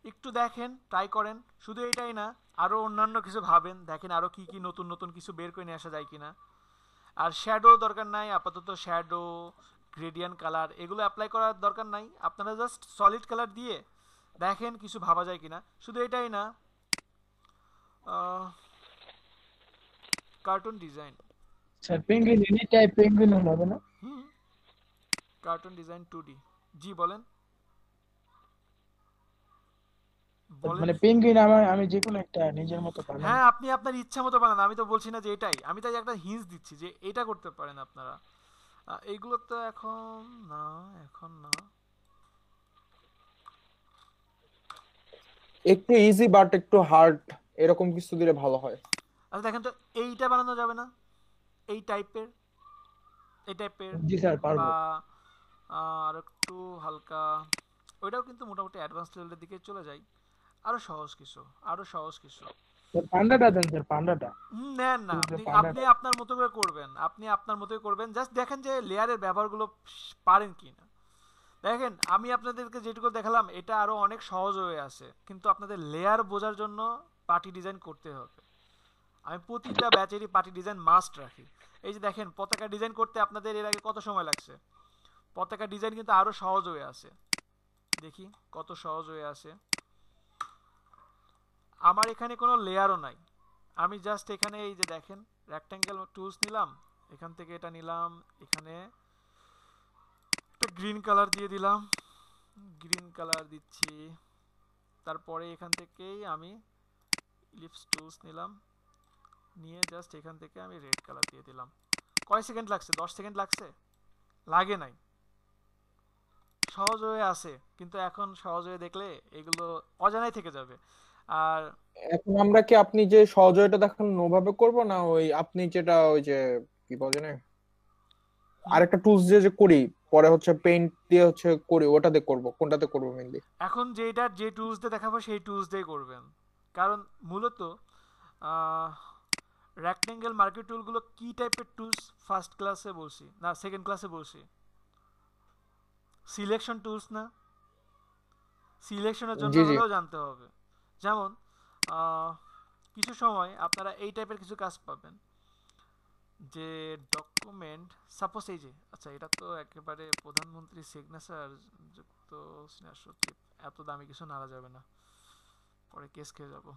একটু দেখেন, ট্রাই করেন। শুধু এটাই না, আরও অন্যান্য কিছু ভাবেন, দেখেন আরও কি কি নতুন নতুন কিছু বের করে নিয়ে আসা যায় কিনা। আর শ্যাডো দরকার নাই আপাতত, শ্যাডো গ্রেডিয়েন্ট কালার এগুলো অ্যাপ্লাই করার দরকার নাই, আপনারা জাস্ট সলিড কালার দিয়ে দেখেন কিছু ভাবা যায় কিনা। শুধু এটাই না, cartoon design, sir penguin any type penguin হবে না? Cartoon design 2D। জি বলেন বলেন। মানে পেঙ্গুইন আমি যে কোনো একটা নিজের মতো বানাই। হ্যাঁ, আপনি আপনার ইচ্ছা মতো বানান, আমি তো বলছি না যে এটাই, আমি তাই একটা হিন্টস দিচ্ছি যে এটা করতে পারেন আপনারা। এইগুলো তো এখন না, এখন না। একটু ইজি বাট একটু হার্ড এরকম কিছু দিলে ভালো হয়। আচ্ছা দেখেন তো, এইটা বানানো যাবে না? এই টাইপের, এই টাইপের। জি স্যার পারবো। বা আর একটু হালকা, ওইটাও কিন্তু মোটামুটি অ্যাডভান্স লেভেলের দিকে চলে যায়। আরো সহজ কিছু, আরো সহজ কিছু। স্যার পান্ডাটা দেন স্যার, পান্ডাটা। নেন না, আপনি পান্ডাটা আপনার মতো করে করবেন, আপনি আপনার মতোই করবেন। জাস্ট দেখেন যে লেয়ারের ব্যবহারগুলো পারেন কি না। দেখেন আমি আপনাদেরকে যেটুকু দেখালাম এটা আরো অনেক সহজ হয়ে আছে, কিন্তু আপনাদের লেয়ার বোঝার জন্য পার্টি ডিজাইন করতে হবে। আমি প্রতিটা ব্যাচেরই পার্টি ডিজাইন মাস্ট রাখি। এই যে দেখেন পতাকা ডিজাইন করতে আপনাদের এর আগে কত সময় লাগছে, পতাকা ডিজাইন কিন্তু আরো সহজ হয়ে আছে। দেখি কত সহজ হয়ে আছে। আমার এখানে কোনো লেয়ারও নাই, আমি জাস্ট এখানে এই যে দেখেন রেক্ট্যাঙ্গেল টুলস নিলাম, এখান থেকে এটা নিলাম, এখানে একটা গ্রিন কালার দিয়ে দিলাম, গ্রিন কালার দিচ্ছি। তারপরে এখান থেকেই আমি ইলিপস টুলস নিলাম, নিয়ে জাস্ট এখান থেকে আমি রেড কালার দিয়ে দিলাম। কয় সেকেন্ড লাগছে? 10 সেকেন্ড লাগছে? লাগে নাই। সহজ হয়ে আছে, কিন্তু এখন সহজ হয়ে দেখলে এগুলো অজানাই থেকে যাবে। আর এখন আমরা কি আপনি যে সহজটা দেখান ওভাবে করব, না ওই আপনি যেটা ওই যে কি বলে না আরেকটা টুলস দিয়ে যে করি পরে হচ্ছে পেইন্ট দিয়ে হচ্ছে করি, ওটাতে করব? কোনটাতে করব মেইনলি? এখন যে টুলস দিয়ে দেখাবো সেই টুলস দিয়ে করবেন, কারণ মূলত রেক্ট্যাঙ্গেল মার্কেট টুলগুলো কি টাইপের টুলস ফার্স্ট ক্লাসে বলছি না সেকেন্ড ক্লাসে বলছি? সিলেকশন টুলস না? সিলেকশনের জন্য জি জি হলেও জানতে হবে। যেমন কিছু সময় আপনারা এই টাইপের কিছু কাজ পাবেন যে ডকুমেন্ট, সাপোজ এই যে, আচ্ছা এটা তো একেবারে প্রধানমন্ত্রী সিগনেচার যুক্ত সচিব, এত দামি কিছু নাড়া যাবে না, পরে কেস খেয়ে যাব।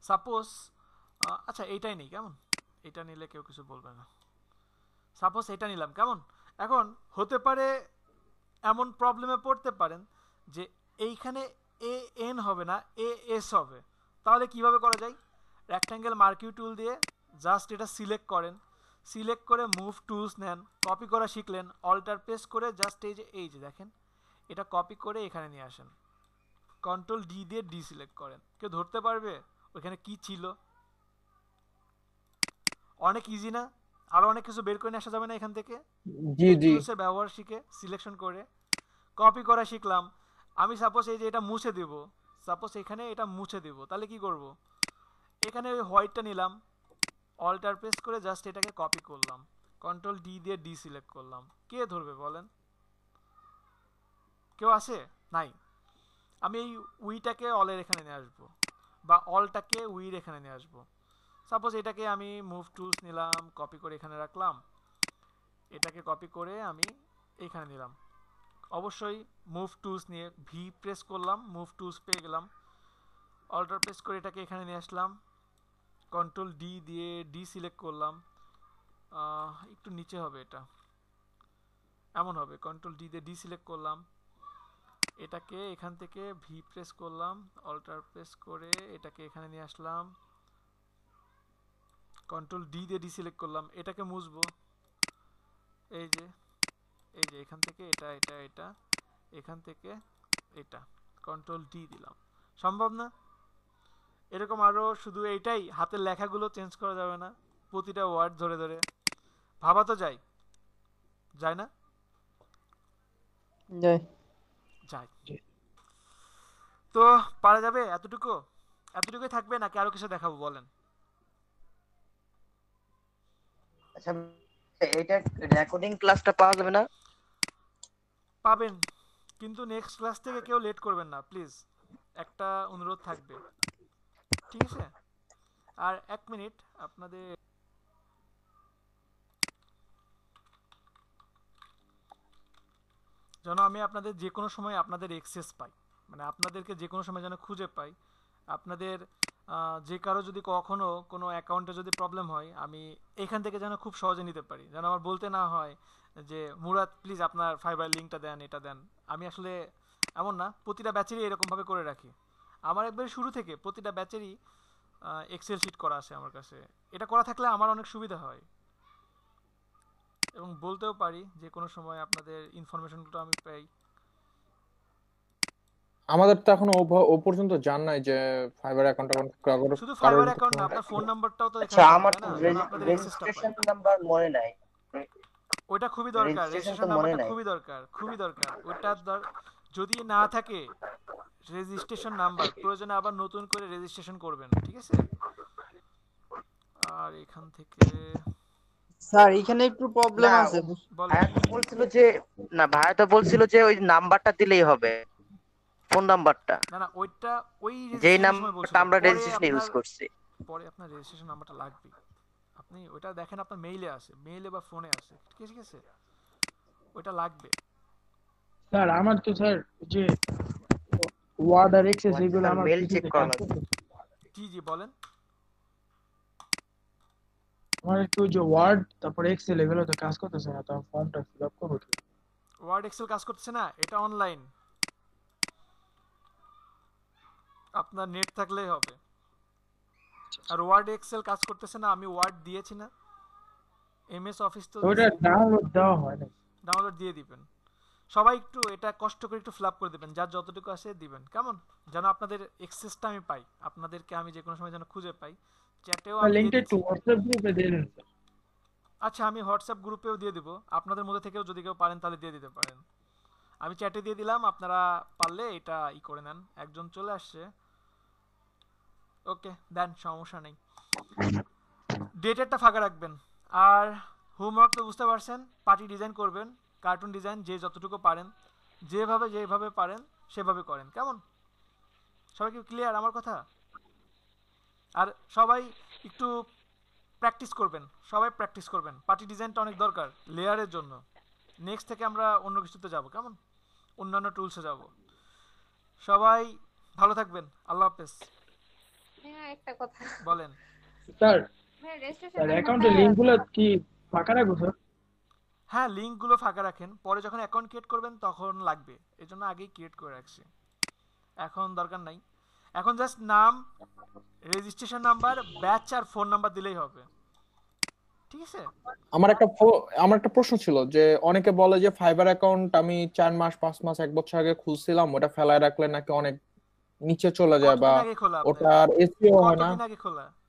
সাপোজ আচ্ছা এইটাই নেই, কেমন? এটা নিলে কেউ কিছু বলবে না। সাপোজ এটা নিলাম, কেমন? এখন হতে পারে এমন প্রবলেমে পড়তে পারেন যে এইখানে এ এন হবে না, এ এস হবে। তাহলে কিভাবে করা যায়? রেক্ট্যাঙ্গেল মার্কিউ টুল দিয়ে জাস্ট এটা সিলেক্ট করেন, সিলেক্ট করে মুভ টুলস নেন, কপি করা শিখলেন, অল্টার প্রেস করে জাস্ট এই যে দেখেন এটা কপি করে এখানে নিয়ে আসেন, কন্ট্রোল ডি দিয়ে ডি সিলেক্ট করেন। কেউ ধরতে পারবে ওইখানে কি ছিল? অনেক ইজি না? আরো অনেক কিছু বের করে নিয়ে আসা যাবে না এখান থেকে? জি জি টুলসের ব্যবহার শিখে সিলেকশন করে কপি করা শিখলাম। আমি সাপোজ এই যে এটা মুছে দেব, সাপোজ এখানে এটা মুছে দেব, তাহলে কি করব? এখানে ওই হোয়াইটটা নিলাম, অল্টার প্রেস করে জাস্ট এটাকে কপি করলাম, কন্ট্রোল ডি দিয়ে ডি সিলেক্ট করলাম। কে ধরবে বলেন? কেউ আছে? নাই। আমি এই উইটাকে অলের এখানে নিয়ে আসবো, বা অলটাকে উইর এখানে নিয়ে আসবো। সাপোজ এটাকে আমি মুভ টুলস নিলাম, কপি করে এখানে রাখলাম, এটাকে কপি করে আমি এখানে নিলাম। অবশ্যই মুভ টুলস নিয়ে ভি প্রেস করলাম, মুভ টুলস পেয়ে গেলাম, অল্টার প্রেস করে এটাকে এখানে নিয়ে আসলাম, কন্ট্রোল ডি দিয়ে ডি সিলেক্ট করলাম। একটু নিচে হবে এটা, এমন হবে, কন্ট্রোল ডি দিয়ে ডি সিলেক্ট করলাম, এটাকে এখান থেকে ভি প্রেস করলাম, অল্টার প্রেস করে এটাকে এখানে নিয়ে আসলাম, কন্ট্রোল ডি দিয়ে ডি সিলেক্ট করলাম, এটাকে মুছবো, এই যে এখান থেকে এটা এটা এটা, এখান থেকে এটা, কন্ট্রোল ডি দিলাম। সম্ভব না? এরকম আরো, শুধু এইটাই, হাতের লেখাগুলো চেঞ্জ করা যাবে না, প্রতিটা ওয়ার্ড ধরে ধরে ভাবা তো যায়, যায় না? যায়। তো পারা যাবে এতটুকু? এতটুকুই থাকবে নাকি আরো কিছু দেখাবো বলেন? আচ্ছা, এটা রেকর্ডিং ক্লাসটা পাওয়া যাবে না? পাবেন, কিন্তু নেক্সট ক্লাস থেকে কেউ লেট করবেন না প্লিজ, একটা অনুরোধ থাকবে, ঠিক আছে? আর 1 মিনিট আপনাদের যেন আমি আপনাদের যে কোনো সময় আপনাদের এক্সেস পাই, মানে আপনাদেরকে যে কোনো সময় যেন খুঁজে পাই। আপনাদের যে কারো যদি কখনো কোনো অ্যাকাউন্টে যদি প্রবলেম হয়, আমি এখান থেকে যেন খুব সহজে নিতে পারি, যেন আমার বলতে না হয় যে মুরাদ প্লিজ আপনার ফাইবার লিঙ্কটা দেন, এটা দেন। আমি আসলে এমন না, প্রতিটা ব্যাচেরই এরকমভাবে করে রাখি। আমার একবারে শুরু থেকে প্রতিটা ব্যাচেরই এক্সেল শিট করা আছে আমার কাছে। এটা করা থাকলে আমার অনেক সুবিধা হয় এবং বলতেও পারি যে কোনো সময় আপনাদের ইনফরমেশনগুলো আমি পাই। আমাদের তো এখনো ও পর্যন্ত জান নাই যে ফাইবার অ্যাকাউন্ট শুধু ফাইবার অ্যাকাউন্ট না, আপনার ফোন নাম্বারটাও তো আচ্ছা, এখানে থাকে, আমার তাই তো না? যেন আপনাদের এক্সেসটা পাই। রেজিস্ট্রেশন নাম্বার মনে নাই। ওইটা খুবই দরকার, রেজিস্ট্রেশন তো রেজিস্ট্রেশন মনে নাম্বারটা নাই। খুবই দরকার, খুবই দরকার। ওইটা যদি না থাকে রেজিস্ট্রেশন নাম্বার, প্রয়োজনে আবার নতুন করে রেজিস্ট্রেশন করবেন, ঠিক আছে? আর এখান থেকে স্যার এখানে একটু প্রবলেম না, আছে। বলেন। ভাইয়া তো বলছিল যে ভাইয়া তো বলছিল যে ওই নাম্বারটা দিলেই হবে, ফোন নাম্বারটা, না না, ওইটা ওই যেই রেজিস্ট্রেশনের সময় বলছিল। নাম্বারটা আমরা পরে রেজিস্ট্রেশনে ইউজ আপনার করছি। পরে আপনার রেজিস্ট্রেশন নাম্বারটা লাগবে। আপনি ওইটা দেখেন আপনার মেইলে আছে, মেইলে বা ফোনে আছে, ঠিক আছে? ওইটা লাগবে। স্যার আমার তো স্যার যে ওয়ার্ড আর এক্সেস আচ্ছা, এগুলো স্যার আমার মেল চেক পিসিতে করা কাজ লাগবে। করতেছে। জি জি বলেন। আমার একটু যে ওয়ার্ড তারপর এক্সেল এগুলো তো কাজ করতেছে না, তো ফর্মটা ফিল আপ করবো কি? ওয়ার্ড এক্সেল কাজ করতেছে না, এটা অনলাইন, আপনার নেট থাকলেই হবে। আর ওয়ার্ড এক্সেল কাজ করতেছে না, আমি ওয়ার্ড দিয়েছি না, এমএস অফিস তো ওইটা ডাউনলোড দেওয়া হয় না। ডাউনলোড দিয়ে দিবেন। সবাই একটু এটা কষ্ট করে একটু ফিল আপ করে দিবেন, যার যতটুকু আসে দিবেন, কেমন? যেন আপনাদের এক্সেসটা আমি পাই, আপনাদেরকে আমি যে কোনো সময় যেন খুঁজে পাই। চ্যাটেও আমি দিয়ে লিংকটা একটু দিচ্ছি। হোয়াটসঅ্যাপ গ্রুপে দিয়ে দিন স্যার। আচ্ছা, আমি হোয়াটসঅ্যাপ গ্রুপেও দিয়ে দিব, আপনাদের মধ্যে থেকেও যদি কেউ পারেন তাহলে দিয়ে দিতে পারেন। আমি চ্যাটে দিয়ে দিলাম, আপনারা পারলে এটা করে নেন। একজন চলে আসছে, ওকে দেন, সমস্যা নেই। ডেটেরটা ফাঁকা রাখবেন। আর হোমওয়ার্ক তো বুঝতে পারছেন, পার্টি ডিজাইন করবেন, কার্টুন ডিজাইন যে যতটুকু পারেন, যেভাবে পারেন সেভাবে করেন, কেমন? সবাই কি ক্লিয়ার আমার কথা? আর সবাই একটু প্র্যাকটিস করবেন, সবাই প্র্যাকটিস করবেন। পার্টি ডিজাইনটা অনেক দরকার লেয়ারের জন্য। নেক্সট থেকে আমরা অন্য কিছুতে যাব, কেমন? অন্যান্য টুলসে যাব। সবাই ভালো থাকবেন, আল্লাহ হাফেজ। হ্যাঁ, একটা কথা বলেন। স্যার হ্যাঁ, রেজিস্ট্রেশন স্যার অ্যাকাউন্টের লিংকগুলো কি ফাঁকা রাখবো স্যার? হ্যাঁ, লিঙ্কগুলো ফাঁকা রাখেন, পরে যখন অ্যাকাউন্ট ক্রিয়েট করবেন তখন লাগবে, এই জন্য আগেই ক্রিয়েট করে রাখছি, এখন দরকার নাই। এখন জাস্ট নাম, রেজিস্ট্রেশন নাম্বার, ব্যাচ আর ফোন নাম্বার দিলেই হবে, ঠিক আছে? আমার একটা প্রশ্ন ছিল যে অনেকে বলে যে ফাইবার অ্যাকাউন্ট আমি 4 মাস 5 মাস 1 বছর আগে খুলছিলাম, ওটা ফেলায় রাখলে নাকি অনেক নিচে চলে যায় বা কতদিন আগে খোলা ওটা আপনার? আর এসইও হয় না। কতদিন আগে খোলা ওটা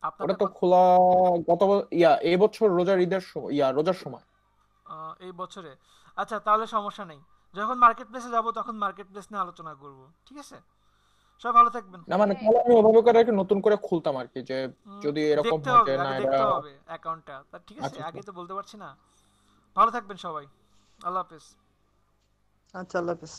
আপনারটা? তো খোলা এই বছর রোজার ঈদের রোজার সময়। এই বছরে? আচ্ছা, তাহলে সমস্যা নেই, যখন মার্কেট প্লেসে যাব তখন মার্কেট প্লেস নিয়ে আলোচনা করব, ঠিক আছে? সবাই ভালো থাকবেন। না মানে তাহলে আমি ওভাবে করে একটু নতুন করে খুলতাম আর কি, যে যদি এরকম দেখতে হয় হবে, যে না আগে এটা। দেখতে হবে অ্যাকাউন্টটা, তা ঠিক আছে, আচ্ছা আগে তো বলতে পারছি না। ভালো থাকবেন সবাই, আল্লাহ হাফেজ। আচ্ছা, আল্লাহ হাফেজ।